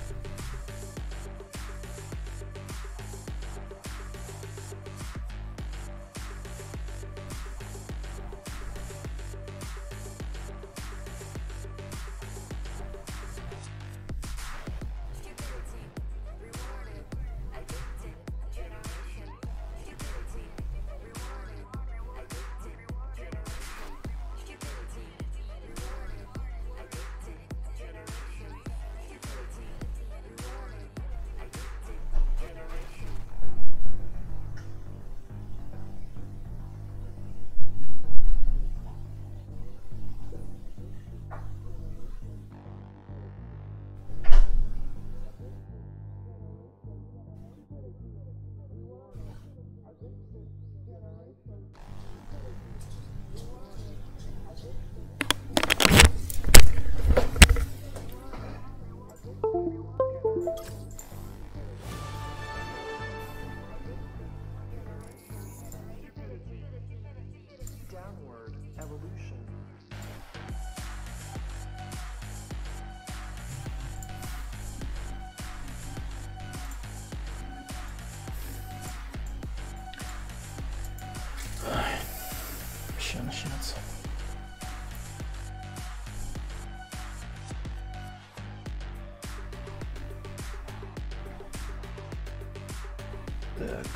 [SPEAKER 1] Так.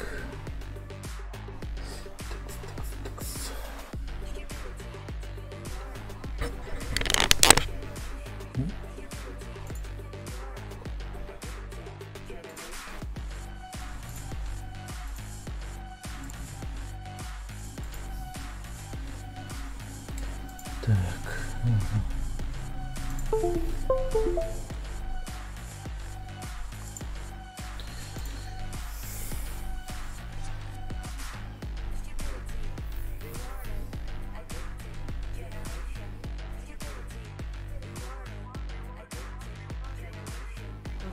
[SPEAKER 1] Так.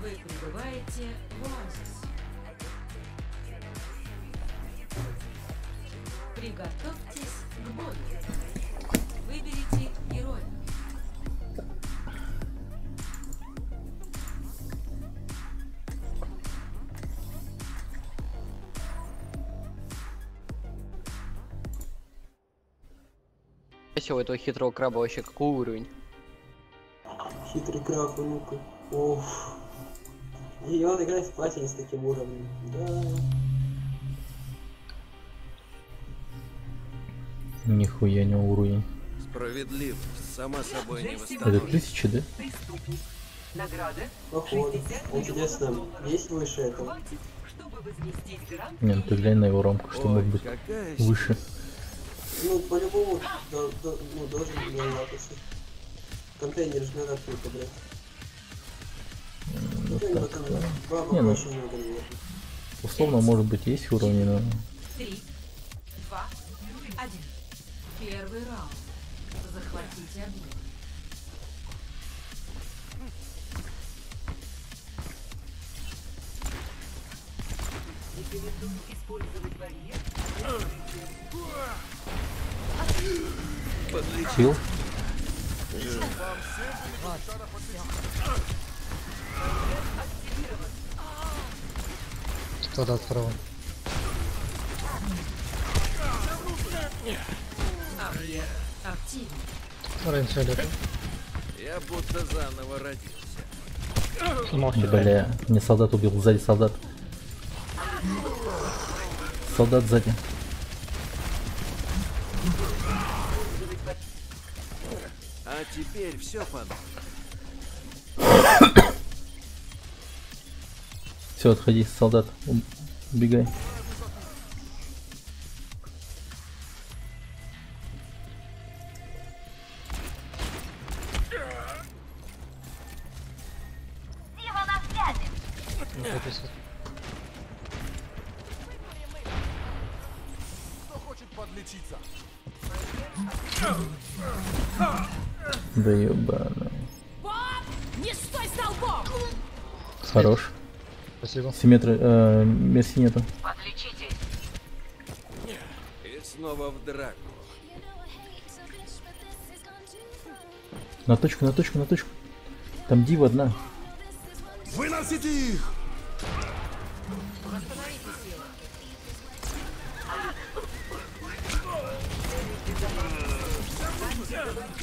[SPEAKER 7] Вы прибываете в оазис. Приготовьтесь к бою. Выберите героя.
[SPEAKER 17] Спроси у этого хитрого краба вообще какой уровень?
[SPEAKER 16] Хитрый краб, ну-ка. Оф. И он играет в платине с таким уровнем. Да.
[SPEAKER 1] Нихуя не уровень.
[SPEAKER 15] Справедливость сама собой не
[SPEAKER 1] Это
[SPEAKER 15] восстановится.
[SPEAKER 1] 1000, да?
[SPEAKER 16] Походу. Интересно, есть выше этого?
[SPEAKER 1] Не, ну ты глянь на его рамку, что может быть выше.
[SPEAKER 16] Ну, по-любому, ну, должен быть лапусы. Контейнер же надо открыть, блядь.
[SPEAKER 1] Не, ну, условно, может быть, есть уровни, но...
[SPEAKER 7] 3, 2, 1. Первый раунд. Захватите объект.
[SPEAKER 1] Хил?
[SPEAKER 14] Что-то открыл. Рейн фиолетовый.
[SPEAKER 15] Я будто заново родился.
[SPEAKER 1] Бля, мне солдат убил, сзади солдат. Солдат сзади.
[SPEAKER 15] А теперь все падает.
[SPEAKER 1] Все, отходи, солдат. Убегай. Да ебаный.
[SPEAKER 2] Не стой столбом!
[SPEAKER 1] Хорош.
[SPEAKER 14] Спасибо.
[SPEAKER 1] Симметры, мерси нету.
[SPEAKER 7] Подлечитесь.
[SPEAKER 15] И снова в драку.
[SPEAKER 1] На точку, на точку, на точку. Там дива одна.
[SPEAKER 3] Выносите их!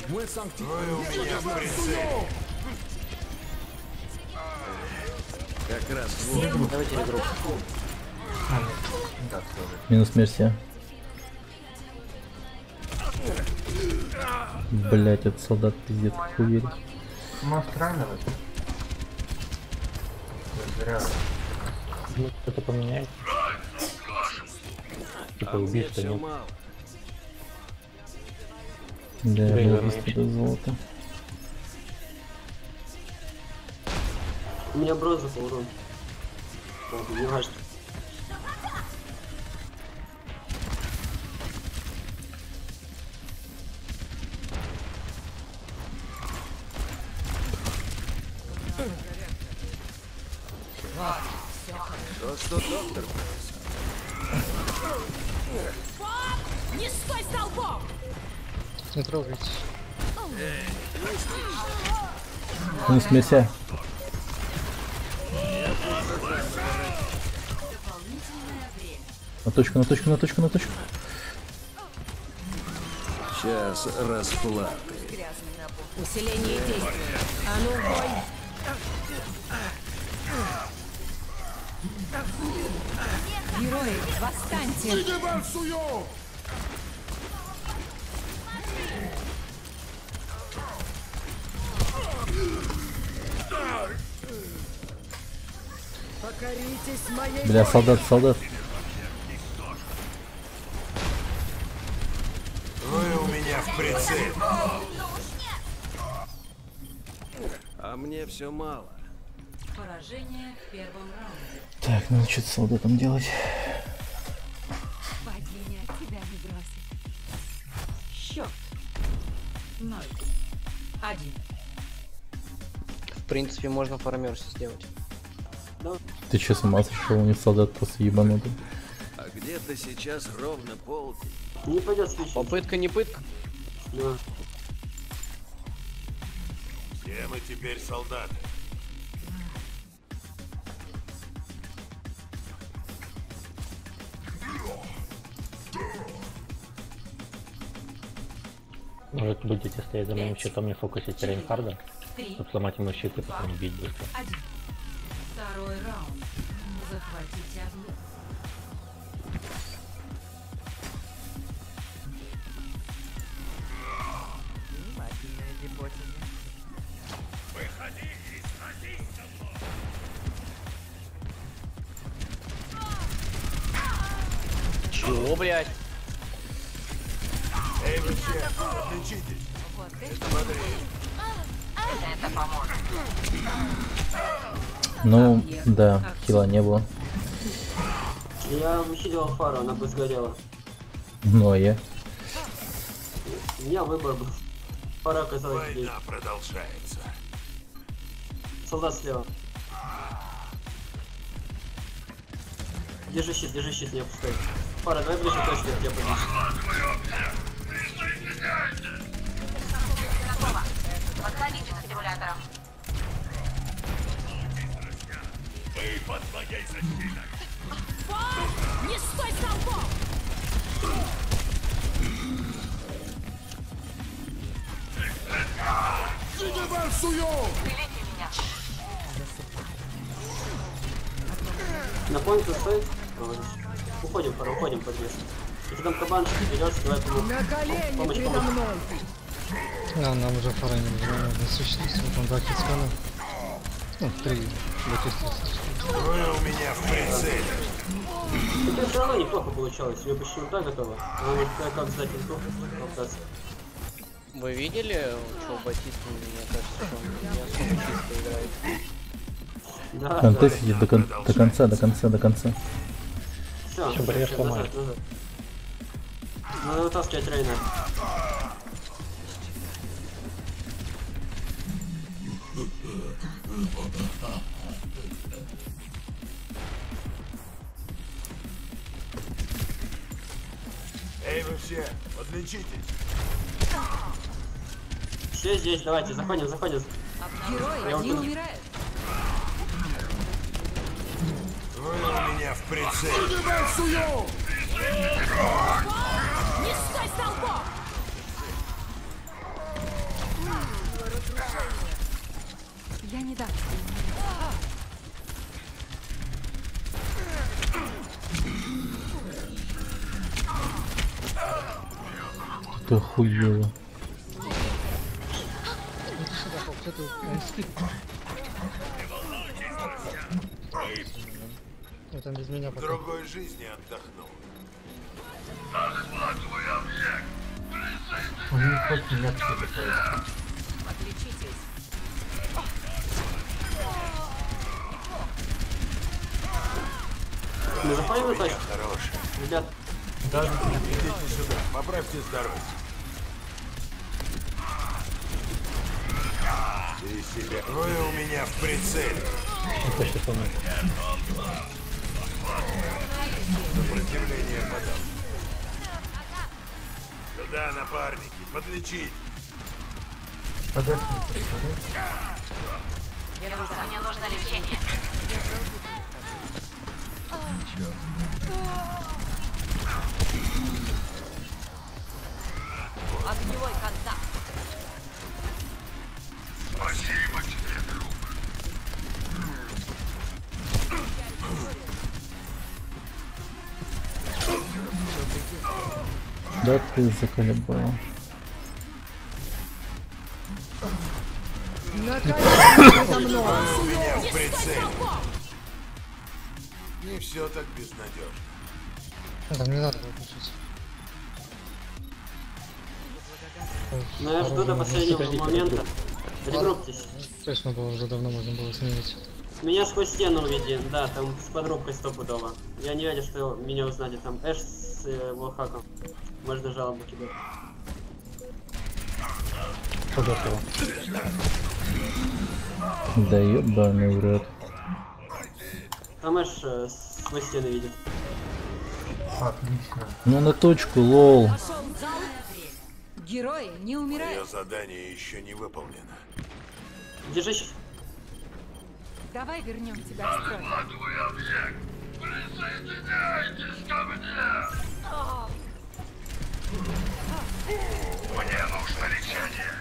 [SPEAKER 3] Мой санктик. Ой, у меня в прицеле.
[SPEAKER 15] Как раз
[SPEAKER 17] Давайте игру.
[SPEAKER 1] Минус мерси. Блять, этот солдат пиздец как уверен.
[SPEAKER 18] Может ранивать? Зря.
[SPEAKER 19] Ну, что-то поменяет. Типа убийства нет.
[SPEAKER 1] Да, убийство до золота.
[SPEAKER 16] У меня бронза по урону. Не важно.
[SPEAKER 15] Что доктор?
[SPEAKER 2] Не стой столбом!
[SPEAKER 14] Не трогайте.
[SPEAKER 1] Минус мерси. На точку, на точку, на точку, на точку.
[SPEAKER 15] Сейчас расплаты.
[SPEAKER 2] Усиление действия. А ну, бой!
[SPEAKER 7] Герои, восстаньте!
[SPEAKER 5] Покоритесь моей
[SPEAKER 1] Бля, солдат, солдат.
[SPEAKER 3] Вы у меня в прицеле.
[SPEAKER 15] А мне все мало.
[SPEAKER 7] Поражение в первом раунде.
[SPEAKER 1] Так, надо что-то с солдатом делать.
[SPEAKER 7] Богиня тебя не бросит. Счет. 0-1.
[SPEAKER 17] В принципе, можно фармерси сделать.
[SPEAKER 1] Ты че, с ума сошел? У них солдат просто ебанутый.
[SPEAKER 15] А где-то сейчас ровно полдень.
[SPEAKER 16] Не пойдет свечи.
[SPEAKER 17] Попытка, не пытка.
[SPEAKER 16] Да.
[SPEAKER 3] Все мы теперь солдаты.
[SPEAKER 19] Может, будете стоять за моим щитом, не фокусить Рейнхарда, чтобы сломать ему щит и потом бить быстро.
[SPEAKER 7] 1. Второй раунд. Захватите объект.
[SPEAKER 5] Внимательная гипотеза.
[SPEAKER 3] Выходи и сразись со мной.
[SPEAKER 17] Чего, блядь?
[SPEAKER 3] Эй, вы все, отличитесь. Смотри.
[SPEAKER 7] Это поможет.
[SPEAKER 1] Ну, да, хила не было.
[SPEAKER 16] Я усилил фару, она бы сгорела.
[SPEAKER 1] Ну, а я?
[SPEAKER 16] У меня выбор был. Фара оказалась здесь.
[SPEAKER 3] Война продолжается.
[SPEAKER 16] Солдат слева. Держи щит, не опускай. Фара, давай ближе к точке, я подниму.
[SPEAKER 7] Подходите к стимуляторам.
[SPEAKER 3] Вы под моей защитой.
[SPEAKER 2] Не стой столбом!
[SPEAKER 16] На поинту стоит? Уходим, Фара, уходим под лес. Если там кабанчик берешь, давай помощь.
[SPEAKER 20] Да, нам уже фара не нужна, существует там 2 хитскана. Ну, 3
[SPEAKER 3] Вы у меня в прицеле.
[SPEAKER 16] Это все равно неплохо получалось, я почти ульта готова. Она не такая, как сдать ульту.
[SPEAKER 17] Вы видели, что Батист, мне кажется, что он не особо чисто играет.
[SPEAKER 16] Да,
[SPEAKER 1] Контест идет до конца.
[SPEAKER 16] Все,
[SPEAKER 19] Еще барьер сломает.
[SPEAKER 16] Надо вытаскивать Рейна.
[SPEAKER 3] Эй, вы все, отличитесь.
[SPEAKER 16] Все здесь, давайте, заходим.
[SPEAKER 7] Герой не умирает.
[SPEAKER 3] Вы у меня в прицеле.
[SPEAKER 2] Не стой столбом!
[SPEAKER 7] Я не дам.
[SPEAKER 1] Это хуёво.
[SPEAKER 20] Это без меня пока.
[SPEAKER 3] Другой жизни отдохнул. Охватываю объект.
[SPEAKER 18] Он не хочет меня такое.
[SPEAKER 7] Отличитесь.
[SPEAKER 16] Мы заходим на точку?
[SPEAKER 3] Хороший.
[SPEAKER 16] Ребят.
[SPEAKER 18] Даже
[SPEAKER 3] идите сюда, поправьте здоровье. И себя. Вы у меня в прицеле.
[SPEAKER 19] Почти сломает.
[SPEAKER 3] Сопротивление подал. Сюда, напарники, подлечить.
[SPEAKER 7] Мне нужно лечение. Огневой контакт.
[SPEAKER 3] Спасибо тебе, друг.
[SPEAKER 1] Да ты заколебал.
[SPEAKER 3] У меня в прицеле. Не все так безнадежно.
[SPEAKER 20] Там не надо выключить.
[SPEAKER 16] Но я жду до последнего момента. Регруппитесь.
[SPEAKER 20] Точно было, уже давно можно было сменить.
[SPEAKER 16] Меня сквозь стену увидели, да, там с подрубкой стопудово. Я не верю, что меня узнали, там Эш с Волхаком. Можно жалобу кидать.
[SPEAKER 19] Готово.
[SPEAKER 1] Да ебаный в рот.
[SPEAKER 16] Там Эш сквозь стены видит.
[SPEAKER 18] Отлично.
[SPEAKER 1] Ну на точку, лол.
[SPEAKER 7] Герои не умирают.
[SPEAKER 3] Мое задание еще не выполнено.
[SPEAKER 16] Держи щит.
[SPEAKER 7] Давай вернем тебя в строй.
[SPEAKER 3] Присоединяйтесь ко мне! Мне нужно лечение.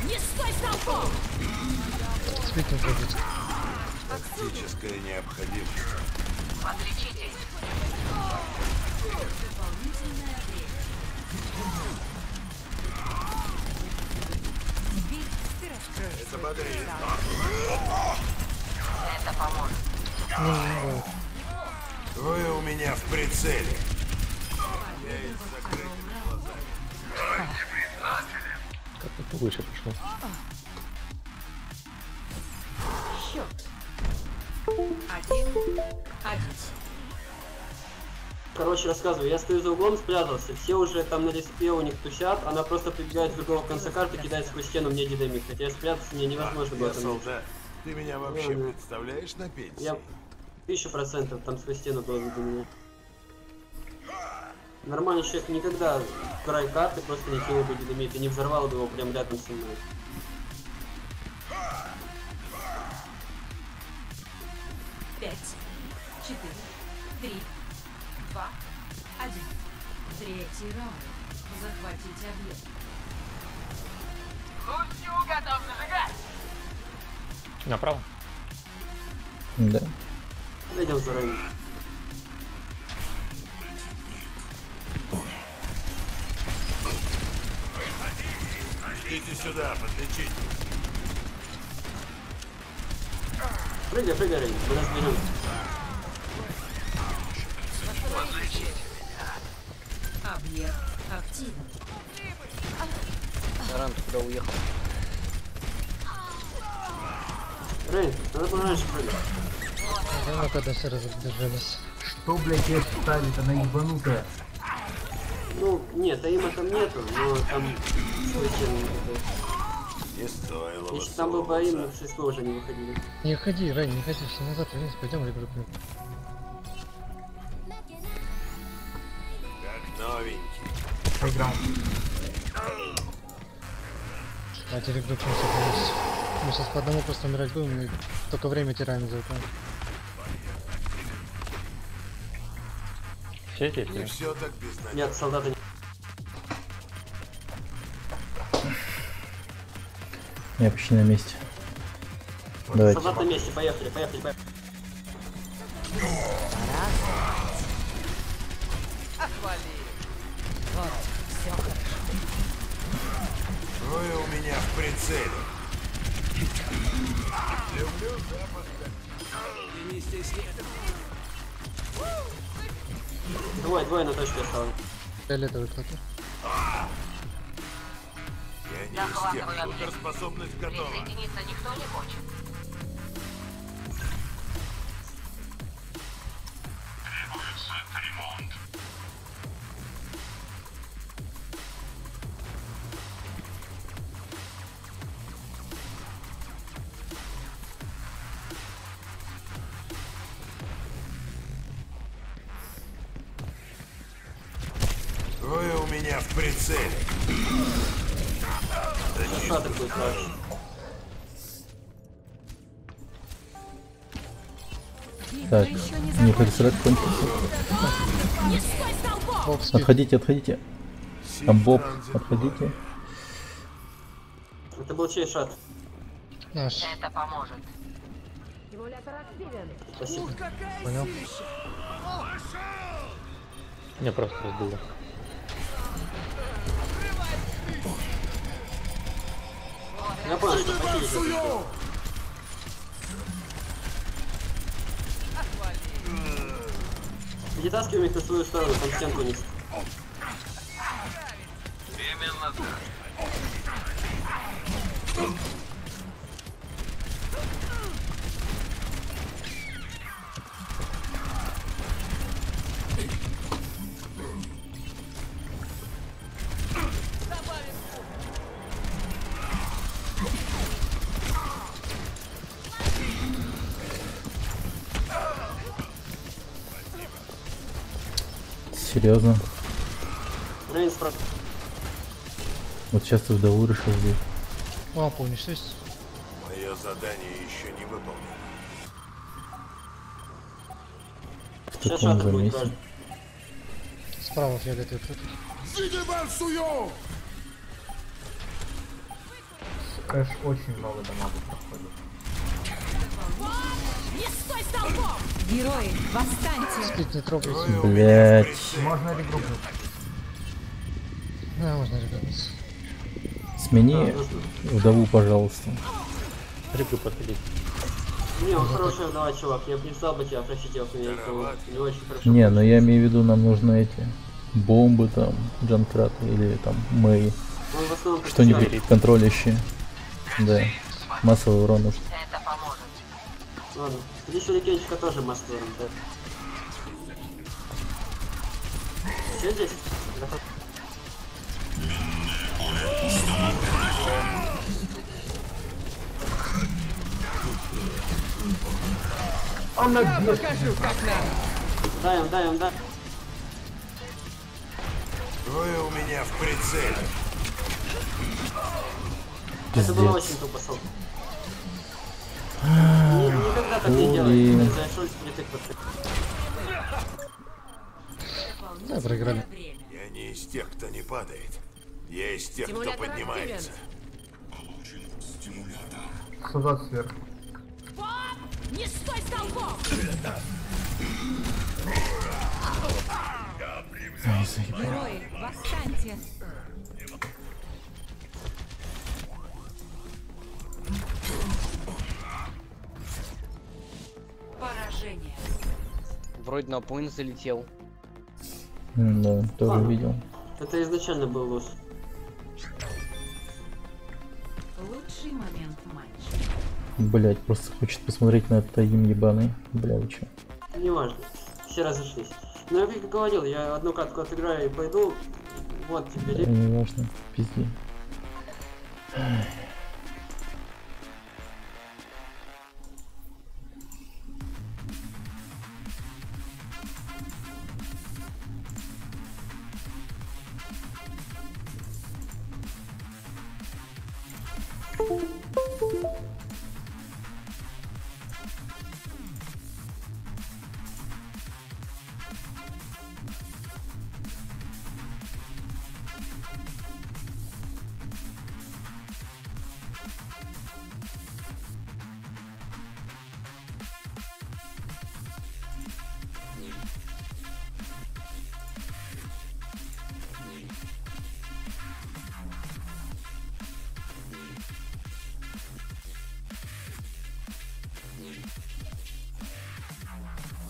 [SPEAKER 2] Не стой столбом!
[SPEAKER 20] Спикнул будет.
[SPEAKER 3] Тактическая необходимость.
[SPEAKER 2] Подлечитесь.
[SPEAKER 3] Это бодрее.
[SPEAKER 2] Это поможет.
[SPEAKER 3] Вы у меня в прицеле. Я из закрытыми глазами. Будьте признателен.
[SPEAKER 19] Как-то повыше пошло.
[SPEAKER 7] Счет. 1-1.
[SPEAKER 16] Короче, рассказываю, я стою за углом, спрятался, все уже там на респе у них тусят, она просто прибегает с другого конца карты, кидает сквозь стену мне динамик, хотя я спрятался, мне невозможно было там.
[SPEAKER 3] Солдат, ты меня вообще представляешь на пенсии?
[SPEAKER 16] Я 1000% там сквозь стену было видно меня. Нормальный человек никогда в край карты просто не кинул бы динамит и не взорвал бы его прям рядом со мной.
[SPEAKER 7] Пять, 4, 3, 2, 1. Третий раунд. Захватить объект.
[SPEAKER 2] Лучу готов зажигать!
[SPEAKER 19] Направо?
[SPEAKER 1] Да.
[SPEAKER 16] Видел за район.
[SPEAKER 3] Идите сюда, подлечите.
[SPEAKER 16] Прыгай, Рейн, мы разберем.
[SPEAKER 7] Объект активен.
[SPEAKER 17] Ран, ты куда уехал?
[SPEAKER 16] Рейн, надо было раньше прыгать.
[SPEAKER 20] Ну, когда все разбежались.
[SPEAKER 18] Что, блядь, я ставит, она ебанутая.
[SPEAKER 16] Ну, нет, аима там нету, но там свой стену не хватает.
[SPEAKER 3] Не стоило.
[SPEAKER 16] Если там был бы аим, мы с СП уже не выходили.
[SPEAKER 20] Не ходи, Рэй, не ходи, все назад, вниз, пойдем регруппируем.
[SPEAKER 3] Как новенький.
[SPEAKER 18] Поиграем.
[SPEAKER 20] Давайте регруппируемся вместе. Мы сейчас по одному просто умирать будем, и только время теряем за это.
[SPEAKER 19] Все здесь?
[SPEAKER 3] Не все так безнадежно.
[SPEAKER 16] Нет, солдаты не...
[SPEAKER 1] Я почти на месте. Давайте.
[SPEAKER 16] Солдаты на месте, поехали, поехали, поехали.
[SPEAKER 2] Отвали! Вот, все хорошо.
[SPEAKER 3] Вы у меня в прицеле. Люблю запах.
[SPEAKER 15] И не стесняйтесь.
[SPEAKER 16] Двое на точке осталось.
[SPEAKER 20] Фиолетовый кто-то.
[SPEAKER 3] Я не из тех, суперспособность готова.
[SPEAKER 2] Присоединиться никто не хочет.
[SPEAKER 3] Требуется ремонт. Вы у меня в прицеле.
[SPEAKER 16] Шатер будет дальше.
[SPEAKER 1] Так, не подсрать кончился. Отходите, отходите. Там Боб, отходите.
[SPEAKER 16] Это был чей шат?
[SPEAKER 20] Наш.
[SPEAKER 2] Это поможет.
[SPEAKER 16] Спасибо.
[SPEAKER 20] Понял.
[SPEAKER 19] Меня просто разбило.
[SPEAKER 16] Я понял, что почти. Перетаскиваем их на свою сторону, там стенку у них.
[SPEAKER 3] Именно так.
[SPEAKER 1] Серьезно?
[SPEAKER 16] Рейн справа.
[SPEAKER 1] Вот сейчас ты вдову решил здесь.
[SPEAKER 20] Лампу уничтожить.
[SPEAKER 3] Мое задание еще не выполнено.
[SPEAKER 1] В таком замесе.
[SPEAKER 20] Справа фиолетовый тут.
[SPEAKER 18] Кэш очень много дамагу проходит.
[SPEAKER 2] Не стой столбом!
[SPEAKER 7] Герои, восстаньте!
[SPEAKER 20] Сплит не трогайте.
[SPEAKER 1] Блять.
[SPEAKER 18] Можно регруппу.
[SPEAKER 20] Да, можно регруппиться.
[SPEAKER 1] Смени вдову, пожалуйста.
[SPEAKER 19] Регруппа отходить.
[SPEAKER 16] Не, он хороший вдова, чувак. Я бы не стал бы тебя просить его поменять. Не очень хорошо.
[SPEAKER 1] Не, но я имею в виду, нам нужны эти бомбы там, Джанкрат или там Мэй. Что-нибудь контролящее. Да. Массовый урон нужен.
[SPEAKER 16] Ладно. Здесь шурикенчика тоже массовый урон, да. Все здесь?
[SPEAKER 18] Он набьет.
[SPEAKER 16] Покажу, как надо. Дай.
[SPEAKER 3] Трое у меня в прицеле.
[SPEAKER 16] Это было очень тупо, Сол. Никогда так не делай. Зашел впритык просто.
[SPEAKER 20] Да, проиграли.
[SPEAKER 3] Я не из тех, кто не падает. Я из тех, кто поднимается.
[SPEAKER 18] Солдат сверху.
[SPEAKER 2] Не стой столбом!
[SPEAKER 7] Герои, восстаньте! Поражение.
[SPEAKER 17] Вроде на поинт залетел.
[SPEAKER 1] Да, тоже видел.
[SPEAKER 16] Это изначально был луз.
[SPEAKER 7] Лучший момент матча.
[SPEAKER 1] Блять, просто хочет посмотреть на это им ебаный. Бля, вы чё?
[SPEAKER 16] Неважно. Все разошлись. Но я как говорил, я одну катку отыграю и пойду. Вот тебе.
[SPEAKER 1] Не важно, пизди.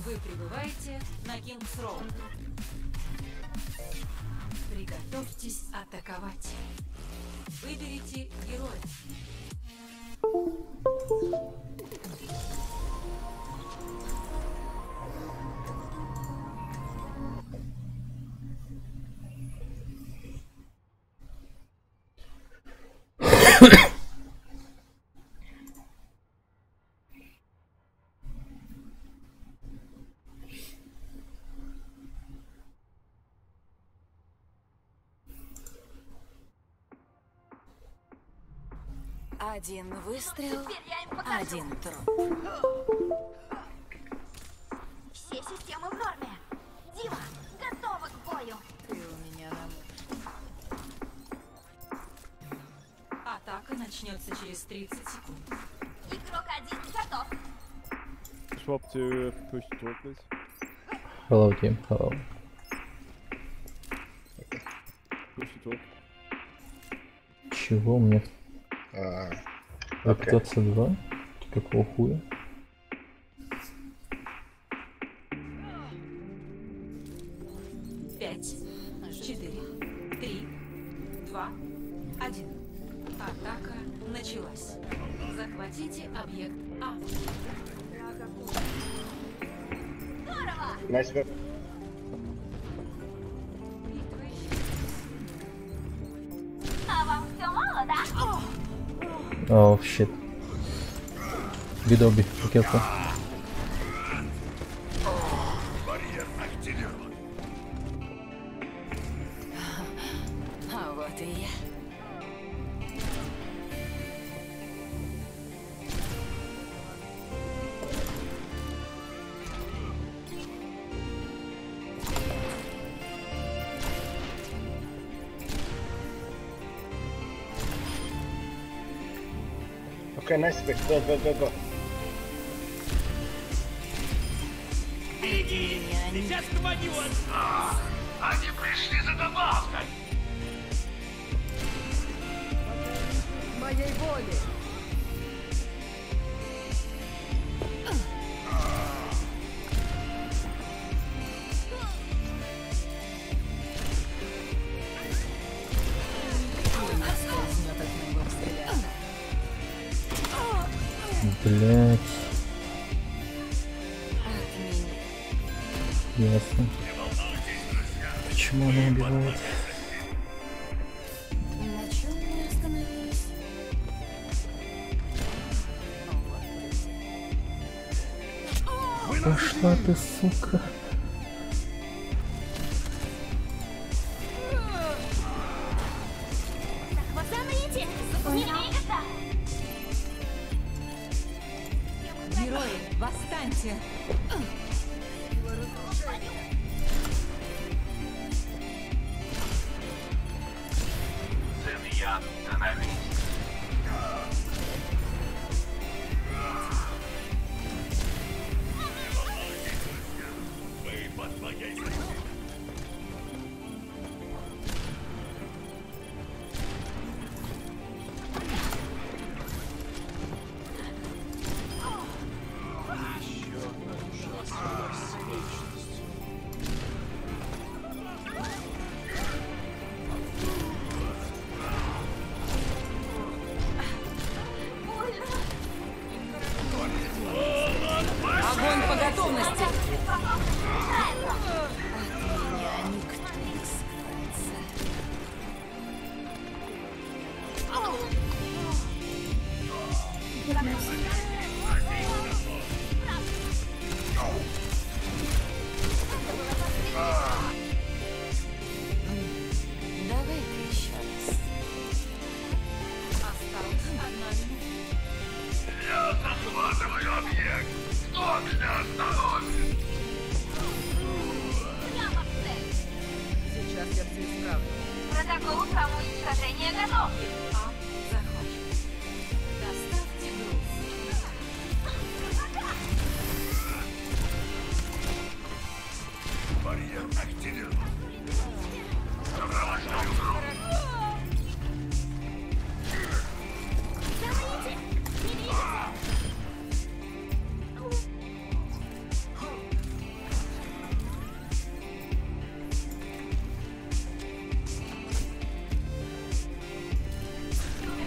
[SPEAKER 7] Вы прибываете на Кингс Роуд. Приготовьтесь атаковать. Выберите героя.
[SPEAKER 2] Один выстрел, один труп.
[SPEAKER 21] Все системы в норме. Дива, готова к бою.
[SPEAKER 2] Ты у меня
[SPEAKER 7] Атака начнется через 30 секунд.
[SPEAKER 21] Игрок один готов.
[SPEAKER 22] Swap to push to please.
[SPEAKER 1] Hello, team. Hello. Чего мне? Адаптация 2? Какого хуя?
[SPEAKER 7] Пять, 4, 3, 2, 1. Атака началась. Захватите объект А.
[SPEAKER 21] Здорово! А вам все мало, да?
[SPEAKER 1] О, щит. Бидоби, careful.
[SPEAKER 3] Барьер активирован.
[SPEAKER 7] А вот и я.
[SPEAKER 10] Okay, nice pick. Go, go, go, go.
[SPEAKER 11] Береги! Сейчас попадет!
[SPEAKER 3] Они пришли за добавкой.
[SPEAKER 5] Моей воли.
[SPEAKER 1] Блять. Ясно. Почему она убивает?
[SPEAKER 2] На чем мы остановились?
[SPEAKER 1] Пошла ты, сука.
[SPEAKER 21] Хватаете! Не двигаться!
[SPEAKER 7] Герои, восстаньте!
[SPEAKER 3] Сын Ян, становись. Вы под моей защитой.
[SPEAKER 7] Огонь по готовности!
[SPEAKER 2] Давай-ка еще раз.
[SPEAKER 7] Осталось одна минута.
[SPEAKER 3] Я захватываю объект. Кто меня остановит?
[SPEAKER 5] Сейчас я все исправлю.
[SPEAKER 21] Протокол самоуничтожения готов.
[SPEAKER 7] А захвачен. Доставьте груз.
[SPEAKER 3] Барьер активирован. Сопровождаю группу.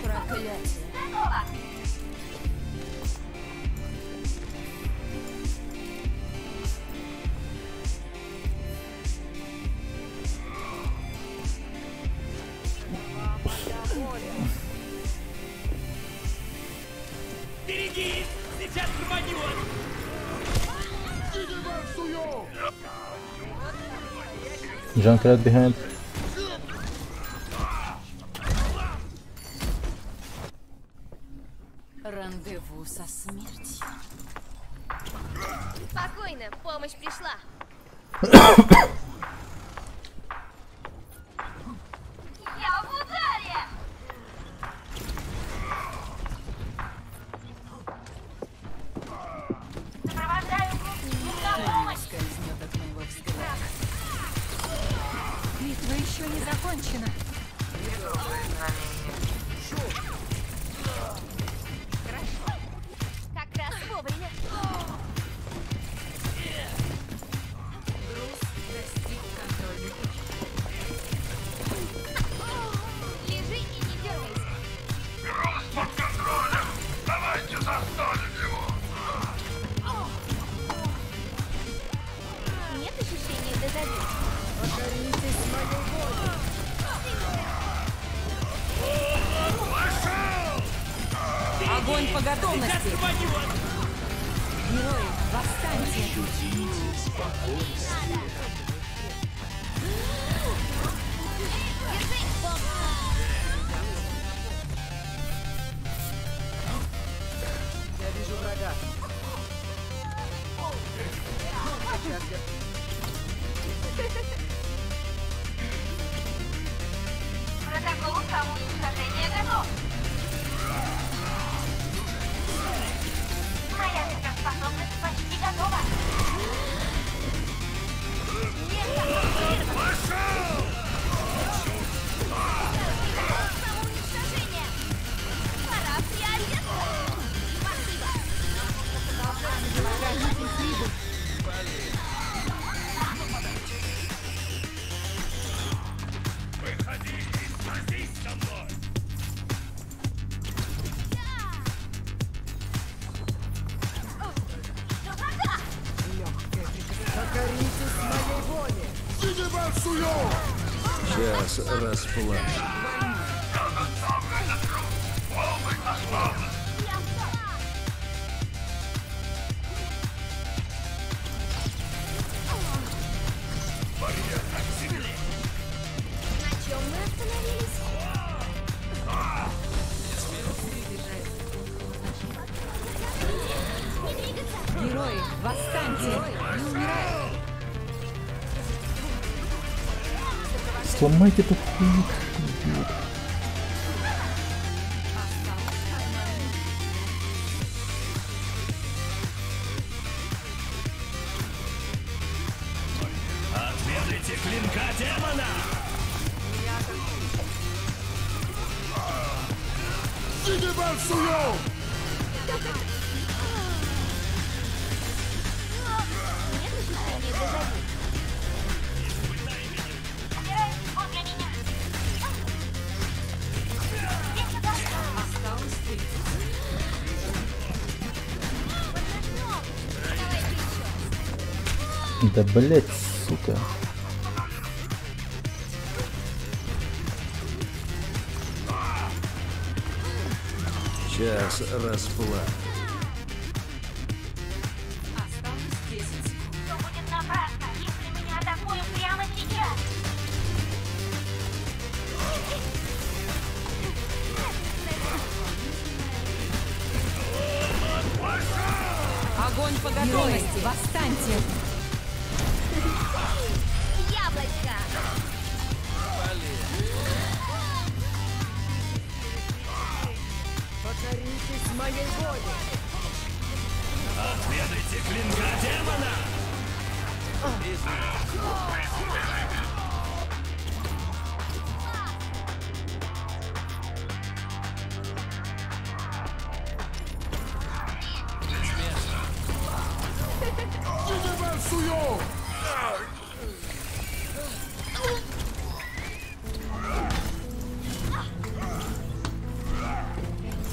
[SPEAKER 2] Проклятие.
[SPEAKER 21] Готово.
[SPEAKER 11] Берегись! Сейчас попадет!
[SPEAKER 1] Junkrat behind.
[SPEAKER 2] Рандеву со смертью.
[SPEAKER 21] Спокойно, помощь пришла. Я в ударе! Сопровождаю группу на помощь!
[SPEAKER 2] Скользнет от моего взгляда. Битва еще не закончена.
[SPEAKER 7] готовности. Герои, восстаньте.
[SPEAKER 5] Я вижу врага.
[SPEAKER 21] Протокол самоуничтожения готов. Моя суперспособность почти готова. Самоуничтожение. Пора приодеться. Спасибо.
[SPEAKER 3] Выходи и сразись со мной!
[SPEAKER 5] Покоритесь моей воле.
[SPEAKER 15] Сейчас расплачу.
[SPEAKER 3] Барьер активирован.
[SPEAKER 21] На чем мы остановились?
[SPEAKER 7] Герои, восстаньте. Не умирайте.
[SPEAKER 1] Сломайте эту хуйню. Идиот.
[SPEAKER 3] Отведайте клинка демона!
[SPEAKER 21] Нет ощущения дежавю. Собираюсь возле меня. Иди сюда.
[SPEAKER 7] Осталось 30.
[SPEAKER 21] Давайте еще.
[SPEAKER 1] Да блять, сука.
[SPEAKER 15] Сейчас расплачу.
[SPEAKER 7] Осталось 10 секунд.
[SPEAKER 21] Все будет напрасно, если мы не атакуем прямо сейчас.
[SPEAKER 7] Огонь по готовности. Восстаньте.
[SPEAKER 21] Яблочко.
[SPEAKER 5] Покоритесь моей воле.
[SPEAKER 3] Отведайте клинка демона!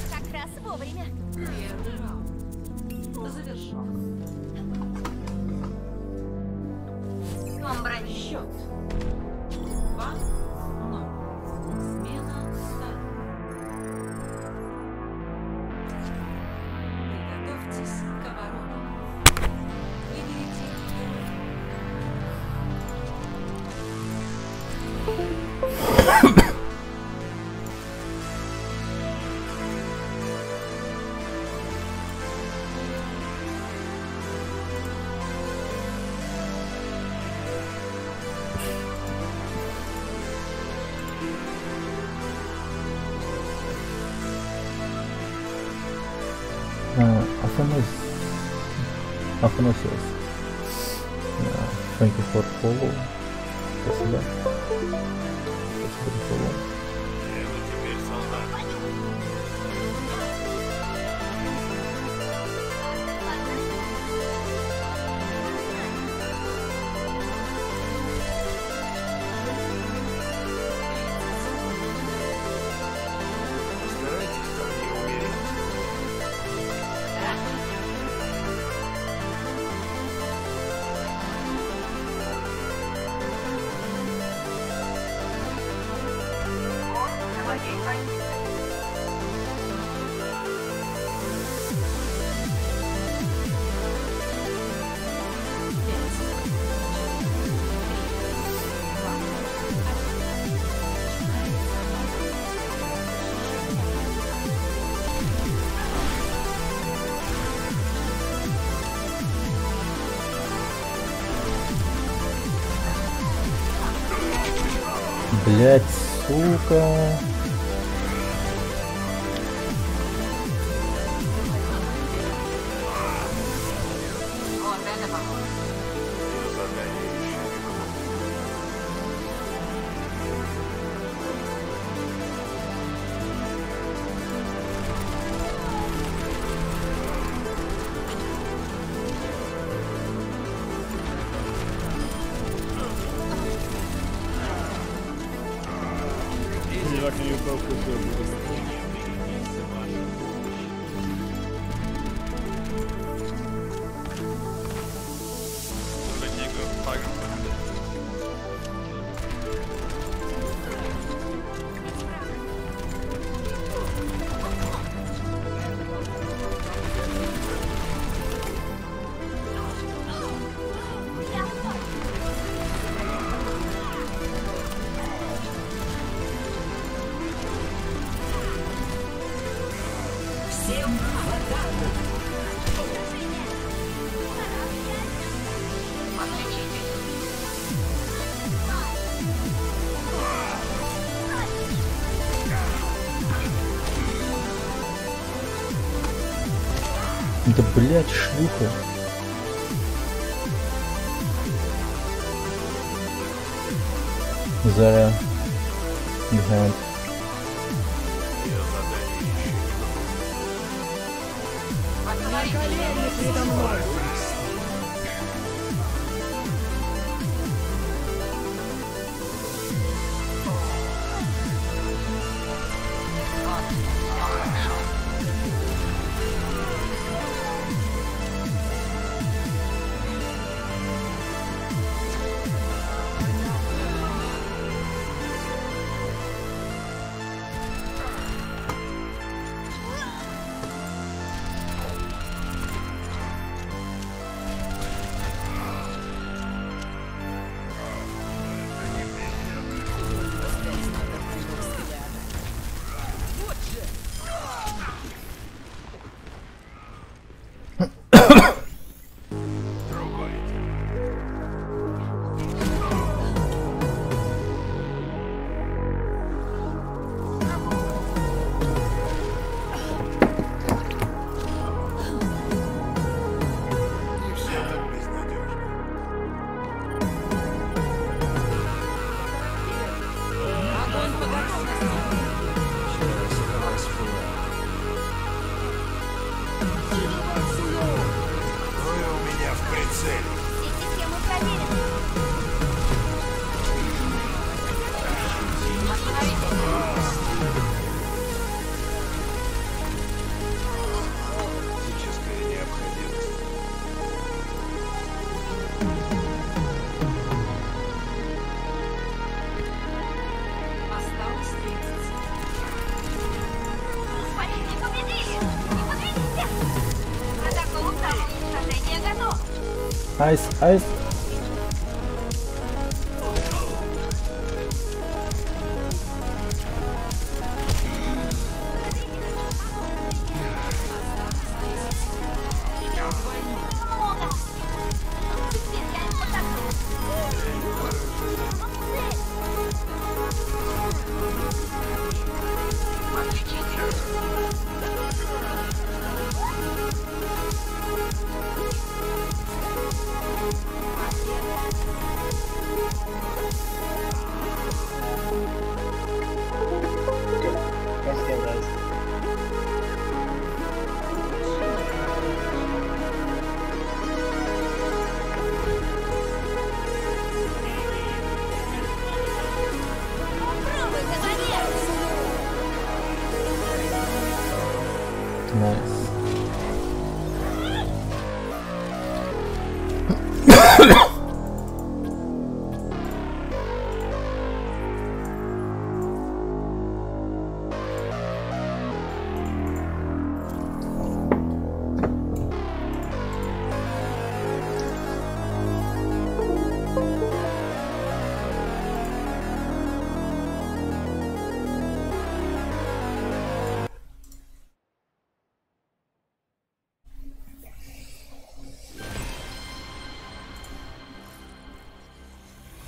[SPEAKER 21] Как раз вовремя.
[SPEAKER 7] Первый раунд. Завершен.
[SPEAKER 21] Сомбра.
[SPEAKER 7] Счет. 2-0. Смена старт. Приготовьтесь к обороне. Выберите героя.
[SPEAKER 1] Афанасиос. Thank you for follow. Спасибо. Спасибо за follow.
[SPEAKER 3] Теперь солдат. Постарайтесь там не умереть.
[SPEAKER 1] Блять, сука. Да блять, шлюха. Заря. Behind. Айс, айс.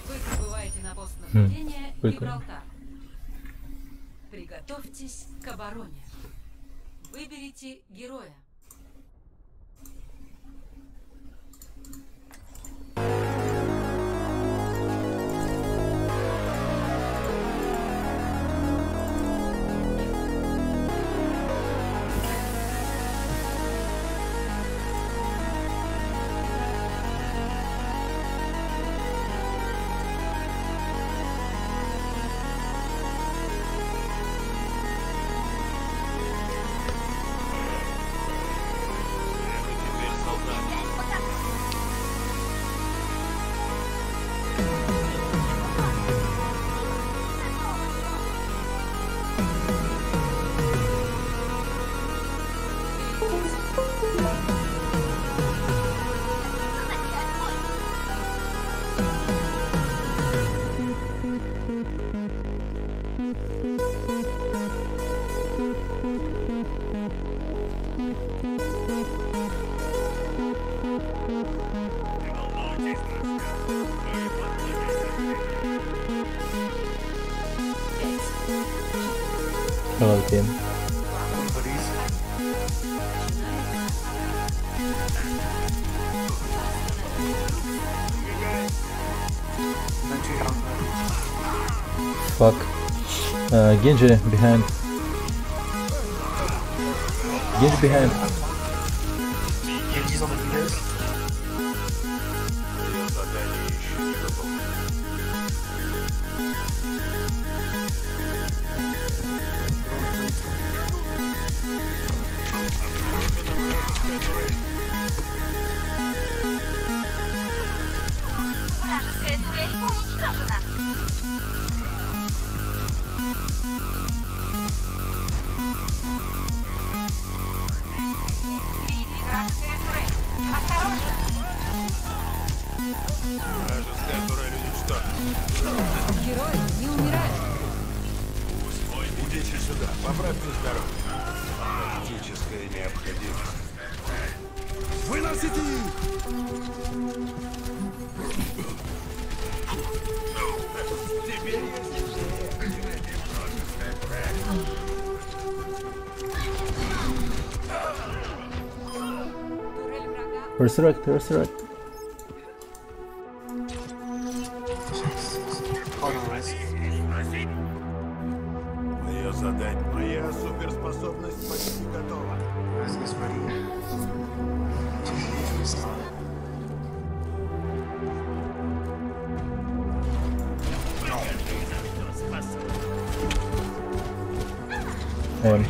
[SPEAKER 7] Вы прибываете на пост наблюдения
[SPEAKER 1] Прикольно.
[SPEAKER 7] Гибралтар. Приготовьтесь к обороне. Выберите героя.
[SPEAKER 1] Hello, Tim. Fuck. Genji behind. Genji behind.
[SPEAKER 8] Genji's on the leaders.
[SPEAKER 21] Вражеская связь уничтожена. Вражеская турель. Осторожно!
[SPEAKER 3] Вражеская турель уничтожена.
[SPEAKER 2] Герой не умирает.
[SPEAKER 3] Идите сюда, поправьте здоровье. Критическая необходимость. Выносите их! Теперь
[SPEAKER 1] Resurrect, resurrect.
[SPEAKER 3] Мое задание, моя суперспособность почти готова.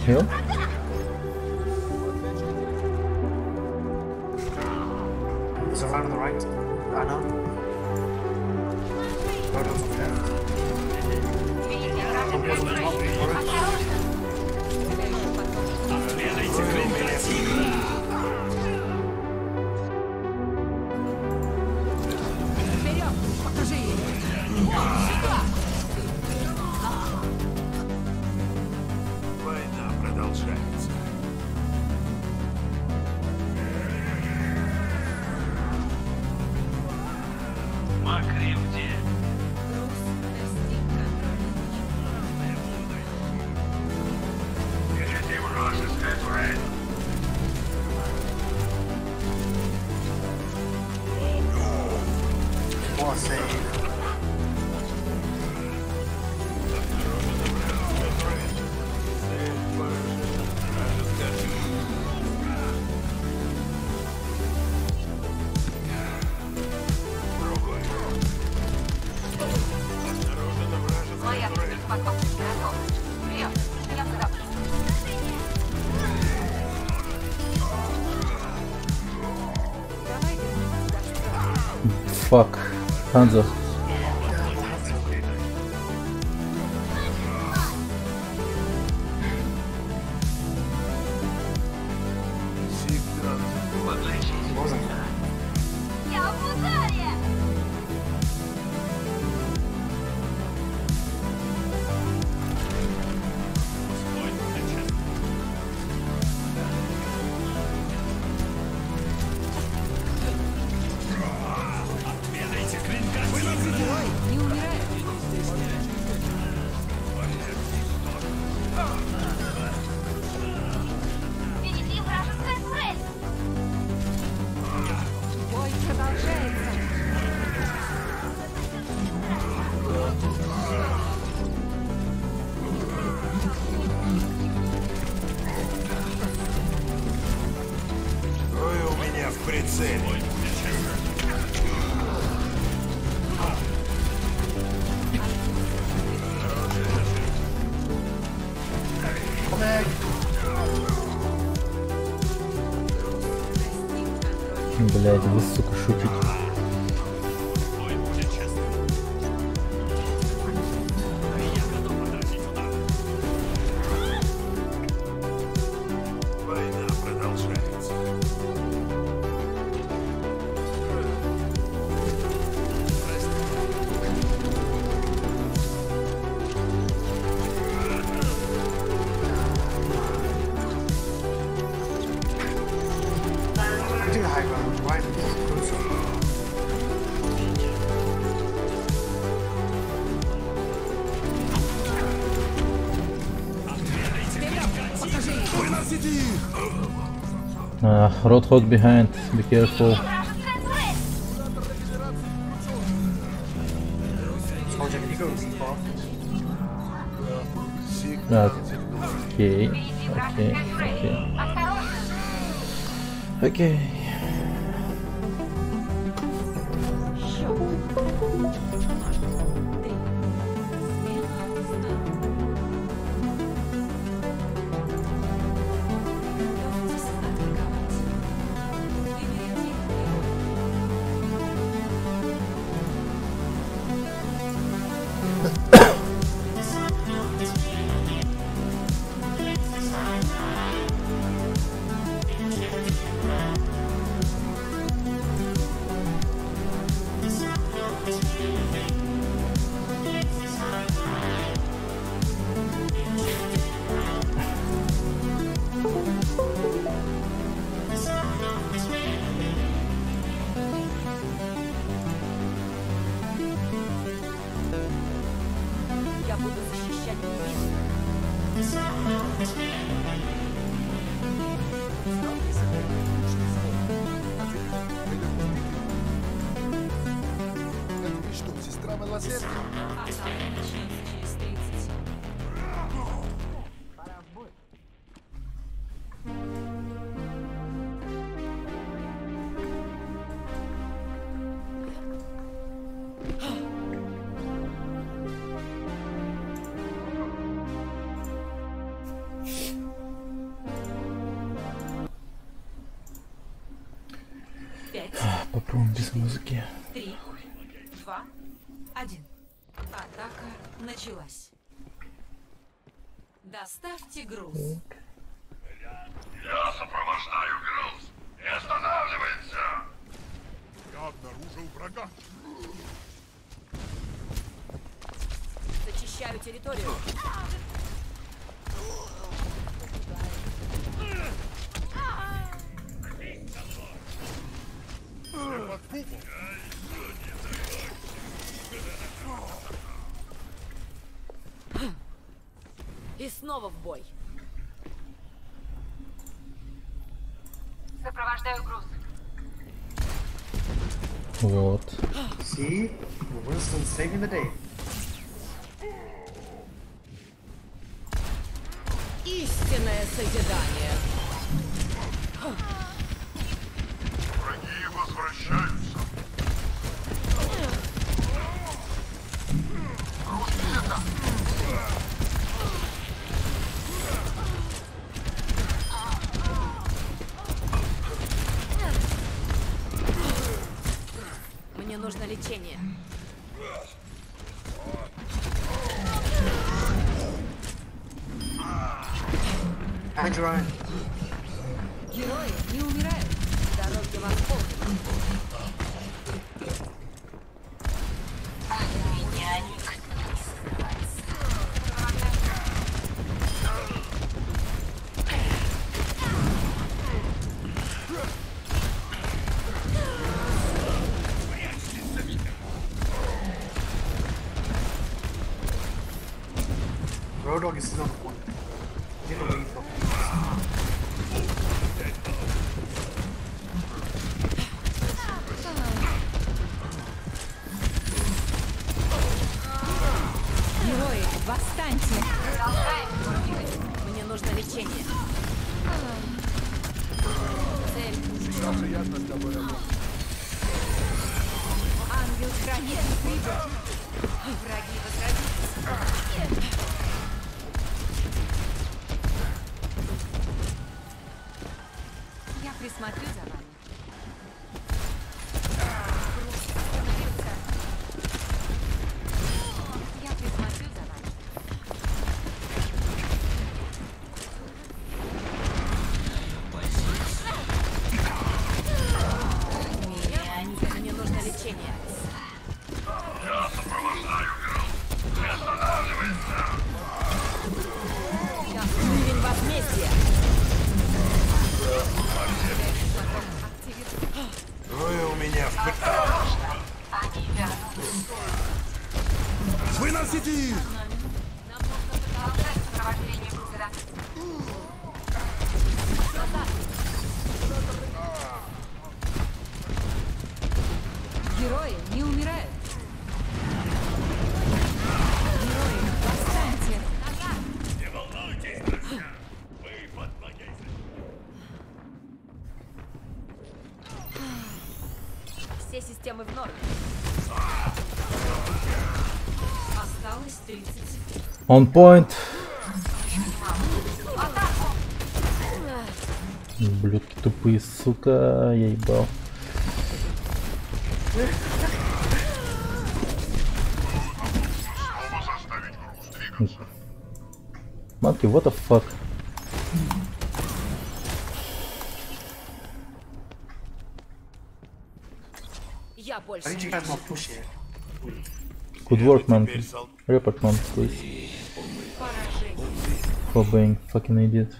[SPEAKER 1] Heal.
[SPEAKER 8] There's a line on the right. Anna. Right on the left. One on the top. Orange.
[SPEAKER 2] Вперед! Покажи ей!
[SPEAKER 3] Война продолжается.
[SPEAKER 13] Макри где?
[SPEAKER 3] Впереди вражеская турель.
[SPEAKER 8] What a save.
[SPEAKER 21] Моя суперспособность готова. Вперед! Я сюда.
[SPEAKER 1] Fuck. Hanzo.
[SPEAKER 21] Я в ударе!
[SPEAKER 2] Не умирает.
[SPEAKER 3] прицеле.
[SPEAKER 1] Блядь, вы, сука, шутите.
[SPEAKER 3] Война продолжается.
[SPEAKER 8] Do the high ground, right?
[SPEAKER 1] Roadhog behind, be careful.
[SPEAKER 8] Soldier, can you go default?
[SPEAKER 1] Okay, okay.
[SPEAKER 2] Я буду защищать
[SPEAKER 3] Что, сестра Малосердия?
[SPEAKER 7] Атака начнется через 30.
[SPEAKER 2] Пора в бой.
[SPEAKER 1] Попробуем без музыки.
[SPEAKER 7] 3, 2, 1. Атака началась. Доставьте груз.
[SPEAKER 3] Я сопровождаю груз. Не останавливается. Я обнаружил врага.
[SPEAKER 2] Зачищаю территорию.
[SPEAKER 3] Под купол.
[SPEAKER 2] И снова в бой.
[SPEAKER 21] Сопровождаю груз.
[SPEAKER 1] Вот.
[SPEAKER 8] See? Winston saving the day.
[SPEAKER 2] Истинное созидание.
[SPEAKER 3] Враги возвращаются.
[SPEAKER 2] Мне нужно лечение.
[SPEAKER 8] Andrew,
[SPEAKER 2] Герои не умирают. Дороги вам полны.
[SPEAKER 21] Меня никто не справится.
[SPEAKER 8] Roadhog is still on the point. Get away from
[SPEAKER 2] Герои, восстаньте. Мне нужно лечение. Цель.
[SPEAKER 13] ясно с тобой работать.
[SPEAKER 2] Ангел хранит прибыл. Враги возродились. Я присмотрю за вами. Я присмотрю за вами. Мне нужно лечение.
[SPEAKER 3] Я сопровождаю игру. Не останавливайся.
[SPEAKER 2] Уровень возмездия.
[SPEAKER 3] Вы у меня в...
[SPEAKER 13] Выносите!
[SPEAKER 2] Герои не умирают. Герои, восстаньте.
[SPEAKER 3] Не волнуйтесь, друзья. Вы под моей...
[SPEAKER 2] Все системы в норме.
[SPEAKER 7] Осталось 30 секунд.
[SPEAKER 1] On point. Ублюдки тупые, сука, я ебал. Матки, what the fuck?
[SPEAKER 2] Я больше
[SPEAKER 8] Why did you guys not push it?
[SPEAKER 1] Good work, man. Report, man, please. For being fucking idiot.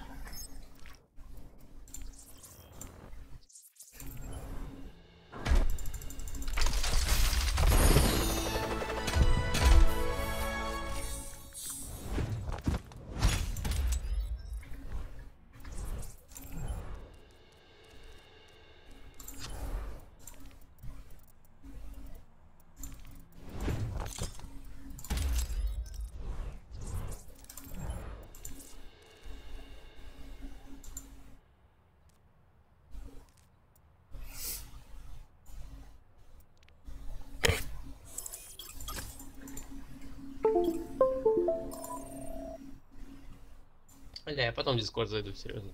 [SPEAKER 6] Бля, я потом в Дискорд зайду, серьезно.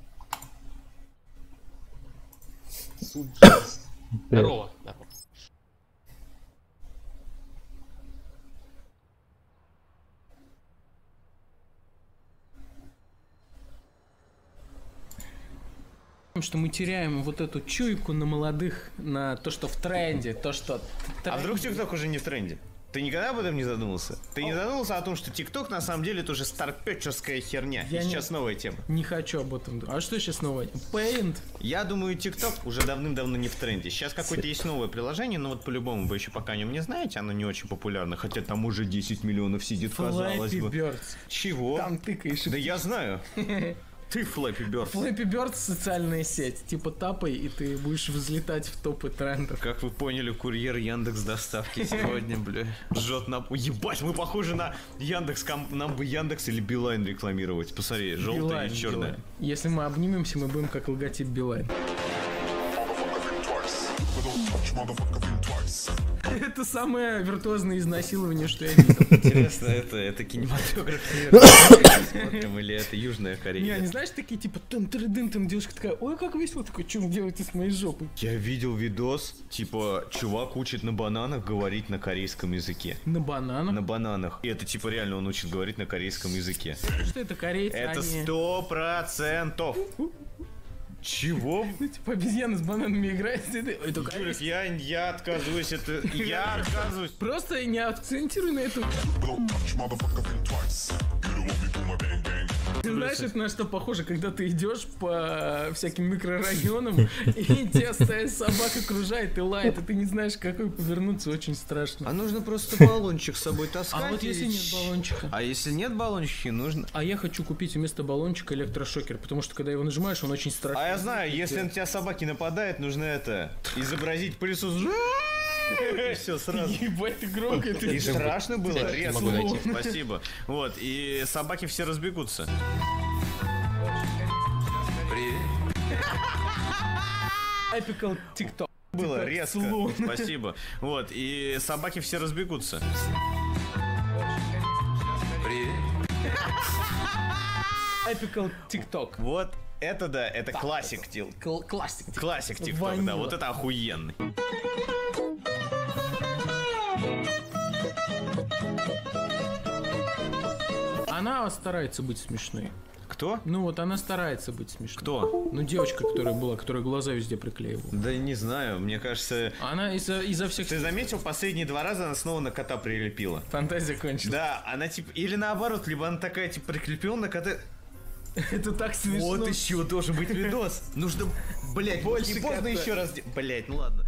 [SPEAKER 6] Здорово. Здорово.
[SPEAKER 22] Что мы теряем вот эту чуйку на молодых, на то, что в тренде, то, что...
[SPEAKER 23] А вдруг ТикТок уже не в тренде? Ты никогда об этом не задумался? Ты не задумался о том, что ТикТок на самом деле тоже старпетческая херня? И сейчас новая тема.
[SPEAKER 22] Не хочу об этом. А что сейчас новое? Paint?
[SPEAKER 23] Я думаю, ТикТок уже давным-давно не в тренде. Сейчас какое-то есть новое приложение, но вот по-любому вы еще пока о нем не знаете, оно не очень популярно, хотя там уже 10 миллионов сидит, казалось бы.
[SPEAKER 22] Birds.
[SPEAKER 23] Чего?
[SPEAKER 22] Там тыкаешь.
[SPEAKER 23] Да я знаю. Ты Flappy Bird.
[SPEAKER 22] Flappy Bird — социальная сеть. Типа тапай, и ты будешь взлетать в топы трендов.
[SPEAKER 23] Как вы поняли, курьер Яндекс доставки сегодня, бля. Жжет нам. Ебать, мы похожи на Яндекс. Нам бы Яндекс или Билайн рекламировать. Посмотри, желтое и черное.
[SPEAKER 22] Если мы обнимемся, мы будем как логотип Билайн. Это самое виртуозное изнасилование, что я видел.
[SPEAKER 23] Интересно, это кинематограф смотрим, или это Южная Корея?
[SPEAKER 22] Не, они знаешь, такие типа тын-тыры-дын, девушка такая, ой, как весело, такой, что вы делаете с моей жопой?
[SPEAKER 23] Я видел видос, типа, чувак учит на бананах говорить на корейском языке.
[SPEAKER 22] На бананах?
[SPEAKER 23] На бананах. И это типа реально он учит говорить на корейском языке.
[SPEAKER 22] Что это, корейцы?
[SPEAKER 23] Это 100%. Чего?
[SPEAKER 22] Ну, типа обезьяна с бананами играет.
[SPEAKER 23] Юрик, я отказываюсь, я отказываюсь.
[SPEAKER 22] Просто не акцентируй на эту. Ты знаешь, это на что похоже, когда ты идешь по всяким микрорайонам, и тебя стая собак окружает и лает, и ты не знаешь, какой повернуться, очень страшно.
[SPEAKER 23] А нужно просто баллончик с собой таскать.
[SPEAKER 22] А вот если нет баллончика?
[SPEAKER 23] А если нет баллончика, нужно...
[SPEAKER 22] А я хочу купить вместо баллончика электрошокер, потому что когда его нажимаешь, он очень страшный.
[SPEAKER 23] А я знаю, если на тебя собаки нападают, нужно это... изобразить пылесос. Все сразу.
[SPEAKER 22] Ебать, ты громко это.
[SPEAKER 23] И страшно было, резко. Спасибо. Вот, и собаки все разбегутся.
[SPEAKER 13] Привет.
[SPEAKER 22] Epical TikTok.
[SPEAKER 23] Было резко. Спасибо. Вот, и собаки все разбегутся.
[SPEAKER 3] Привет.
[SPEAKER 22] Epical TikTok.
[SPEAKER 23] Вот, это да, это классик тил.
[SPEAKER 22] Классик.
[SPEAKER 23] Классик TikTok, да, вот это охуенный.
[SPEAKER 22] Она старается быть смешной.
[SPEAKER 23] Кто?
[SPEAKER 22] Ну вот она старается быть смешной.
[SPEAKER 23] Кто?
[SPEAKER 22] Ну девочка, которая была, которая глаза везде приклеивала.
[SPEAKER 23] Да не знаю, мне кажется...
[SPEAKER 22] Она изо всех...
[SPEAKER 23] Ты заметил, последние 2 раза она снова на кота прилепила.
[SPEAKER 22] Фантазия кончилась.
[SPEAKER 23] Да, она типа... Или наоборот, либо она такая, типа, прикрепила на кота...
[SPEAKER 22] Это так смешно.
[SPEAKER 23] Вот еще должен быть видос. Нужно, блять, больше не поздно еще раз... Блять, ну ладно.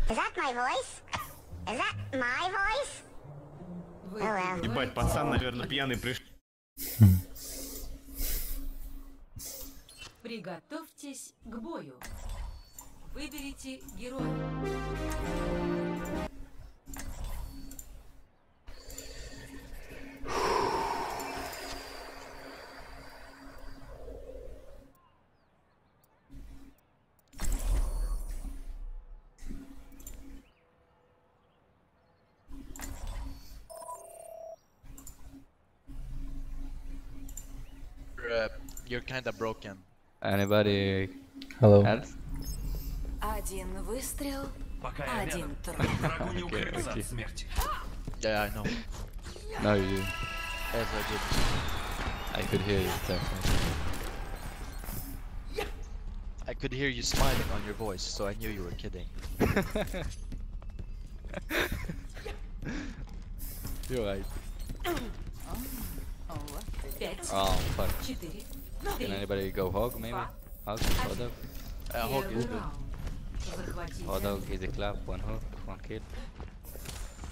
[SPEAKER 23] Ебать, пацан, наверное, пьяный пришел.
[SPEAKER 7] Приготовьтесь к бою. Выберите героя.
[SPEAKER 4] You're kinda broken.
[SPEAKER 1] Anybody else?
[SPEAKER 2] Один выстрел, один труп.
[SPEAKER 4] Okay. Yeah, I know.
[SPEAKER 1] No, you.
[SPEAKER 4] Yes, I did.
[SPEAKER 1] I could hear you definitely.
[SPEAKER 4] I could hear you smiling on your voice, so I knew you were kidding.
[SPEAKER 1] You're right.
[SPEAKER 7] Oh,
[SPEAKER 1] fuck. Can anybody go hog, maybe? Hog? Hot dog?
[SPEAKER 4] Hog is good.
[SPEAKER 1] Hot dog, easy clap, 1 hook, 1 kill.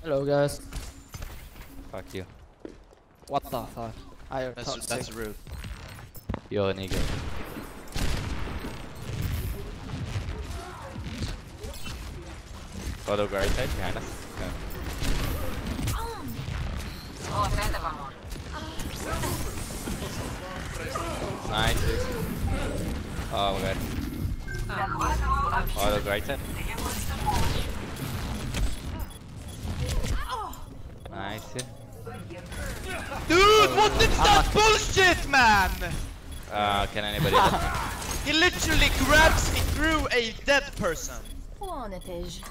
[SPEAKER 17] Hello guys.
[SPEAKER 1] Fuck you.
[SPEAKER 17] What the fuck?
[SPEAKER 4] That's rude.
[SPEAKER 1] You're a nigga. Hot dog right side behind us. Nice. Oh my god. Oh, the right side. Nice.
[SPEAKER 4] Dude, what is that bullshit, man?
[SPEAKER 1] Can anybody?
[SPEAKER 4] He literally grabs me through a dead person.
[SPEAKER 2] Он это же.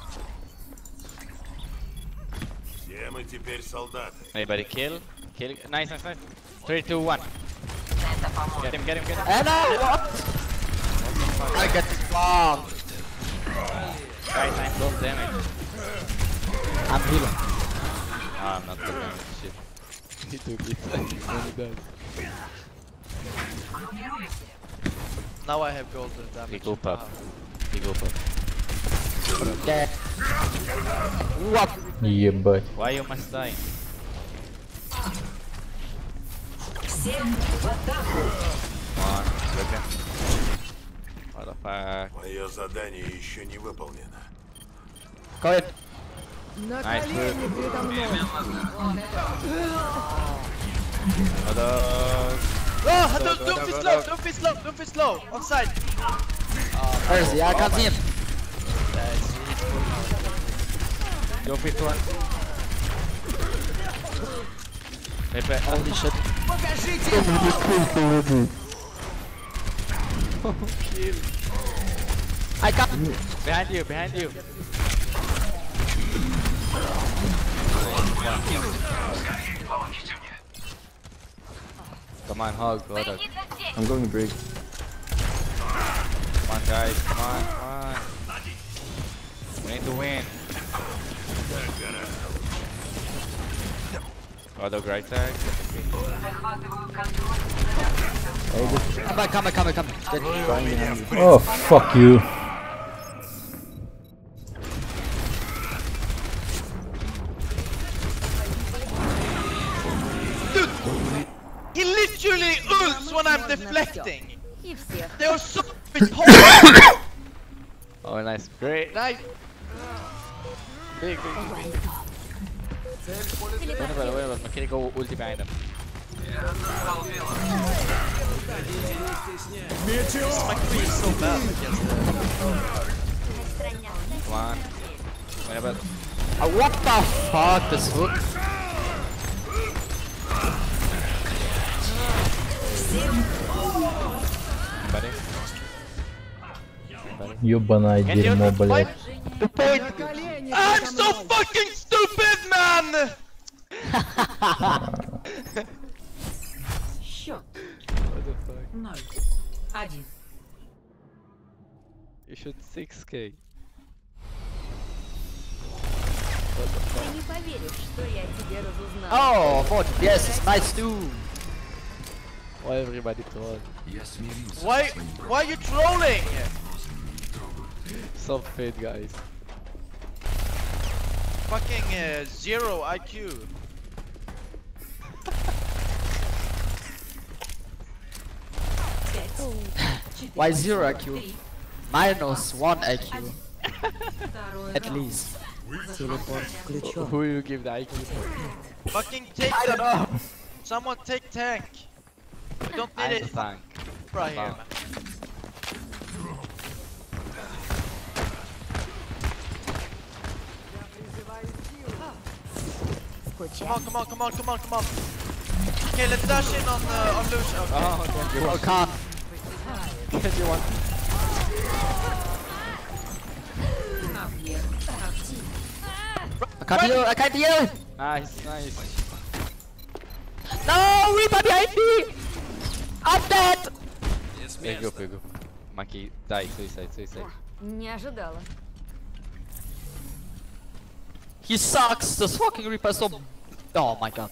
[SPEAKER 3] Все мы теперь солдаты.
[SPEAKER 1] Anybody kill? Kill. Nice, nice, nice. 3, 2, 1. Get him, get him, get him.
[SPEAKER 17] Anna, what? I get bombed.
[SPEAKER 1] Right, nice, low damage.
[SPEAKER 17] I'm healing.
[SPEAKER 1] Oh, I'm not good damage, shit. He took it. He does.
[SPEAKER 4] Now I have golden damage.
[SPEAKER 1] He go pop. He go pop.
[SPEAKER 17] Dead. What?
[SPEAKER 1] Ебать. Why you must die? What the fuck?
[SPEAKER 3] Мое задание еще не выполнено.
[SPEAKER 17] Go ahead.
[SPEAKER 1] Nice move. Hold on.
[SPEAKER 4] Oh, don't be slow, don't be slow, don't be slow. Offside.
[SPEAKER 17] Where is he? I can't see him.
[SPEAKER 1] Go fit one.
[SPEAKER 17] Holy shit. I got
[SPEAKER 1] behind you, behind you. Come on, hog, hold up.
[SPEAKER 9] I'm going to break.
[SPEAKER 1] Come on, guys, come on, come on. We need to win. Auto right side.
[SPEAKER 17] Come.
[SPEAKER 1] Oh, fuck you.
[SPEAKER 4] Dude, he literally ults when I'm deflecting. They are so retarded.
[SPEAKER 1] Oh, nice. Great.
[SPEAKER 4] Nice.
[SPEAKER 1] Big. Whatever, McKinney go ulti behind him.
[SPEAKER 4] This McCree is so bad against
[SPEAKER 17] What the fuck? This hook?
[SPEAKER 1] Ёбаное дерьмо, блядь.
[SPEAKER 4] The point. I'm so fucking stupid, man!
[SPEAKER 7] Счет. 0-1.
[SPEAKER 17] You should 6k.
[SPEAKER 2] Ты не поверишь, что я тебе разузнала.
[SPEAKER 17] Oh, what? Yes, it's nice too. Why everybody troll?
[SPEAKER 4] Why are you trolling?
[SPEAKER 17] So fade, guys.
[SPEAKER 4] Fucking 0 IQ.
[SPEAKER 17] Why 0 IQ? -1 IQ. At least. Who you give the IQ to?
[SPEAKER 4] Fucking take
[SPEAKER 17] I don't know.
[SPEAKER 4] Someone take tank. We don't need
[SPEAKER 17] I'm
[SPEAKER 4] it.
[SPEAKER 17] the tank.
[SPEAKER 4] Right here,
[SPEAKER 17] Tank.
[SPEAKER 4] man. Come on. Okay, let's dash in on Lucio. Okay.
[SPEAKER 17] Oh, okay. You can't. Get you one. I can't heal! Nice. No! Reaper behind me! I'm dead! Пегу. Маки, дай, suicide.
[SPEAKER 2] Не ожидала.
[SPEAKER 17] He sucks! This fucking Reaper is so... Oh my god.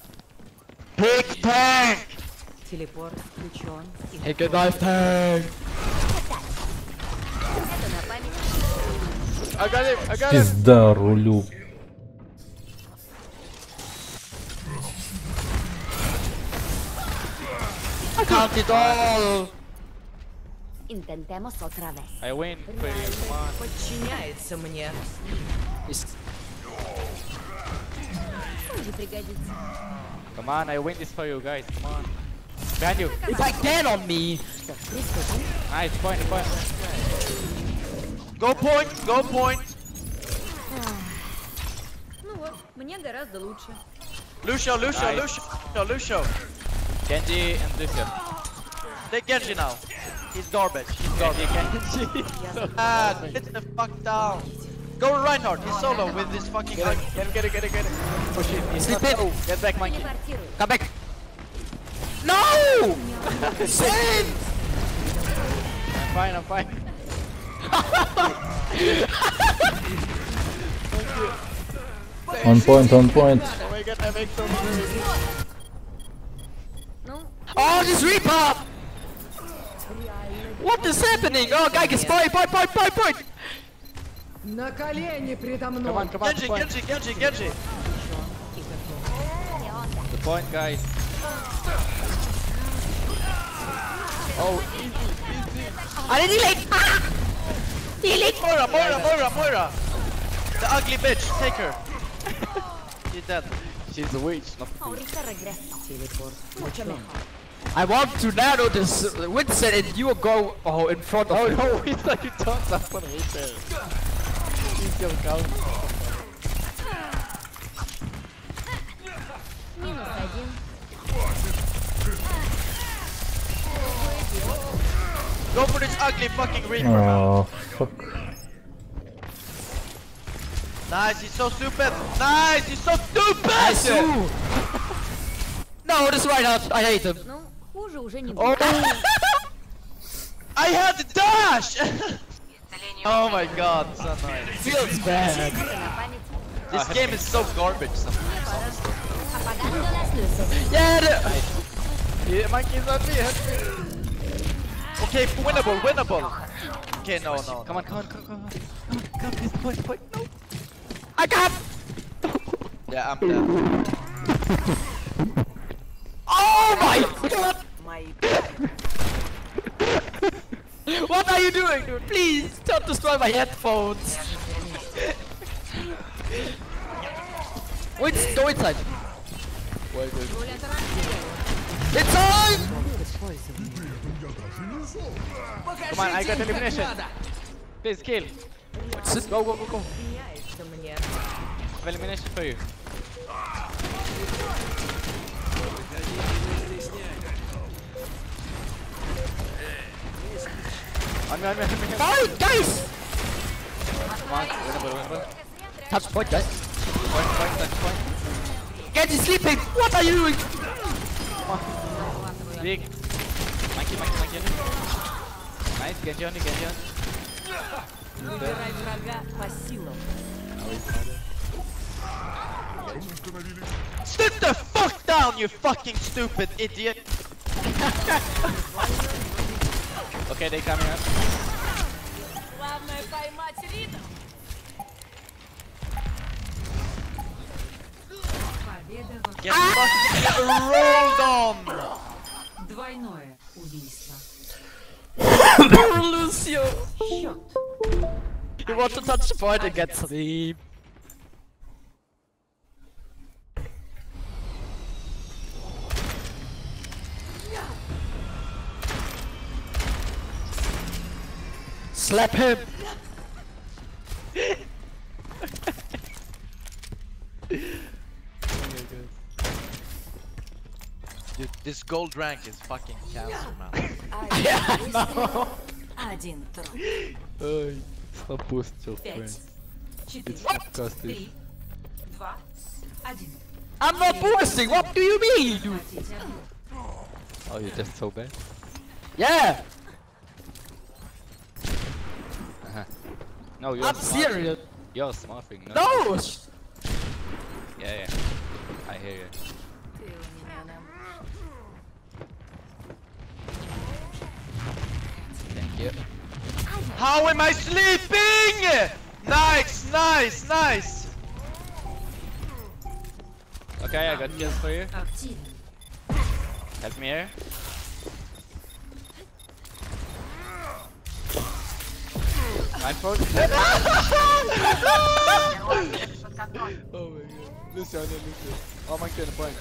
[SPEAKER 4] Big tank!
[SPEAKER 7] Телепорт включен.
[SPEAKER 17] Take a knife tank! I got him!
[SPEAKER 1] Пизда рулю.
[SPEAKER 17] I can't it all!
[SPEAKER 2] Intentemos otra vez.
[SPEAKER 17] I win for you, come on.
[SPEAKER 5] Подчиняется мне.
[SPEAKER 2] Тоже пригодится.
[SPEAKER 17] Come on, I win this for you guys, come on. Behind you! It's like dead on me! Nice, point.
[SPEAKER 4] Go point!
[SPEAKER 2] Ну вот, мне гораздо лучше.
[SPEAKER 4] Lucio.
[SPEAKER 17] Genji and Lucio.
[SPEAKER 4] Take Genji now. He's garbage.
[SPEAKER 17] Genji.
[SPEAKER 4] Get the fuck down. Go Reinhardt, he's solo with this fucking...
[SPEAKER 17] Get him. Push it. Sleep in. Get back, monkey. Come back. No! Save! I'm fine.
[SPEAKER 1] On point.
[SPEAKER 17] Oh my god, I make so much. Oh, this Reaper! What is happening? Oh, guy gets point!
[SPEAKER 5] На колени предо мной.
[SPEAKER 17] Come on.
[SPEAKER 4] Genji!
[SPEAKER 17] The point, guys. Oh, easy. I didn't heal it!
[SPEAKER 4] Moira! The ugly bitch, take her. She's dead.
[SPEAKER 17] She's a witch, not a
[SPEAKER 2] Ahorita regreso.
[SPEAKER 17] I want to nano this Winston and you go in front of me. Oh no, it's like you turned someone right there. He's still count.
[SPEAKER 2] -1.
[SPEAKER 4] Go for this ugly fucking Reaper.
[SPEAKER 1] Oh, fuck.
[SPEAKER 4] Nice, he's so stupid.
[SPEAKER 17] No, this Reinhardt, I hate him.
[SPEAKER 2] Ну, хуже уже не
[SPEAKER 17] Oh.
[SPEAKER 2] будет.
[SPEAKER 4] I had the dash! Oh my god, so annoying.
[SPEAKER 17] Feels bad.
[SPEAKER 4] This game is so garbage sometimes.
[SPEAKER 2] Apagando las luces.
[SPEAKER 17] Yeah, monkey's on me.
[SPEAKER 4] Okay, winnable. Okay, no.
[SPEAKER 17] Come on. Come, please, point. No. I got.
[SPEAKER 4] Yeah, I'm dead.
[SPEAKER 17] Oh my god! What are you doing, dude? Please, don't destroy my headphones. Wait, go inside. Wait. It's on! Come on, I got elimination. Please kill. Go. of elimination for you. On me. Fight, guys! Come on, winnable. Touch point, guys. Touch point. Genji sleeping! What are you doing? Come on. Big. Monkey. Nice, Genji on.
[SPEAKER 2] Выбирай врага по силам.
[SPEAKER 4] Sit the fuck down, you fucking stupid idiot!
[SPEAKER 17] Okay, they coming up.
[SPEAKER 2] Главное поймать ритм.
[SPEAKER 4] Get fucking rolled on!
[SPEAKER 7] Двойное убийство.
[SPEAKER 17] Poor Lucio!
[SPEAKER 7] Счет.
[SPEAKER 17] You want to touch the point and get sleep. Slap him!
[SPEAKER 4] Dude, this gold rank is fucking cancer, man.
[SPEAKER 17] Yeah, no!
[SPEAKER 2] Один труп.
[SPEAKER 17] Ой, попустил.
[SPEAKER 7] 5, 4,
[SPEAKER 17] Подкаст
[SPEAKER 7] 3, 2, 1.
[SPEAKER 17] I'm not boosting, what do you mean? Oh, you're just so bad? Yeah! No, you're
[SPEAKER 9] I'm
[SPEAKER 17] smart.
[SPEAKER 9] serious.
[SPEAKER 17] You're smurfing.
[SPEAKER 9] No!
[SPEAKER 17] Yeah. I hear you. Thank you.
[SPEAKER 4] How am I sleeping? Nice.
[SPEAKER 17] Okay, I got kills for you. Help me here. My fault. Oh my god. Lucio. Oh my god, point.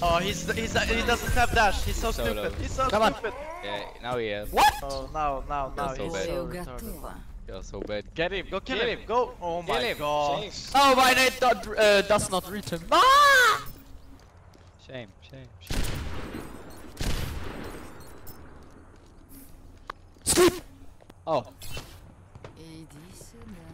[SPEAKER 4] Oh, he doesn't have dash. He's so stupid. He's so
[SPEAKER 17] Come
[SPEAKER 4] stupid.
[SPEAKER 17] On. Yeah, now he has.
[SPEAKER 4] What? Oh, now
[SPEAKER 17] You're so
[SPEAKER 4] he's
[SPEAKER 17] bad.
[SPEAKER 4] so retarded.
[SPEAKER 17] You're so bad.
[SPEAKER 4] Get him. Go kill him. Go. Oh
[SPEAKER 17] Kill
[SPEAKER 4] my
[SPEAKER 17] him.
[SPEAKER 4] god.
[SPEAKER 17] Shame.
[SPEAKER 9] Oh, my nate does not reach him. Ah!
[SPEAKER 17] Shame.
[SPEAKER 9] Sleep!
[SPEAKER 17] Oh.
[SPEAKER 2] Иди сюда.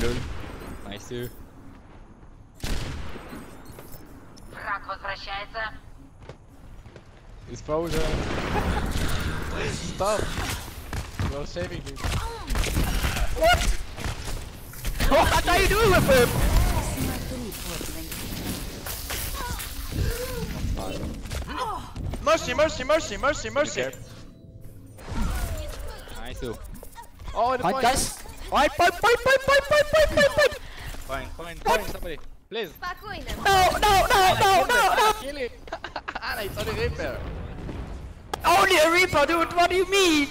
[SPEAKER 17] Lul. Nice too.
[SPEAKER 21] Враг возвращается.
[SPEAKER 17] He's frozen. Stop. You're saving him.
[SPEAKER 9] What? What are you doing with him?
[SPEAKER 4] Mercy.
[SPEAKER 17] Nice too. Oh, the
[SPEAKER 9] Point,
[SPEAKER 17] point.
[SPEAKER 9] guys. Point.
[SPEAKER 17] Point, somebody. Please.
[SPEAKER 2] Спокойно.
[SPEAKER 9] No.
[SPEAKER 17] Kill it. Anna, it's only Reaper.
[SPEAKER 9] Only a Reaper, dude. What do you mean?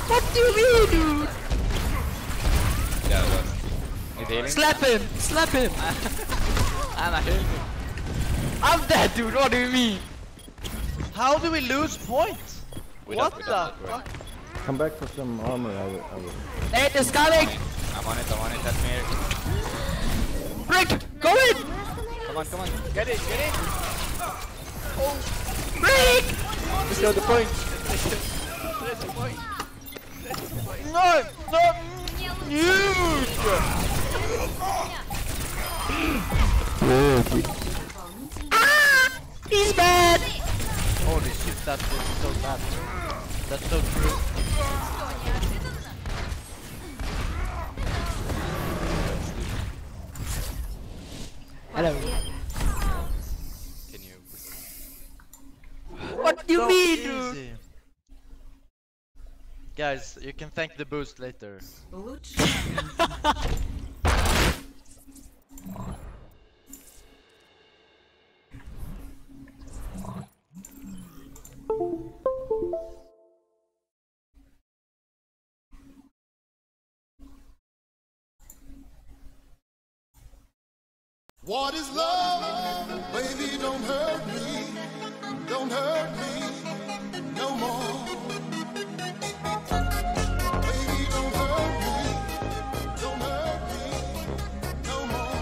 [SPEAKER 9] What do you mean, dude?
[SPEAKER 17] Yeah, he's healing.
[SPEAKER 9] Slap him.
[SPEAKER 17] Anna, heal me.
[SPEAKER 9] I'm dead, dude. What do you mean?
[SPEAKER 4] How do we lose points? What the fuck?
[SPEAKER 19] Come back for some armor, I will.
[SPEAKER 9] Nate is coming.
[SPEAKER 17] I'm on it, that's me here.
[SPEAKER 9] Rick, go in.
[SPEAKER 17] Come on. Get it.
[SPEAKER 4] Oh.
[SPEAKER 9] Rick.
[SPEAKER 17] Let's go the point.
[SPEAKER 4] No. Huge.
[SPEAKER 9] He's bad.
[SPEAKER 4] Holy shit, that is so bad. That's so true.
[SPEAKER 9] Hello.
[SPEAKER 17] Can you...
[SPEAKER 9] What do you
[SPEAKER 4] So
[SPEAKER 9] mean,
[SPEAKER 4] easy.
[SPEAKER 9] dude?
[SPEAKER 4] Guys, you can thank the boost later.
[SPEAKER 3] What is love? Baby, don't hurt me. Don't hurt me no more. Baby, don't hurt me. Don't hurt me no more.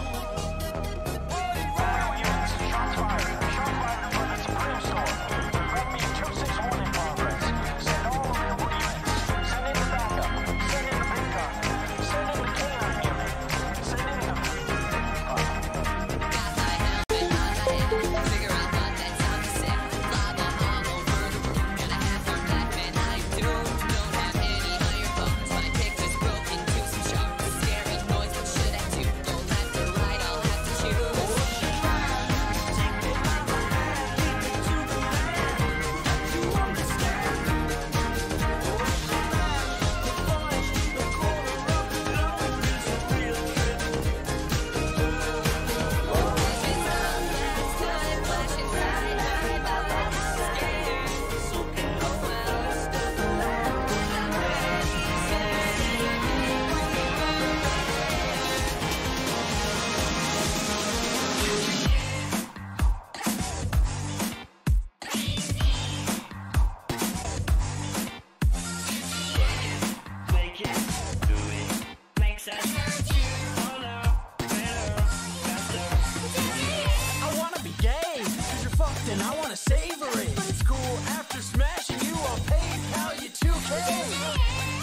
[SPEAKER 12] And I wanna savor it, but it's cool after smashing you. I'll pay pal you 2K.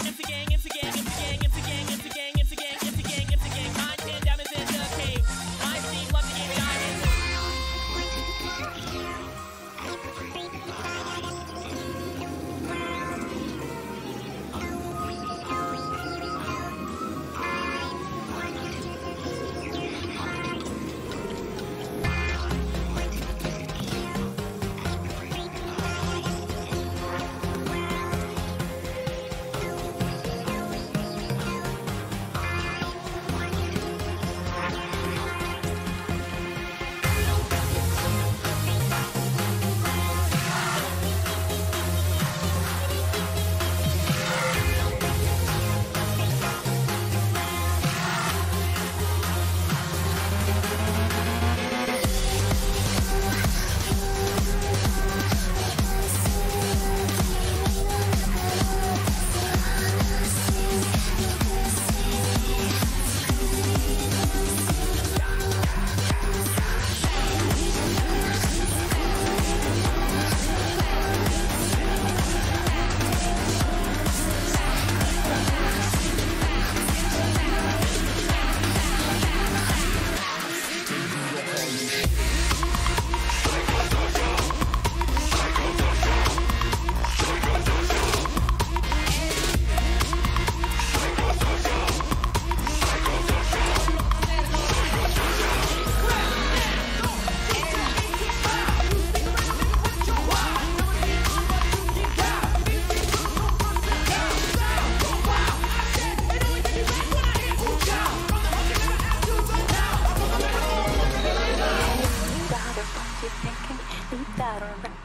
[SPEAKER 14] It's a gang, it's a gang, it's a gang, it's a gang, it's a gang, it's a gang, it's a gang, it's a gang. My man down is in the cave. My team love to get diamonds.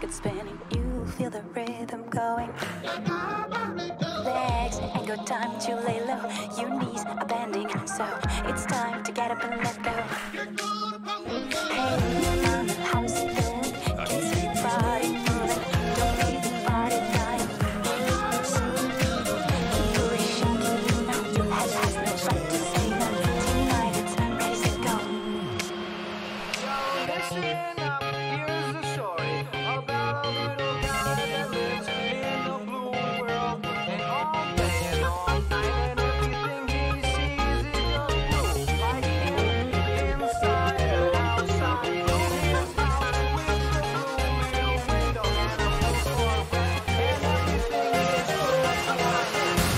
[SPEAKER 20] Spinning, you feel the rhythm going. Legs ain't got time to lay low. Your knees are bending, so it's time to get up and let go. Hey, mama, how's it feeling? Can you see your body moving? Don't need the party time. You are shaking, you know your head has no right to say no. Tonight it's ready to go.
[SPEAKER 12] So listen up, here's the story about a little guy that lives in a blue world. And all day and all night, and everything he sees is a blue. Like him, inside and outside. His house with the blue little window and a blue Corvette. And everything is blue.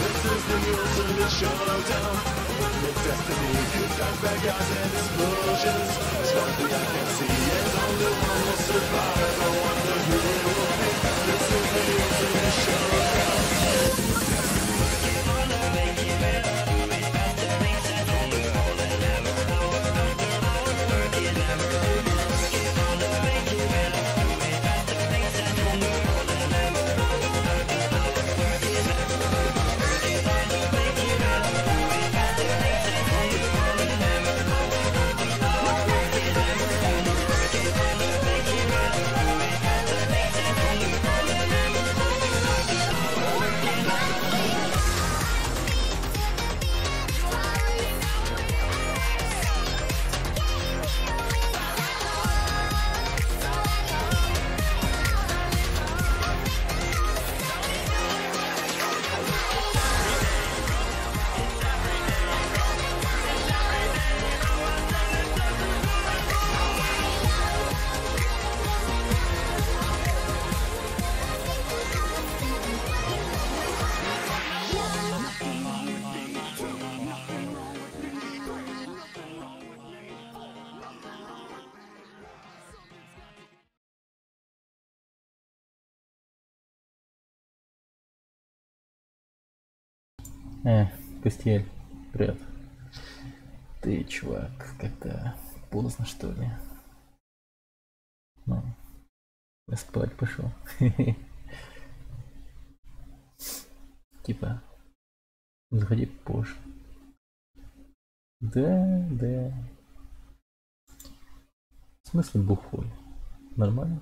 [SPEAKER 3] This is the ultimate showdown. Ultimate destiny. Got bad guys and explosions. As far as I can see, and only one will survive. I wonder who it will be. This is the ultimate showdown.
[SPEAKER 1] Костель, привет. Ты, чувак, как-то поздно, что ли? Ну, я спать пошел. Типа, заходи позже. Да. В смысле бухой? Нормально?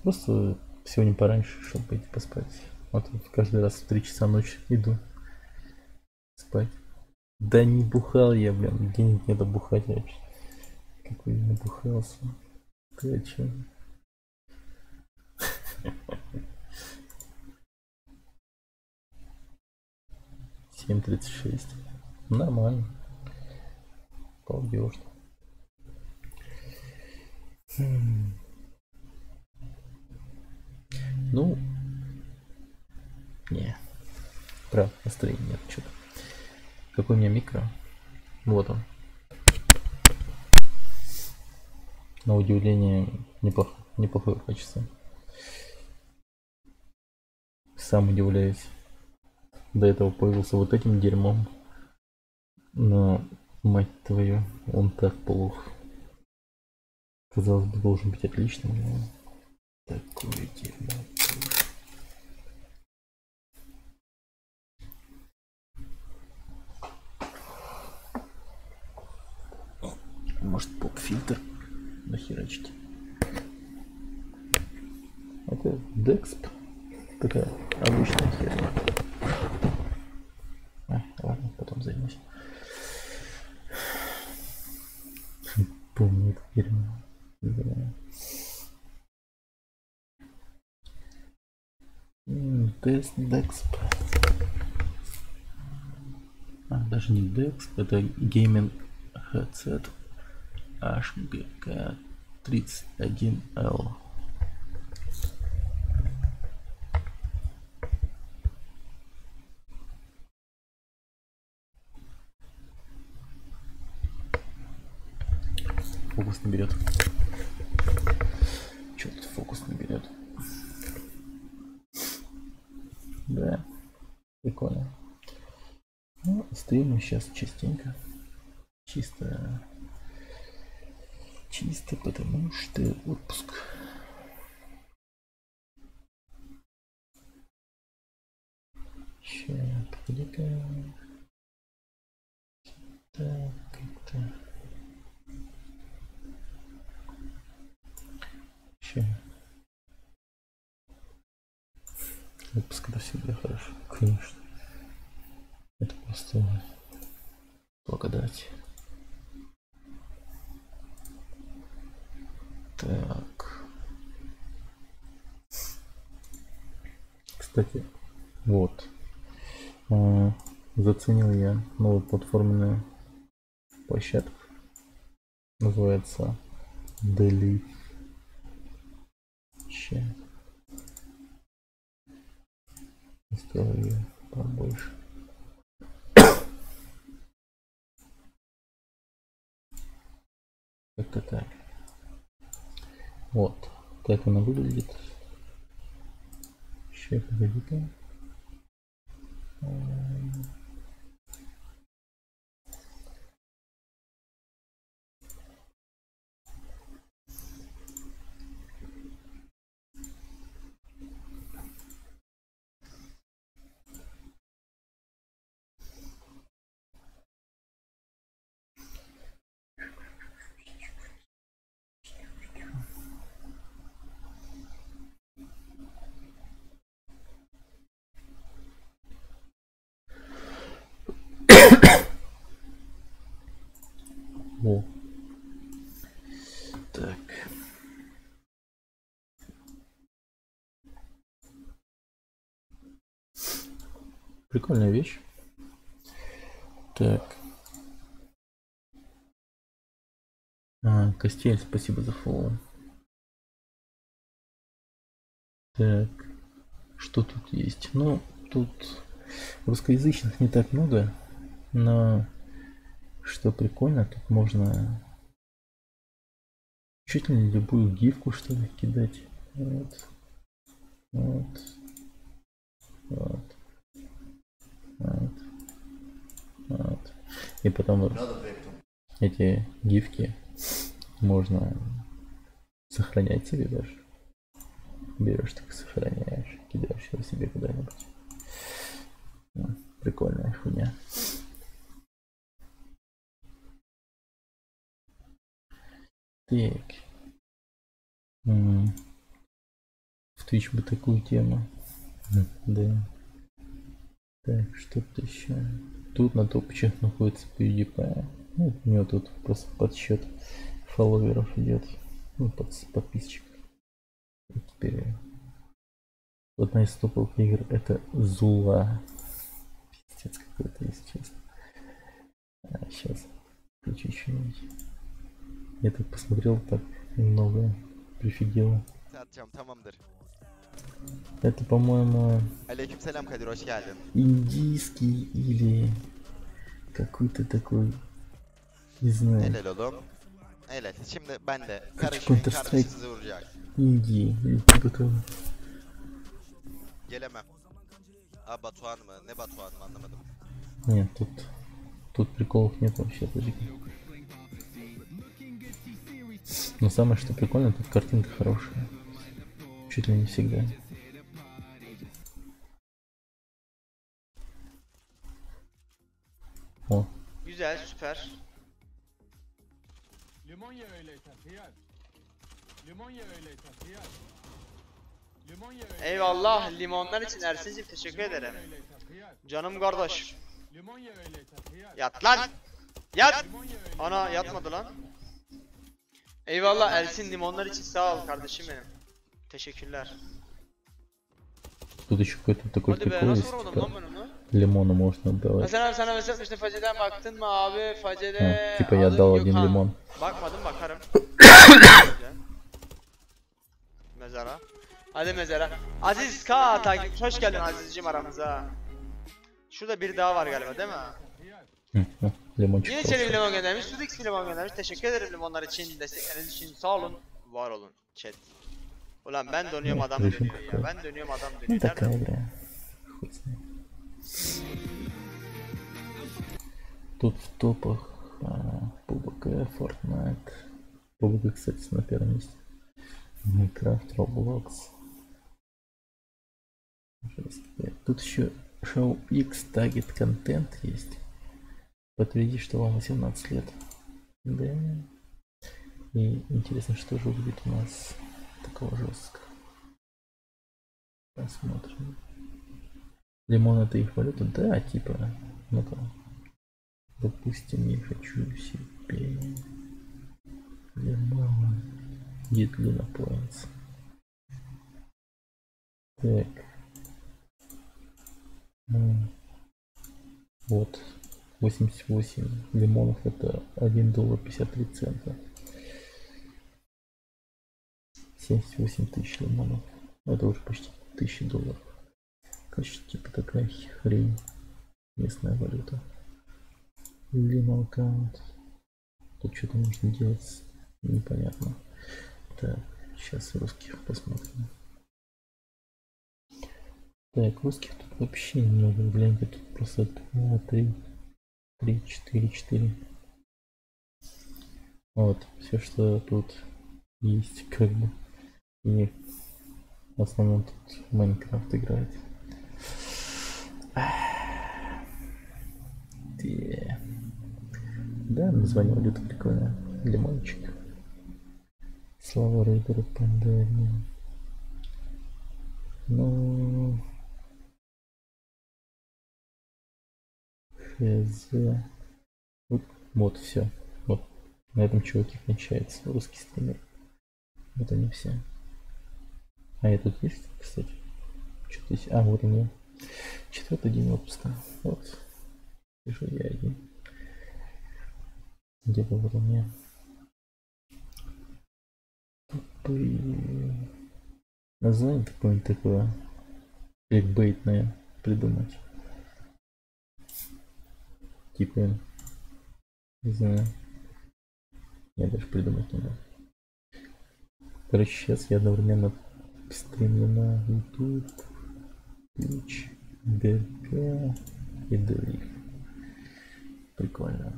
[SPEAKER 1] Просто сегодня пораньше, чтобы пойти поспать. Вот каждый раз в 3 часа ночи иду спать. Да не бухал я, блин, денег не бухать вообще. Какой я набухался. Ты о чем? $7:36. Нормально. Полбёшь. Ну, не, прав, настроения нет, что-то. Какой у меня микро? Вот он. На удивление неплохое качество. Сам удивляюсь. До этого пользовался вот этим дерьмом. Но, мать твою, он так плох. Казалось бы, должен быть отличным, но такое дерьмо. Может, поп-фильтр нахерачить? Это Dexp. Такая обычная херня. Ладно, потом займусь. Помню это дерьмо. Тест Dexp. Даже не Dexp, это Gaming Headset HGK31L. Фокус не берет. Чё тут фокус не берет? Да, прикольно. Ну, стримы сейчас частенько. Чисто потому что отпуск. Сейчас, погоди-ка. Так, как-то. Сейчас. Отпуск это всегда хорошо, конечно. Это просто благодать. Так. Кстати, вот. Заценил я новую платформенную площадку. Называется Delete. Сделаю ее побольше. Как-то так. Вот. Так она выглядит. Сейчас, погоди-ка. О. Так. Прикольная вещь. Так. Костель, спасибо за фоллоу. Так. Что тут есть? Ну, тут русскоязычных не так много, но что прикольно, тут можно чуть ли не любую гифку, что ли, кидать. Вот. Вот. Вот. Вот. И потом эти гифки можно сохранять себе даже. Берешь, так сохраняешь, кидаешь его себе куда-нибудь. Прикольная хуйня. Так. В Twitch бы такую тему. Да. Так, что-то еще. Тут на топчах находится PewDiePie. Ну, у него тут просто подсчет фолловеров идет. Ну, подписчиков. И теперь одна из топовых игр это Зула. Пиздец какой-то, если честно. Сейчас включу что-нибудь. Я тут посмотрел так немного, прифигело. Это, по-моему,
[SPEAKER 10] Aleykümselam Kadir, hoş geldin.
[SPEAKER 1] Индийский или какой-то такой, не знаю.
[SPEAKER 10] Helal oğlum. Helal. Şimdi ben de karışmayın, kardeşi sizi vuracak.
[SPEAKER 1] Индии или типа того.
[SPEAKER 10] Gelemem. Batuhan mı? Ne Batuhan mı anlamadım.
[SPEAKER 1] Нет, тут приколов нет вообще даже. Но самое что прикольно, тут картинка хорошая. Чуть ли не всегда. О.
[SPEAKER 9] Güzel, süper.
[SPEAKER 22] Limon yağı öyle hıyar. Limon yağı öyle hıyar. Limon yağı öyle.
[SPEAKER 9] Eyvallah, limonlar için Ersin'cim teşekkür ederim. Canım kardeş.
[SPEAKER 22] Limon yağı öyle hıyar.
[SPEAKER 9] Yat lan! Yat! Ana yatmadı lan. Eyvallah Ersin, limonlar için sağ ol kardeşim benim. Teşekkürler.
[SPEAKER 1] Тут еще какой-то такой
[SPEAKER 9] Hadi be,
[SPEAKER 1] прикол
[SPEAKER 9] nasıl
[SPEAKER 1] есть,
[SPEAKER 9] vuramadım
[SPEAKER 1] типа,
[SPEAKER 9] lan ben onu?
[SPEAKER 1] лимона можно давать.
[SPEAKER 9] Hasan abi sana mesaj atmıştım, Face'den baktın mı abi? Face'de...
[SPEAKER 1] Типа я дал один
[SPEAKER 9] Gökhan.
[SPEAKER 1] лимон.
[SPEAKER 9] Bakmadım, bakarım. Mezara. Hadi mezara. Aziz K takip, hoş geldin Aziz'cim aramıza. Şurada biri daha var galiba değil mi?
[SPEAKER 1] Limonчик.
[SPEAKER 9] Yine içeri bir limon göndermiş, Sudix bir limon göndermiş. Teşekkür ederim limonlar için, destekleriniz için. Sağ olun, var olun chat. Ulan ben dönüyorum adam dönüyor ya. Ben dönüyorum adam
[SPEAKER 1] Ну
[SPEAKER 9] dönüyor.
[SPEAKER 1] такая
[SPEAKER 9] Nerede?
[SPEAKER 1] игра. Хуй знает. Тут в топах PUBG, Fortnite. PUBG, кстати, на первом месте. Minecraft, Roblox. Тут еще Show X Target Content есть. Подтверди, что вам 18 лет. Да. И интересно, что же будет у нас такого жесткого. Посмотрим. Лимон это их валюта? Да, типа. Ну-ка. Допустим, я хочу себе лимон. Едлина points. Так. Вот. 88 лимонов это $1.53. 78 тысяч лимонов. Это уже почти $1000. Короче, типа такая хрень. Местная валюта. Лимон аккаунт. Тут что-то нужно делать. Непонятно. Так, сейчас русских посмотрим. Так, русских тут вообще немного. Гляньте, тут просто 2, 3, 4, 4. Вот, все, что тут есть, как бы. И в основном тут Майнкрафт играет. Да, название валюты прикольное. Лимончик. Слава Рейдеру Пандемии. Ну... Хз. Вот все. Вот. На этом чуваке кончается русский стример. Вот они все. А я тут есть, кстати. Что-то есть. А, вот они. 4-й день выпуска. Вот. Пишу я один. Где-то вот у меня. Название какое-нибудь такое кликбейтное придумать. Типа, не знаю. Я даже придумать не могу. Короче, сейчас я одновременно стримлю на YouTube, Twitch ДП и Дриф. Прикольно.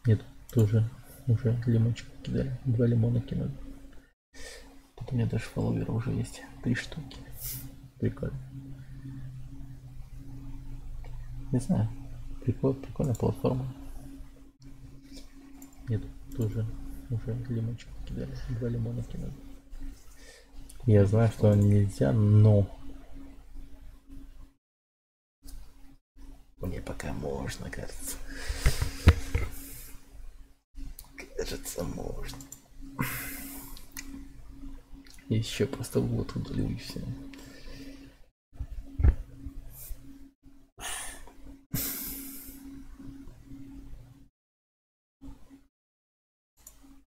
[SPEAKER 1] Нет, тоже уже лимончик кидали. 2 лимона кинули. Тут у меня даже фолловера уже есть. 3 штуки. Прикольно. Не знаю. Прикольная платформа. Нет, тоже уже лимончик кидали. 2 лимона кинули. Я знаю, что нельзя, но мне пока можно, кажется. Кажется, можно. Еще просто вот удалю и все.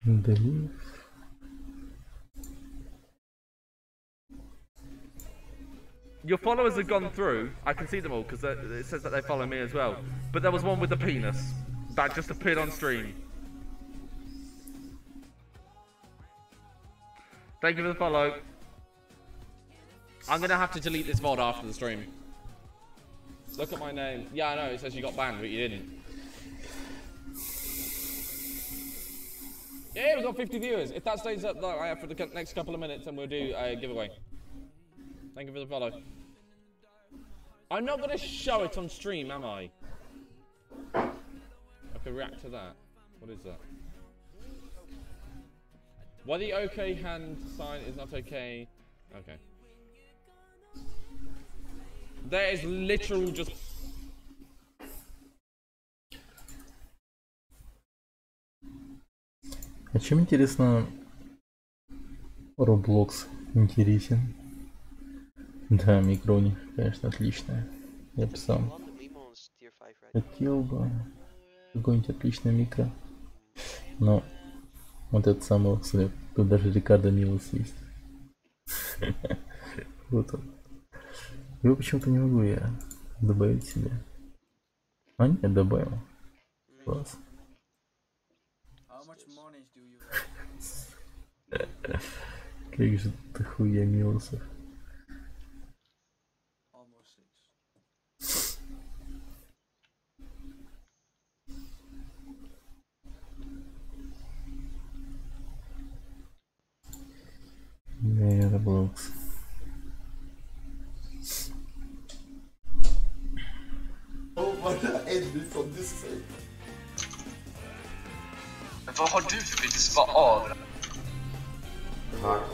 [SPEAKER 1] Удалю.
[SPEAKER 11] Your followers have gone through. I can see them all because it says that they follow me as well. But there was one with the penis that just appeared on stream. Thank you for the follow. I'm gonna have to delete this VOD after the stream. Look at my name. Yeah, I know, it says you got banned, but you didn't. Yeah, we've got 50 viewers. If that stays up for the next couple of minutes, then we'll do a giveaway. Thank you for the follow. I'm not gonna show it on stream, am I? I can react to that. What is that? Why the OK hand sign is not okay? Okay. There is literal just...
[SPEAKER 1] А чем интересно Roblox интересен? Да, микро у них, конечно, отличное. Я бы сам хотел бы какой-нибудь отличный микро. Но вот этот самый, кстати, тут даже Рикардо Милос есть. Вот он. Его почему-то не могу я добавить себе. А нет, добавил. Класс. Как же ты хуя Милосов. Yeah, Roblox.
[SPEAKER 16] Vad har du för lite spa av?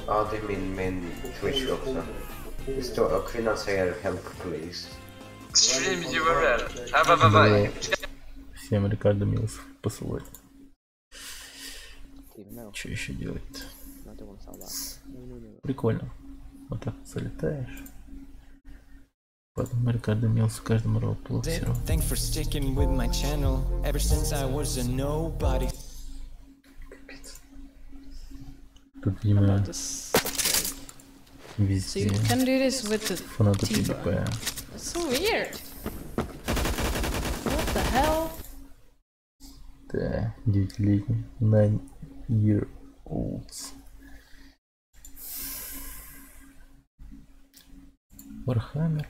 [SPEAKER 18] Ja, det är min Twitch också. Det står, och kvinnan säger help please.
[SPEAKER 16] Stream URL.
[SPEAKER 1] Всем Рикардо Милос посылать. Что еще делать? Прикольно. Вот так залетаешь. Потом Рикардо Милос в каждом роуплоксе.
[SPEAKER 24] Thanks for sticking with my channel ever since I was a nobody.
[SPEAKER 1] Тут, видимо, везде
[SPEAKER 25] So you can do this with the
[SPEAKER 1] фанаты
[SPEAKER 25] T-bar.
[SPEAKER 1] PvP.
[SPEAKER 25] That's so weird. What the hell?
[SPEAKER 1] Да, 9-летний. 9-year-olds. Warhammer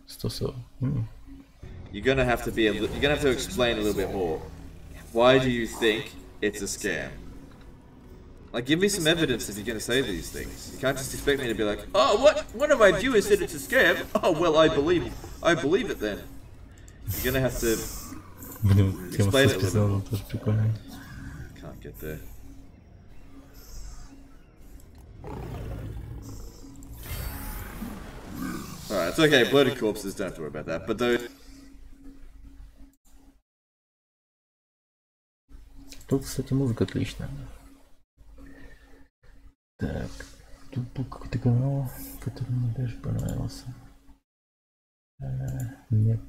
[SPEAKER 1] 140.
[SPEAKER 26] You're gonna have to explain a little bit more. Why do you think it's a scam? Like, give me some evidence if you're gonna say these things. You can't just expect me to be like, oh, what? One of my viewers said it's a scam. Oh, well, I believe it then. You're gonna have to explain it a little bit more. Can't get there. Alright, it's okay, bloated corpses, don't have to worry about that, but those...
[SPEAKER 1] Тут, кстати, музыка отличная. Так, тут был какой-то канал, который мне даже понравился. Нет,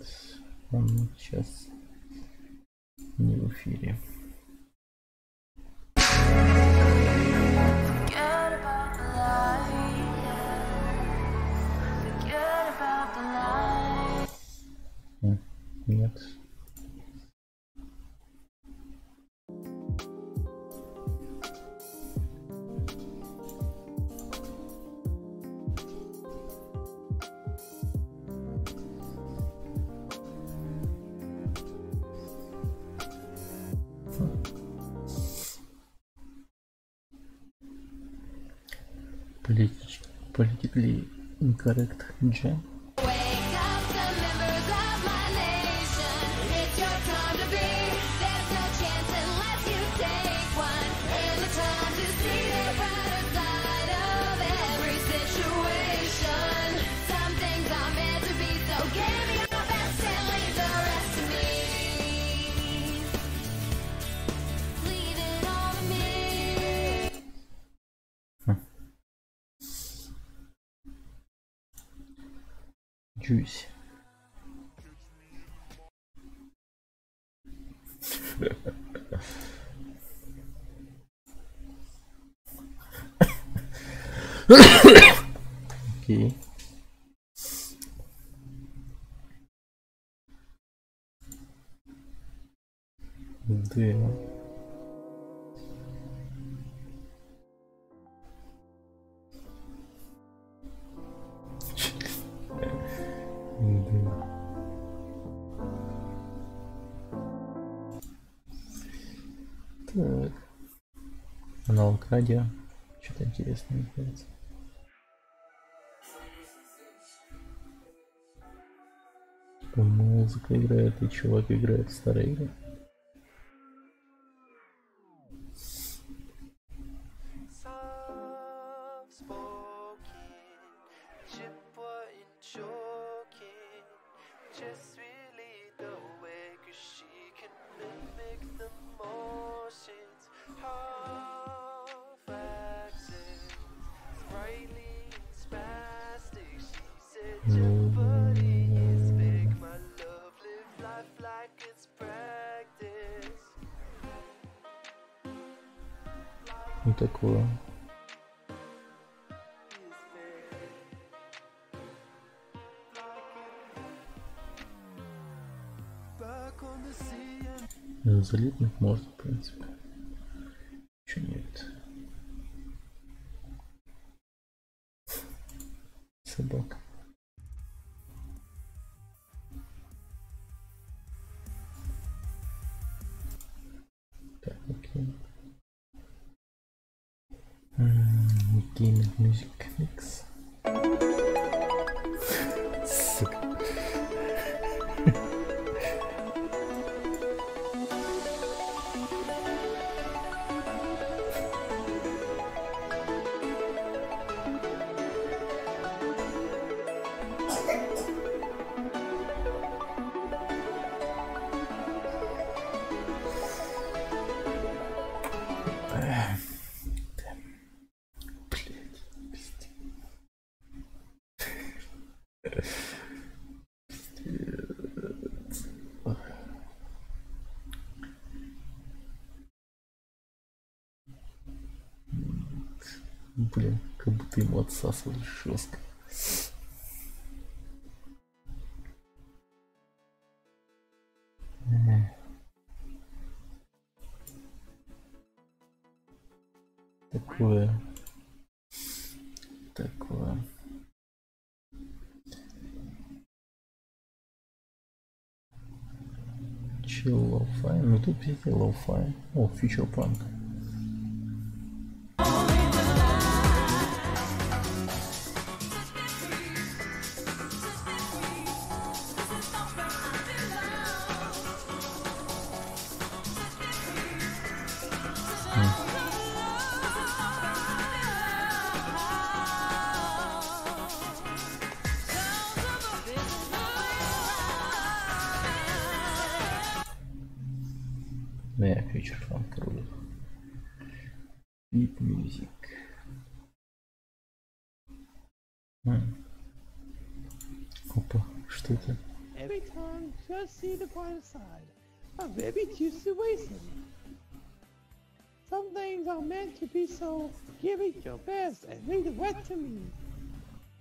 [SPEAKER 1] он сейчас не в эфире. Нет. Politically incorrect jam. Juice. Okay. Да. Так. Аналог радио. Что-то интересное находится. Музыка играет, и чувак играет в старые игры. Ну такое. Залипнуть можно, в принципе. Чё нет? Собака. Так, окей. Gaming music mix. Сука. Блин, как будто ему отсасывали жестко. Такое. Chill lo-fi. Ну тут везде lo-fi. О, future punk. Да, future funk рулит. Beat music. Опа, что это?
[SPEAKER 5] Every time, just see the brighter side of every juicy situation. Some things are meant to be so. Give it your best and leave the rest to me.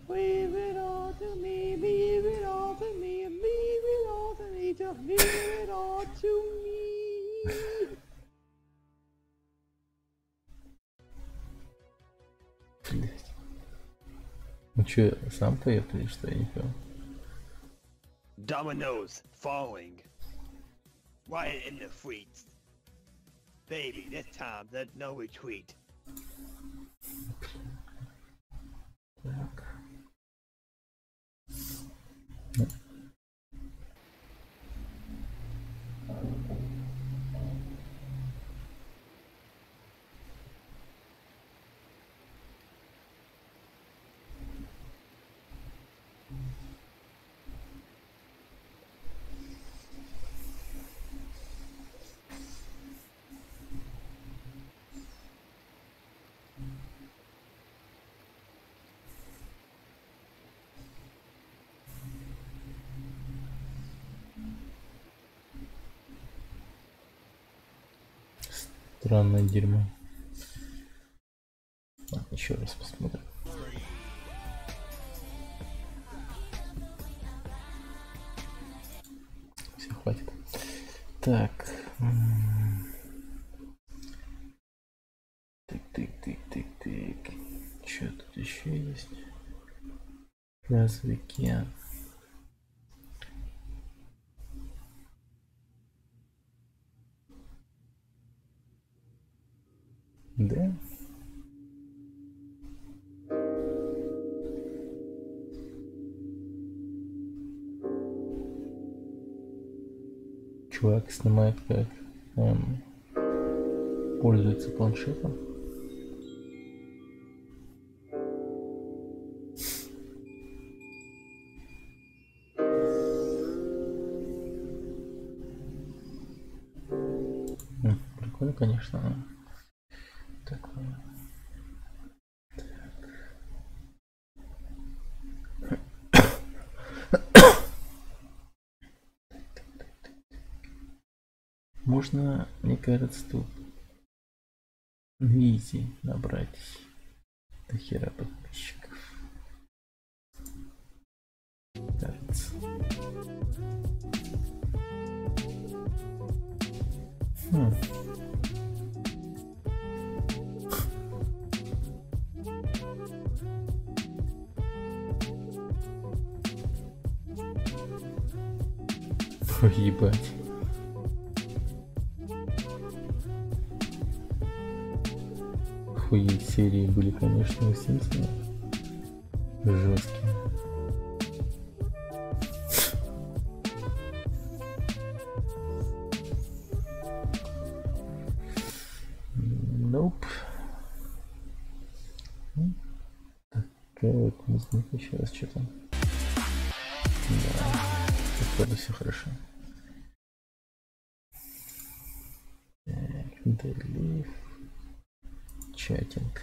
[SPEAKER 5] Leave it all to me, leave it all to me, and leave it all to me, just leave it all to me.
[SPEAKER 1] Блять. Ну чё, сам поет или что, я не понял?
[SPEAKER 6] Dominoes falling. Right in the feet. Baby, this time there's no retreat.
[SPEAKER 1] Странное дерьмо. Ладно, еще раз посмотрим. Все, хватит. Так. Тык. Что тут еще есть? Развлеки. Да? Чувак снимает, как он пользуется планшетом. Прикольно, конечно. Но... Такое. Можно, мне кажется, тут Визи набрать до хера подписчиков. Кажется. Ебать. Охуеть, серии были, конечно, у Симпсонов жесткие. Nope. Такая вот музыка, еще раз что там. Да, походу все хорошо. Так, Делив. Чатинг.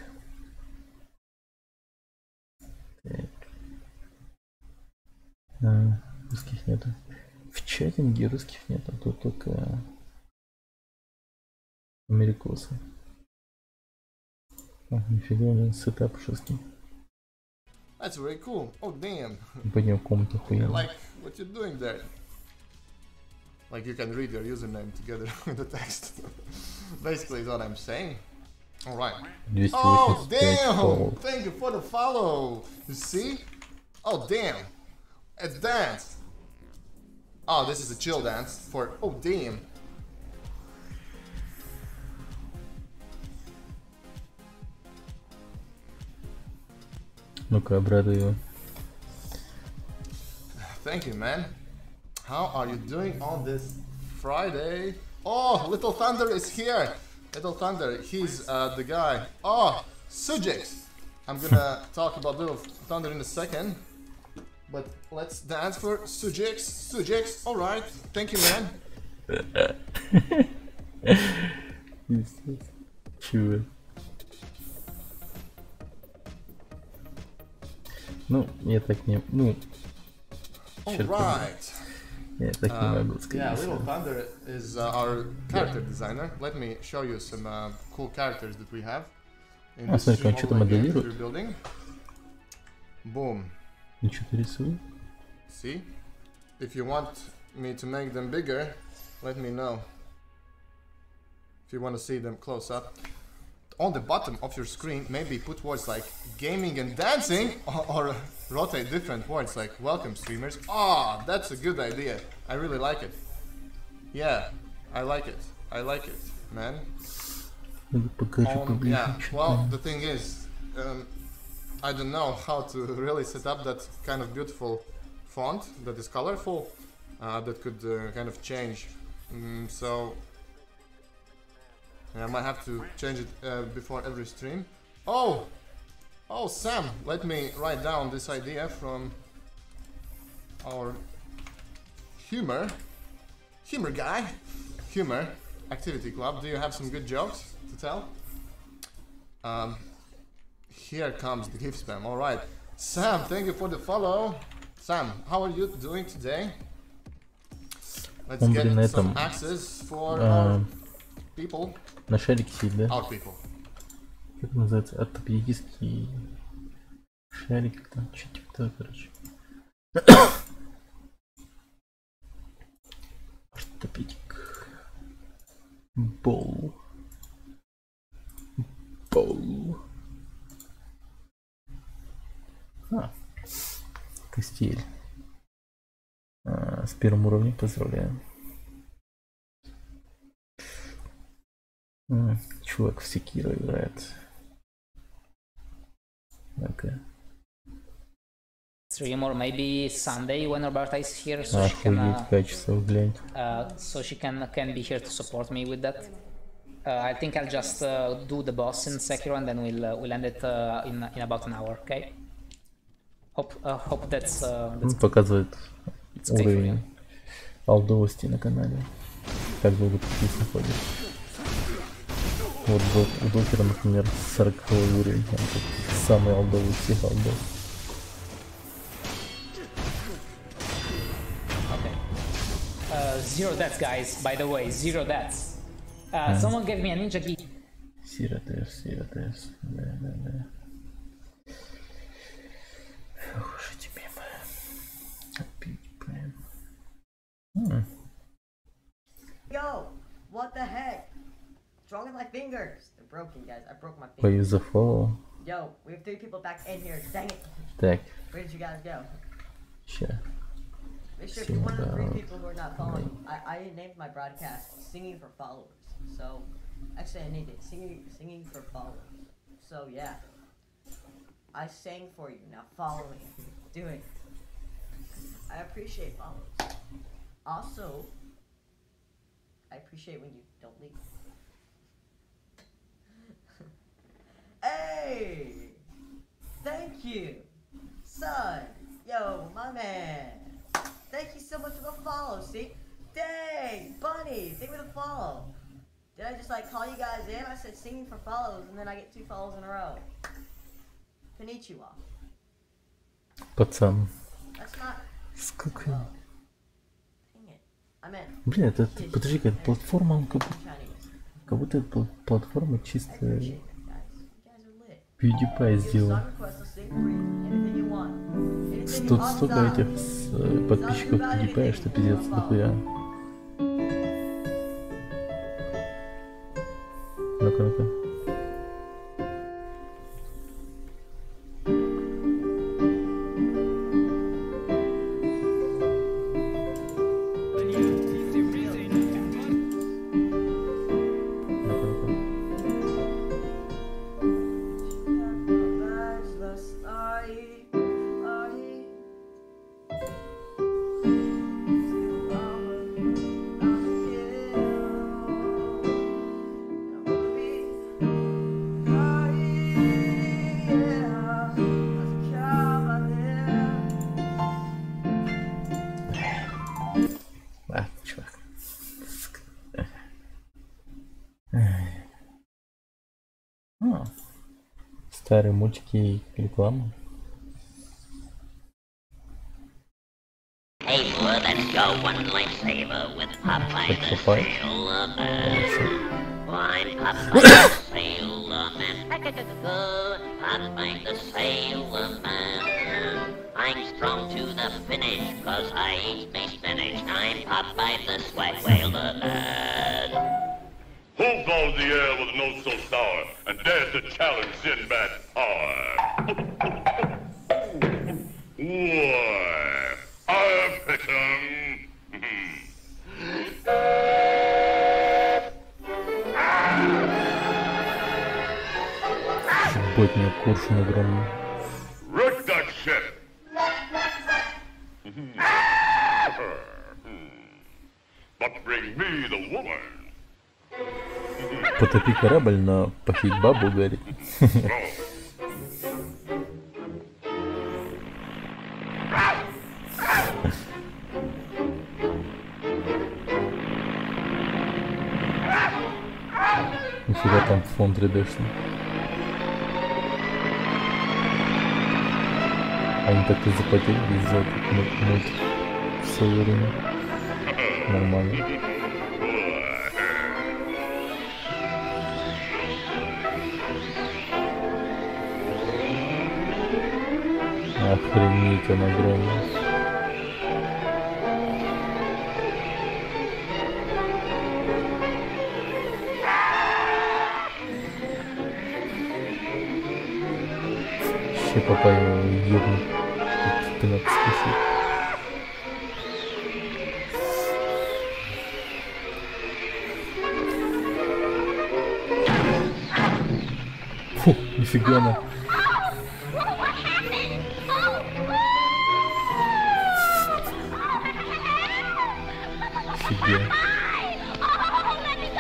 [SPEAKER 1] Так. Русских нету. В чатинге русских нету, тут только америкосы. Нифига, у него сетап жесткий.
[SPEAKER 7] That's very cool. Oh damn.
[SPEAKER 1] Пойдем в комнату хуя.
[SPEAKER 7] Like what you're doing there. Like you can read your username together with the text. Basically is what I'm saying. Alright. Oh damn! Thank you for the follow. You see? Oh damn. It's dance. Oh, this is a chill dance for oh damn.
[SPEAKER 1] Ну-ка, обрадуй его.
[SPEAKER 7] Thank you, man. How are you doing on this Friday? Oh, Little Thunder is here. Little Thunder, he's the guy. Oh, Sujix. I'm gonna talk about Little Thunder in a second. But let's dance for Sujix. Sujix, alright. Thank you, man.
[SPEAKER 1] Чего? Ну, я так не... Ну...
[SPEAKER 7] Alright.
[SPEAKER 1] Я так не могу сказать.
[SPEAKER 7] Yeah, Little Thunder is our character designer. Let me show you some cool characters that we have. In this
[SPEAKER 1] смотри, он что-то моделирует.
[SPEAKER 7] Boom.
[SPEAKER 1] Он что-то рисует?
[SPEAKER 7] See? If you want me to make them bigger, let me know. If you want to see them close up. On the bottom of your screen, maybe put words like gaming and dancing, or rotate different words like welcome streamers. Ah, that's a good idea. I really like it. Yeah, I like it. I like it, man. Yeah, well, the thing is, I don't know how to really set up that kind of beautiful font that is colorful, that could kind of change. So I might have to change it before every stream. Oh, Sam, let me write down this idea from our humor guy, humor activity club. Do you have some good jokes to tell? Here comes the gift spam. All right, Sam, thank you for the follow. Sam, how are you doing today? Let's get some access for our people.
[SPEAKER 1] На шарике сидит, да?
[SPEAKER 7] Out people.
[SPEAKER 1] Как это называется? Ортопедический шарик, там, что типа того, короче. Ортопедик. Бол. Костель. С первым уровнем поздравляем. Чувак в Секиро играет. Okay.
[SPEAKER 2] Stream or maybe Sunday when Roberta is here, so she can be here to support me with that. I think I'll just do the boss in Sekiro and then we'll end it in about an hour, okay? Hope that's
[SPEAKER 1] показывает уровень алдовости на канале. Как долго ты здесь находишься. Вот у Докера, например, 40 уровень, он самый алдовый всех алдов.
[SPEAKER 2] Zero deaths, guys, by the way, zero deaths. Someone gave me a ninja key.
[SPEAKER 1] Zero deaths. Да. Уж тебе
[SPEAKER 8] Yo, what the heck? What's wrong with my fingers? They're broken, guys. I broke my fingers.
[SPEAKER 1] But use a follow.
[SPEAKER 8] Yo, we have 3 people back in here. Dang it.
[SPEAKER 1] Так.
[SPEAKER 8] Where did you guys go?
[SPEAKER 1] Sure.
[SPEAKER 8] Make sure if you're one of the 3 people who are not following, I named my broadcast Singing for Followers. So, actually I named it Singing for Followers. So yeah. I sang for you, now follow me. Do it. I appreciate follows. Also, I appreciate when you don't leave. Hey! Thank you! Son! Yo, my man! Thank you so much for the follow, see? Dang! Bunny! Thank you for the follow! Did I just like call you guys in? I said singing for follows and then I get 2 follows in a row. Konnichiwa.
[SPEAKER 1] Пацан.
[SPEAKER 8] That's not...
[SPEAKER 1] Сколько...
[SPEAKER 8] Dang it. I meant...
[SPEAKER 1] Блин, это... Подожди-ка, это платформа, он как будто это платформа чисто... PewDiePie сделал. Столько этих подписчиков PewDiePie, что пиздец дохуя. Ну-ка. Старые мультики и реклама.
[SPEAKER 13] Hey, well, let's go one lifesaver with Popeye the Sailor Man. I'm Popeye the Sailor Man. Popeye the Sailor Man. I'm strong to the finish, cause I eat me spinach. I'm Popeye the Swag Whaler Man.
[SPEAKER 15] Who blows the air with a nose so sour and dares to challenge Sinbad's power? Why, I'll pick him.
[SPEAKER 1] Ботня куршун огромный.
[SPEAKER 15] Wreck that ship. But bring me the woman.
[SPEAKER 1] Потопи корабль, но похить бабу горит. Нифига там фон 3D-шный. Они так и заплатили за этот мультик в свое время. Охренеть, он огромный. Ще папа его ёбнет. Ты надо спасить. Фу, нифига на. Офигеть.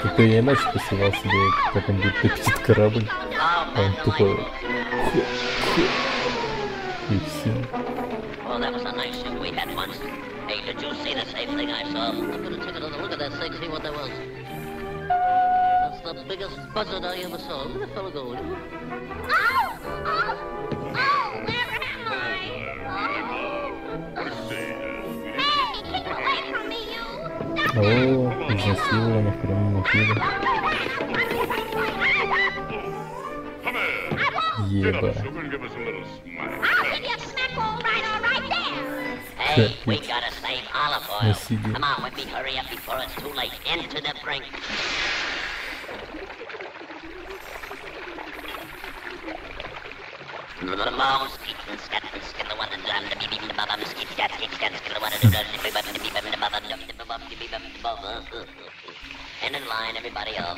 [SPEAKER 1] Только я иначе посылал себе, как он будет топить корабль. А он тупо... И все.
[SPEAKER 13] Oh, that was a nice shoot we had once. Hey, did you see the same thing I saw? I'm gonna take another look at that thing, see what that was. That's the biggest buzzard I ever saw. Look at that fella go.
[SPEAKER 1] О, изнасилование в прямом эфире. Еба.
[SPEAKER 13] Hey, we gotta save olive oil. Come on, let me hurry up before it's too late. Into the brink. And in line, everybody up.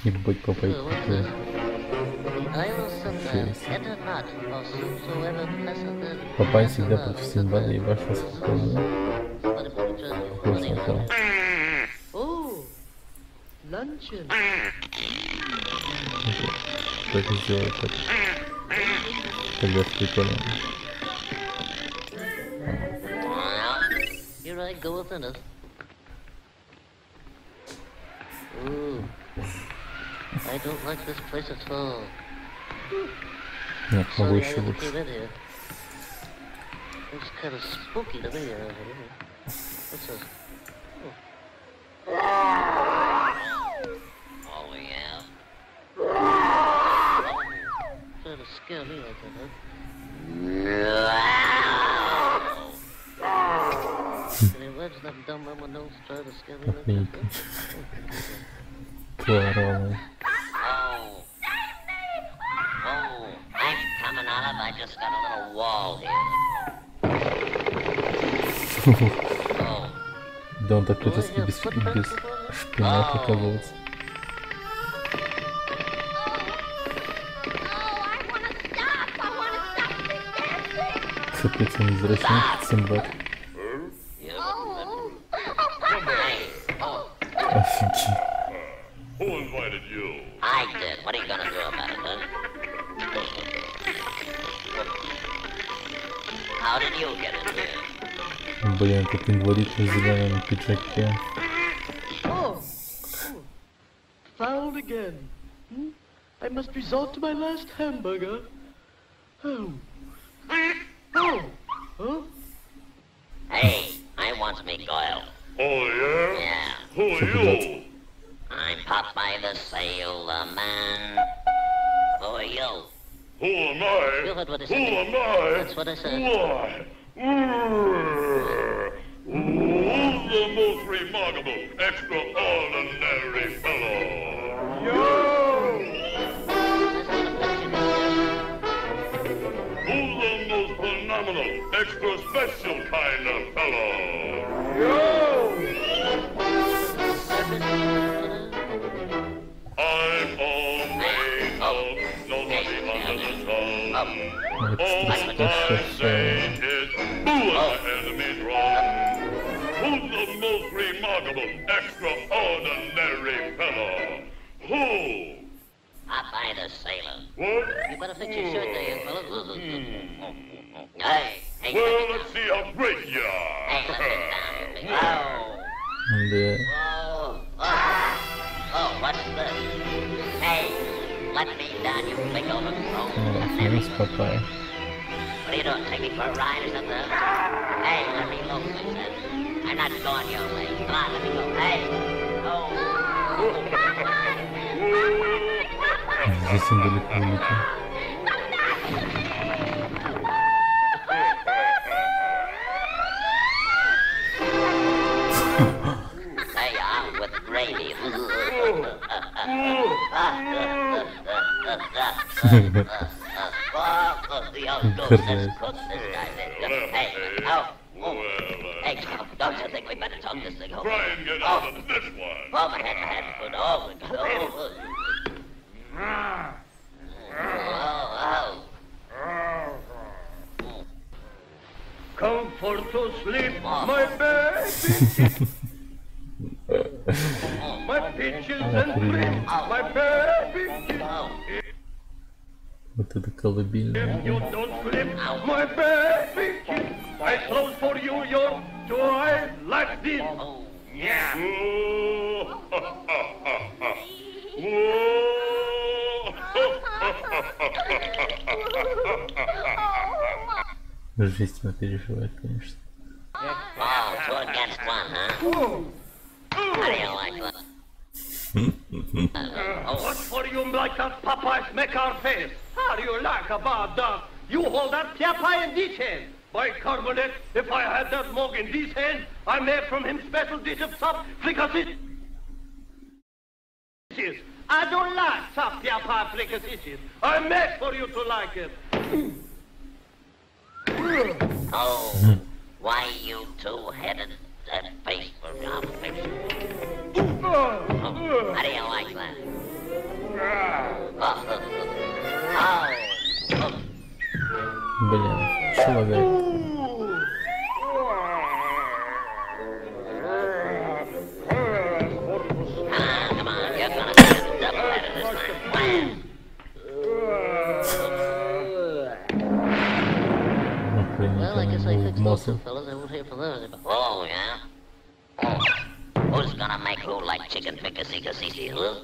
[SPEAKER 1] Ебать, папа.
[SPEAKER 13] I will send enter not, or whosoever passeth in.
[SPEAKER 1] Папа всегда против Синбада и вашего спокойно. Вкусно.
[SPEAKER 8] Oh, luncheon.
[SPEAKER 1] Как сделать так? Тогда прикольно.
[SPEAKER 13] Here I go within it. Ooh, I don't like this place at all.
[SPEAKER 1] Нет, могу
[SPEAKER 13] Sorry, I
[SPEAKER 1] еще
[SPEAKER 13] ever
[SPEAKER 1] лучше.
[SPEAKER 13] came in here. It's kind of spooky to me. What's this? Oh, oh yeah. Trying to scare me like that, huh? Can you imagine that dumb mama nose trying to scare me like that?
[SPEAKER 1] Кларовый.
[SPEAKER 13] Oh, I'm coming, Olive. I just got a little wall here.
[SPEAKER 1] Да он так по-русски без шпината оказывается. Капец, он извращенец, Синбад. Офигеть.
[SPEAKER 15] Who invited you?
[SPEAKER 13] I did. What are you gonna do about it, huh? How did you get in here?
[SPEAKER 1] Блин, этот инвалид в зеленом пиджаке.
[SPEAKER 4] Oh, fouled again. I must resort to my last hamburger. Oh. Oh. Huh?
[SPEAKER 13] Hey, I want me Goyle.
[SPEAKER 15] Oh, yeah?
[SPEAKER 13] Yeah.
[SPEAKER 15] Who are you?
[SPEAKER 13] I'm Popeye the Sailor Man. Who are you?
[SPEAKER 15] Who am I?
[SPEAKER 13] You heard what I
[SPEAKER 15] Who
[SPEAKER 13] said.
[SPEAKER 15] am I?
[SPEAKER 13] That's what I said.
[SPEAKER 15] Why? Who's the most remarkable, extraordinary fellow? Who's the most phenomenal, extra special kind of fellow? I'm all made up, nobody under the sun. All I say is, who is my enemy's wrong? Who's the most remarkable, extraordinary fellow? Who?
[SPEAKER 13] Popeye the Sailor.
[SPEAKER 15] What?
[SPEAKER 13] You better fix your shirt there, you fella. Hey, hey,
[SPEAKER 15] Well, let's see how great you are.
[SPEAKER 13] hey, let me down, you big
[SPEAKER 1] Да.
[SPEAKER 13] Oh, what's this? Hey, let me down, you big overgrown.
[SPEAKER 1] Минус Папай.
[SPEAKER 13] What are you doing? Take me for a ride or something? Hey, let me loose, I said. I'm not going your way. Come on, let me go. Hey!
[SPEAKER 1] Здесь он далеко улетел.
[SPEAKER 13] Hey, don't you think we better talk this thing over?
[SPEAKER 15] Try and get out of this one.
[SPEAKER 13] Oh, my head,
[SPEAKER 12] Comfort to sleep, my baby. My peaches and cream, my baby.
[SPEAKER 1] Вот это колыбельная.
[SPEAKER 12] You don't sleep, my baby. I close for you your two eyes like this. Yeah.
[SPEAKER 1] Жесть, она переживает, конечно.
[SPEAKER 13] Oh, 2 against 1, huh? How do you like that?
[SPEAKER 12] What for you like that Popeye smack our face? How do you like about that? You hold that Popeye in this hand. Bicarbonate, if I had that mug in this hand, I made from him special dish of soft fricassees. I don't like soft Popeye fricassees. I make for you to like it.
[SPEAKER 13] Oh, why you two-headed that face for competition? Oh, how do you like that?
[SPEAKER 1] Блин, человек.
[SPEAKER 13] Come on, you're gonna get a double-header this time. Well, I guess I fixed those two fellas. I won't hear from them. Oh, yeah? Oh. Who's gonna make who like chicken fricassee, huh?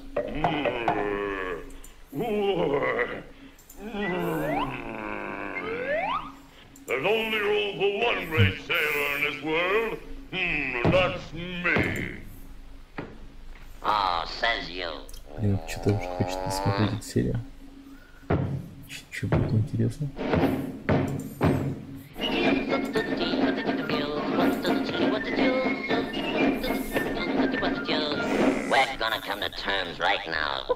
[SPEAKER 15] There's only room for one great sailor in this world. That's me.
[SPEAKER 13] Oh, says you.
[SPEAKER 1] Блин, что-то уже хочется смотреть эту серию. Что будет интересно?
[SPEAKER 13] We're gonna come to terms right now.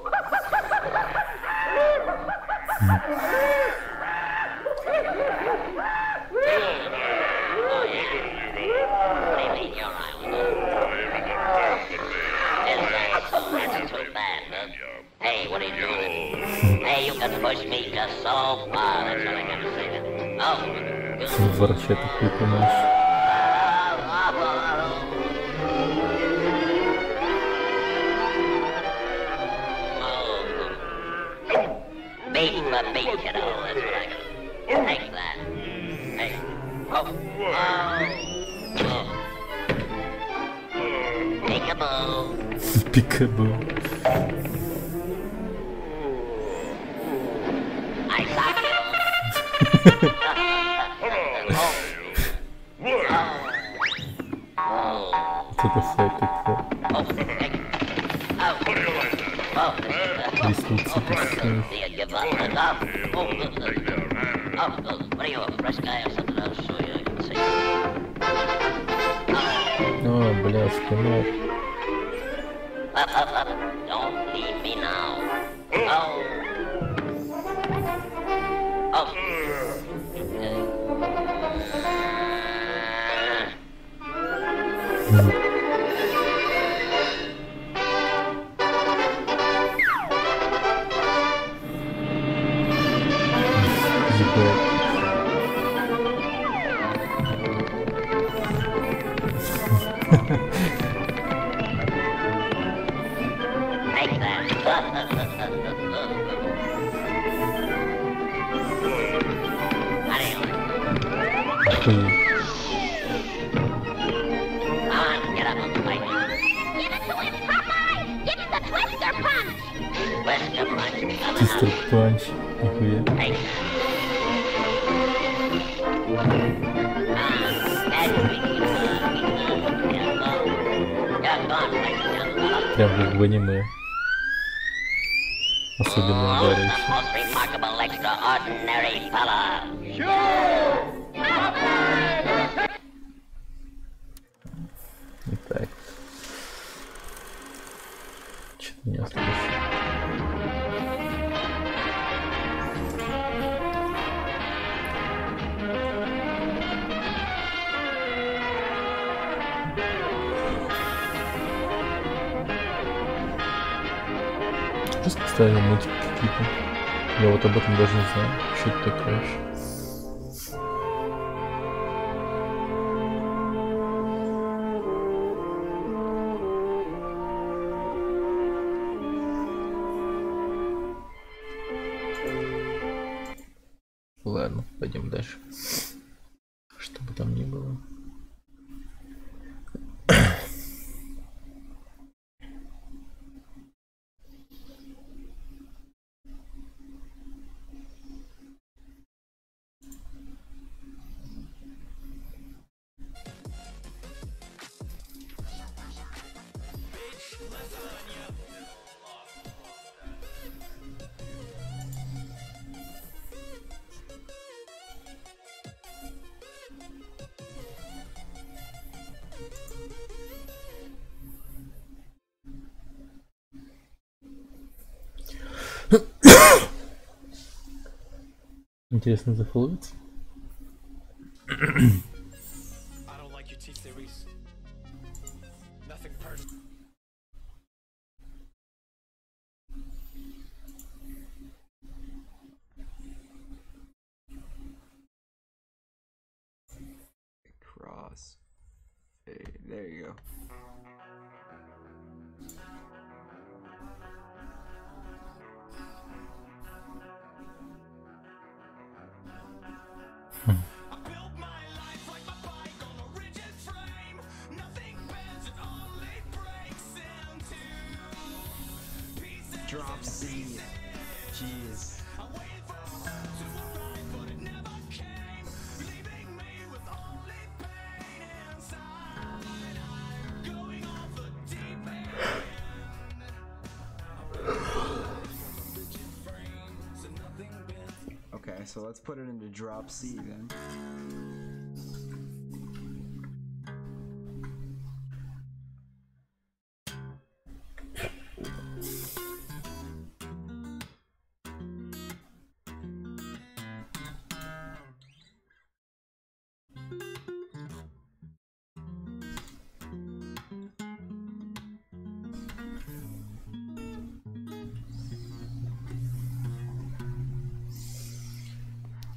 [SPEAKER 13] Hey, what are you doing? Hey, you can push me just so far. That's what I gotta say. Oh,
[SPEAKER 1] Ворчат такой, понимаешь.
[SPEAKER 13] beat for beat, kiddo. That's what I got. Take that. Hey. Oh. Oh. Peekaboo.
[SPEAKER 1] Peekaboo.
[SPEAKER 13] I suck you.
[SPEAKER 1] Вот это сайт такой. Прислушаться представить. О, бля, сканер.
[SPEAKER 13] Don't leave me now. Oh. Oh. Take that. Come on, get up and fight. Give it to him, Popeye! Give him the Twister Punch! Twister Punch.
[SPEAKER 1] Twister Punch. Нихуя.
[SPEAKER 13] Take
[SPEAKER 1] Прям как в аниме. Особенно ударяющий.
[SPEAKER 13] Most remarkable, extraordinary fella.
[SPEAKER 1] Итак. Не осталось. Просто поставил мультик какие-то. Я вот об этом даже не знаю, что это такое. Ладно, пойдем дальше. Что бы там ни было. Интересно зафоловиться.
[SPEAKER 14] Cross. Hey, there you go.
[SPEAKER 17] Drop C. Jeez.
[SPEAKER 14] Okay, so let's put it into drop C then.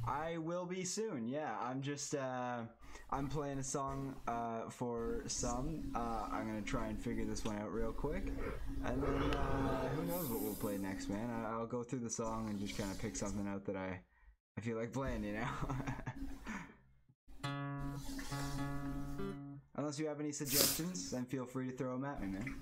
[SPEAKER 14] I will be soon, yeah. I'm just, I'm playing a song for some. I'm gonna try and figure this one out real quick. And then, who knows what we'll play next, man. I'll go through the song and just kind of pick something out that I feel like playing, you know? Unless you have any suggestions, then feel free to throw them at me, man.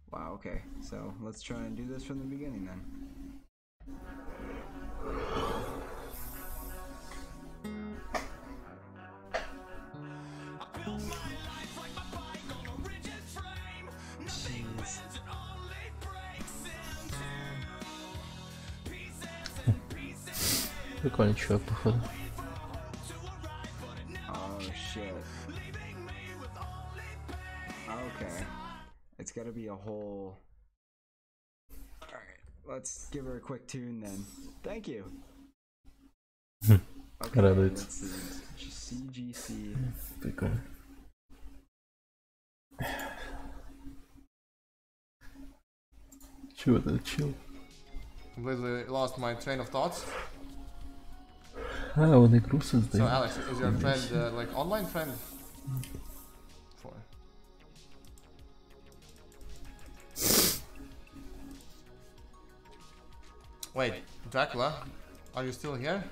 [SPEAKER 14] Wow, okay, so let's try and do this from the beginning then. Jeez.
[SPEAKER 1] Прикольный чувак, походу.
[SPEAKER 14] Oh shit. Okay. It's gotta be a whole... Alright, let's give her a quick tune then. Thank you! Okay,
[SPEAKER 1] Радуется.
[SPEAKER 14] let's see. CGC.
[SPEAKER 1] Прикольно. Чего ты чил?
[SPEAKER 7] Completely lost my train of thoughts.
[SPEAKER 1] А, он игру создает.
[SPEAKER 7] So Alex, is your friend like online friend? For... Wait, Dracula, are you still here?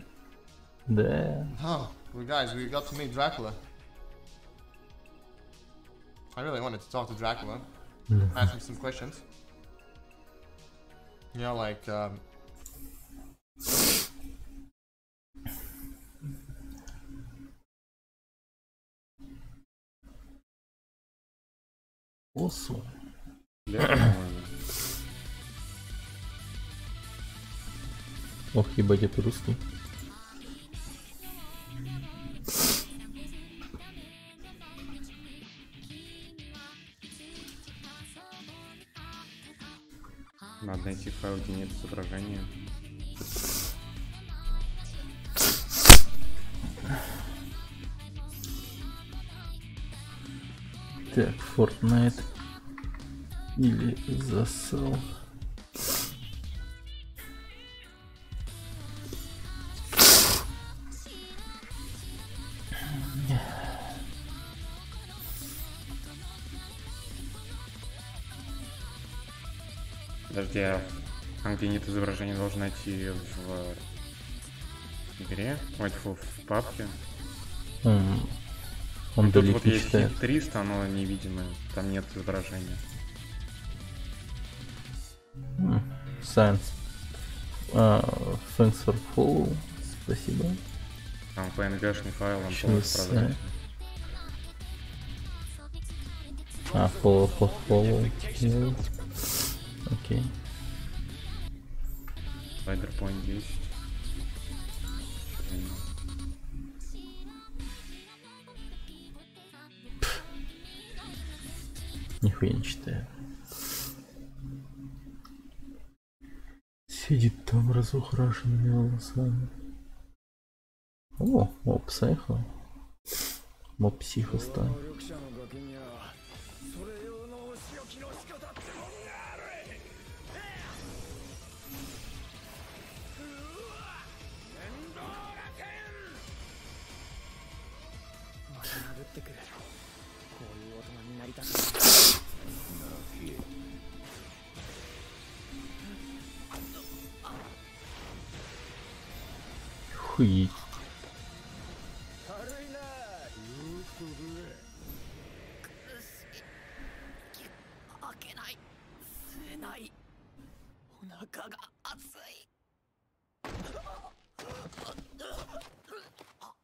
[SPEAKER 1] Да.
[SPEAKER 7] Oh, guys, we got to meet Dracula. I really wanted to talk to Dracula, ask him some questions. Yeah, like
[SPEAKER 1] Awesome. Ох, ебать, это русский.
[SPEAKER 3] Надо найти файл, где нет изображения.
[SPEAKER 1] Так, Fortnite или засал.
[SPEAKER 3] Подожди, а там, где нет изображения, должен найти в игре? Ой, в папке.
[SPEAKER 1] Он
[SPEAKER 3] тут
[SPEAKER 1] далеко
[SPEAKER 3] вот есть
[SPEAKER 1] читает.
[SPEAKER 3] хит 300, оно невидимое, там нет изображения.
[SPEAKER 1] Science. Thanks for follow. Спасибо.
[SPEAKER 3] Там PNG-шный файл, он
[SPEAKER 1] Чё
[SPEAKER 3] полностью
[SPEAKER 1] за-
[SPEAKER 3] прозрачный.
[SPEAKER 1] Follow. Окей.
[SPEAKER 3] Spider-Point 10.
[SPEAKER 1] Нихуя не читаю. Сидит там разукрашенными волосами. О, психо. Психо стал. Хуй.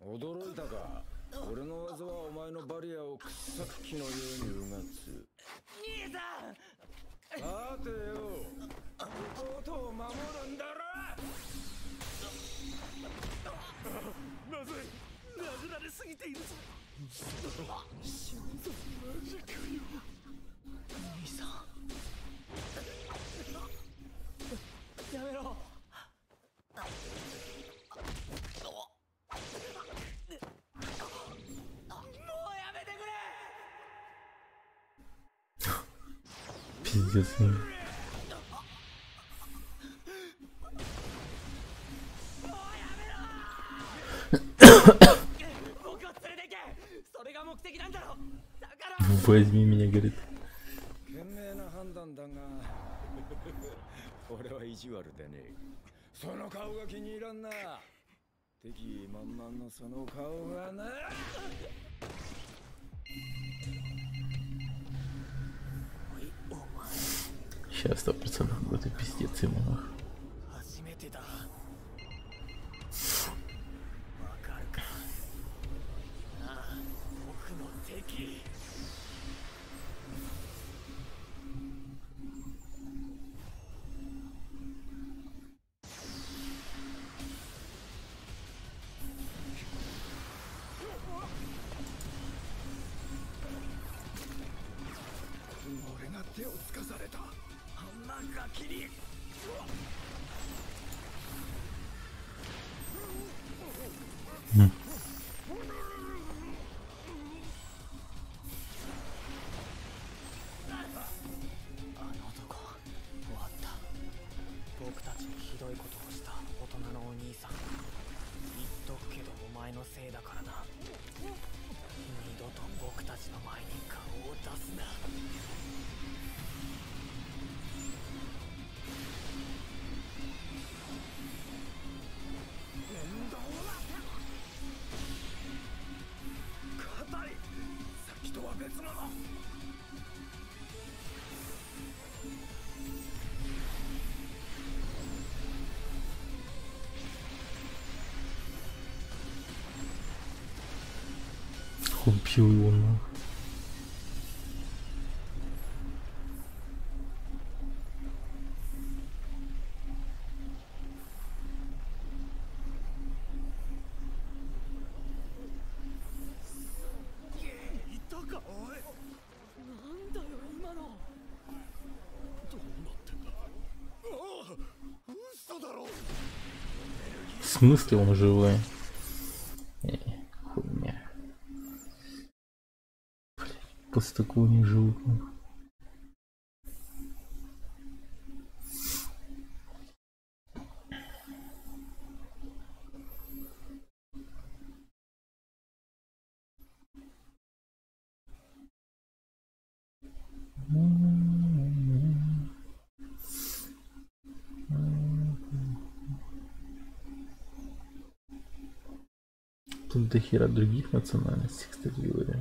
[SPEAKER 10] 驚いたか。俺の技はお前のバリアを掘削機のようにうがつ。兄さん。さてよ、弟を守るんだろ。まずい、殴られすぎているぞ。心臓マジかよ。兄さん。やめろ。
[SPEAKER 1] Пиздец. Возьми меня, говорит.
[SPEAKER 10] 賢明な判断だが俺は意地悪でね。その顔が気に入らんな。敵意満々のその顔がな。
[SPEAKER 1] Сейчас 100% будет и пиздец ему нахуй. Убил его нахуй. В смысле он живой? Хуйня. Блин, после такого не живут. Тут до хера других национальностей, кстати говоря.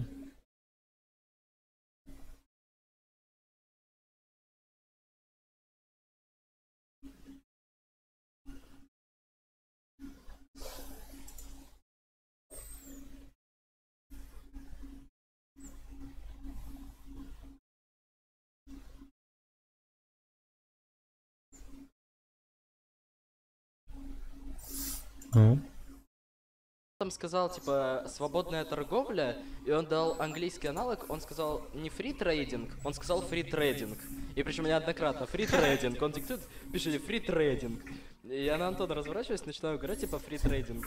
[SPEAKER 9] Там сказал, типа, свободная торговля, и он дал английский аналог, он сказал не free trading, он сказал free trading. И причем неоднократно free trading, он диктует, пишет free trading. И я на Антона разворачиваюсь, начинаю играть, типа free trading.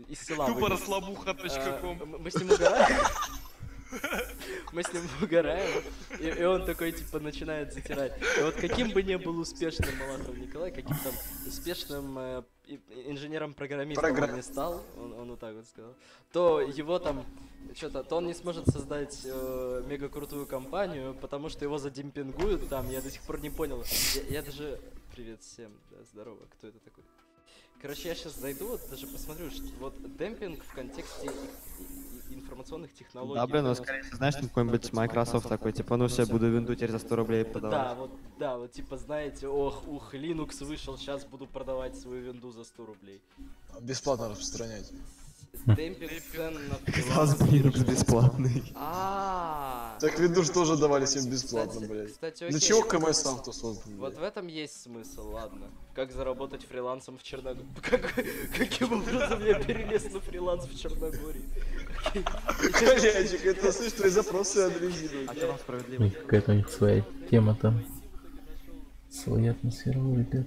[SPEAKER 9] Из села.
[SPEAKER 6] Тупо расслабуха.ком.
[SPEAKER 9] Мы с ним угораем. Мы с ним угораем, и он такой, типа, начинает затирать. И вот каким бы ни был успешным Малахов Николай, каким там успешным инженером-программистом он не стал, он вот так вот сказал, то его там, что-то, то он не сможет создать мега крутую компанию, потому что его задемпингуют там, я до сих пор не понял. Я даже... Привет всем, да, здорово, кто это такой? Короче, я сейчас зайду, вот даже посмотрю, что вот демпинг в контексте информационных технологий.
[SPEAKER 19] Да, блин, ну скорее всего, знаешь, там какой-нибудь Microsoft такой, типа, ну все, буду винду теперь за 100 рублей продавать.
[SPEAKER 9] Да, вот типа, знаете, ух, Linux вышел, сейчас буду продавать свою винду за 100 рублей.
[SPEAKER 6] Бесплатно распространять.
[SPEAKER 9] Демпинг цен на
[SPEAKER 19] Казалось бы, Linux бесплатный.
[SPEAKER 6] Так винду же тоже давали всем бесплатно, блядь.
[SPEAKER 9] Кстати,
[SPEAKER 6] для чего КМС сам-то создан?
[SPEAKER 9] Вот в этом есть смысл, ладно. Как заработать фрилансом в Черногории? Каким образом я перелез на фриланс в Черногории?
[SPEAKER 6] Колячик, это слышь, твои запросы анализируют.
[SPEAKER 9] А что там справедливо?
[SPEAKER 1] Какая-то у них своя тема там. Своя атмосфера у ребят.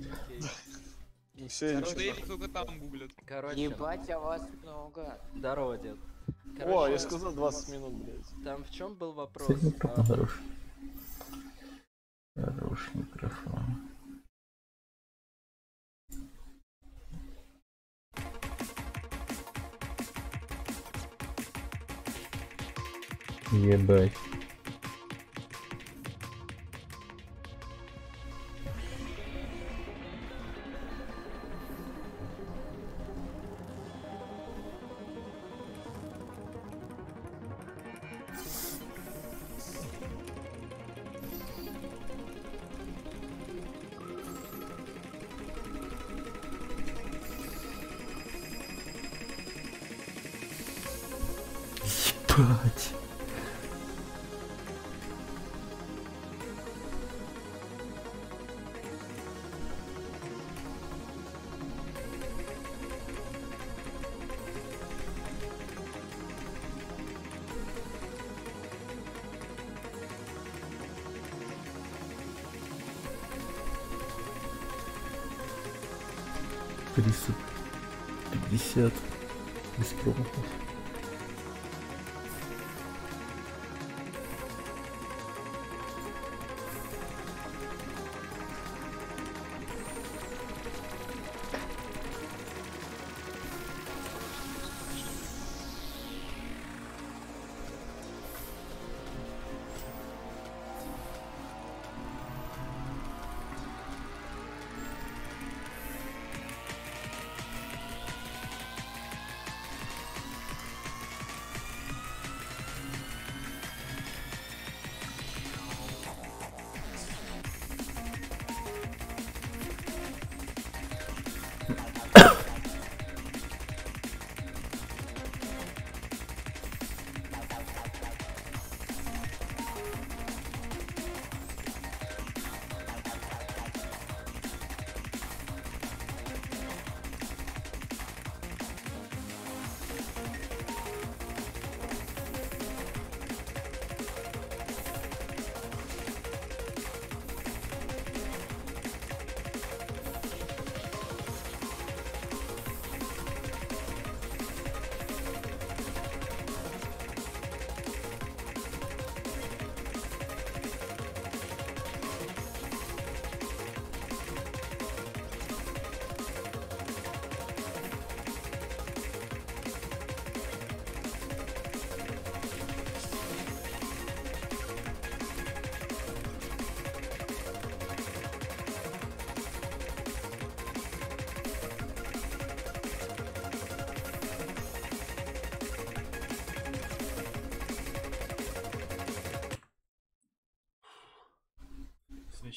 [SPEAKER 6] Все,
[SPEAKER 11] только там гуглят.
[SPEAKER 9] Короче.
[SPEAKER 20] Ебать, а вас много.
[SPEAKER 9] Здорово, дед.
[SPEAKER 6] О, я сказал 20 минут, блядь.
[SPEAKER 9] Там в чем был вопрос?
[SPEAKER 1] Кстати, микрофон хороший. Хороший микрофон. Ебать. Ебать. Триста 50 без промахов.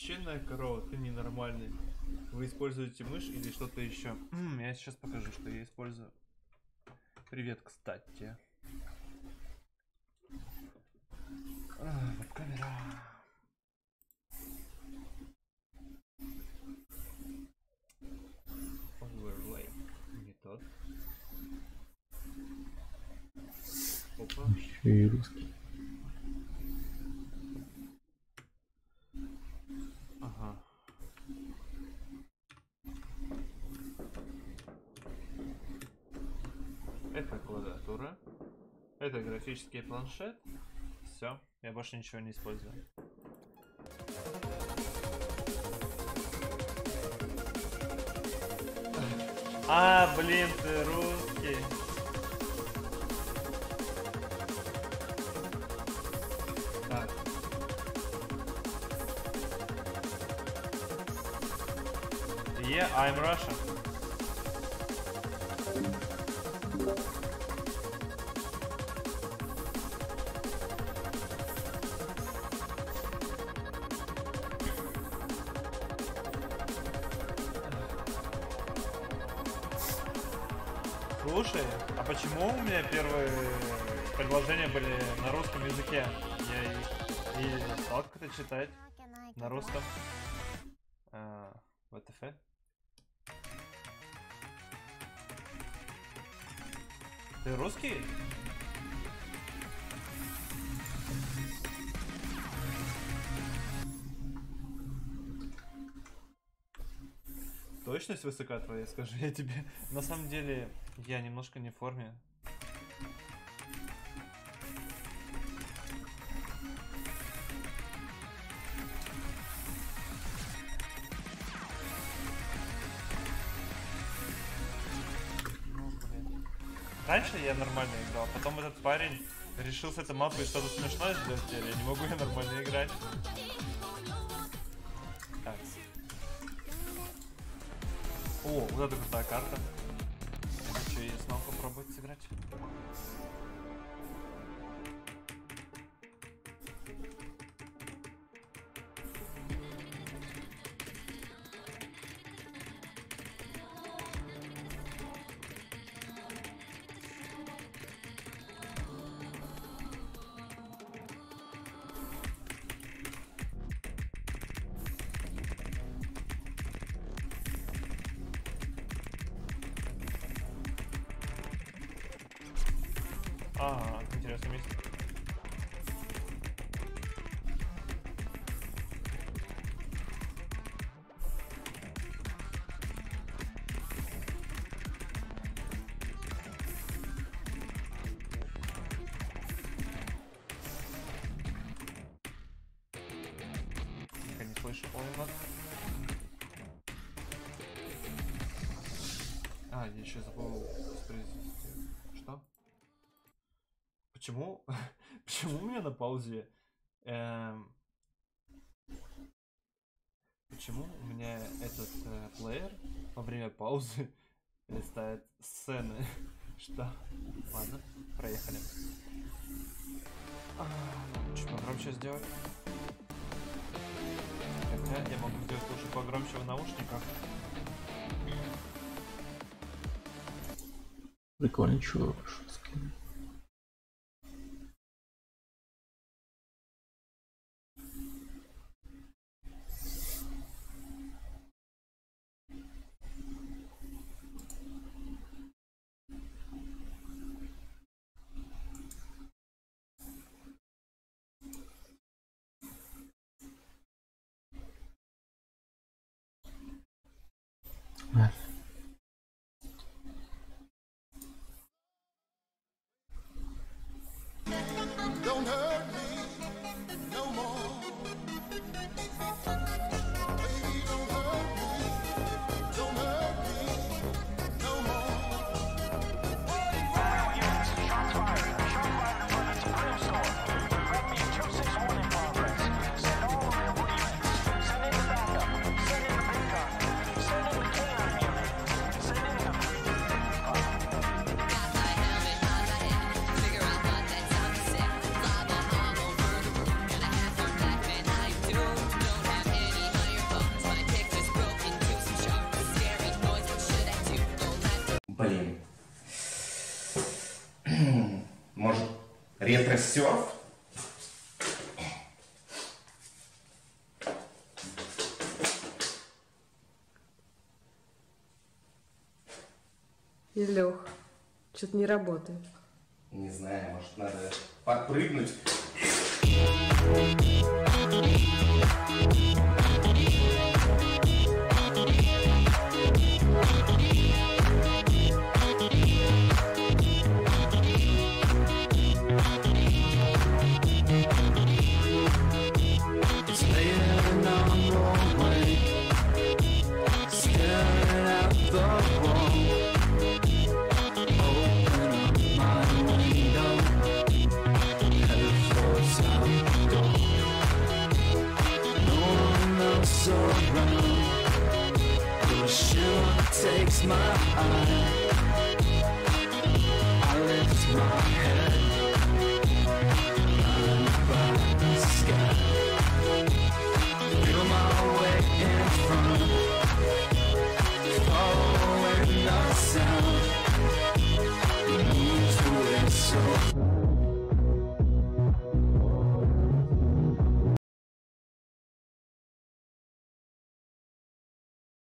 [SPEAKER 16] Священная корова, ты ненормальный. Вы используете мышь или что-то еще? Я сейчас покажу, что я использую. Привет, кстати. Камера. Overlay. Не тот. Опа.
[SPEAKER 1] Еще и русский.
[SPEAKER 16] Ага. Это клавиатура. Это графический планшет. Все, я больше ничего не использую. А, блин, ты русский. Так. Yeah, I'm Russian. Слушай, а почему у меня первые предложения были на русском языке? Я и стал как-то читать на русском. ВТФ. Ты русский? Точность высока твоя, скажи я тебе. На самом деле, я немножко не в форме. Ну, блин. Раньше я нормально играл, потом этот парень решил с этой мапой что-то смешное сделать, теперь я не могу нормально играть. Так. О, вот это крутая карта. Я хочу ее снова попробовать сыграть. Ага, интересное место. Я не слышу. Ой, ладно. А, я еще забыл воспроизвести. Что? Почему? Почему у меня на паузе? Почему у меня этот плеер во время паузы листает сцены? Что? Ладно, проехали. Чуть погромче сделать. Хотя я могу сделать лучше погромче в наушниках.
[SPEAKER 1] Прикольный чувак.
[SPEAKER 12] Don't hurt me no more. Baby, don't hurt me. Don't hurt me no more. All units, shots fired. Shot fired from its brimstone. Bring me 261 in progress. Send all available units. Send in the backup. Send in the big gun. Send in the canine unit. Send in the...
[SPEAKER 18] Ретро-серф?
[SPEAKER 21] Илюх, что-то не работает.
[SPEAKER 18] Не знаю, может надо подпрыгнуть.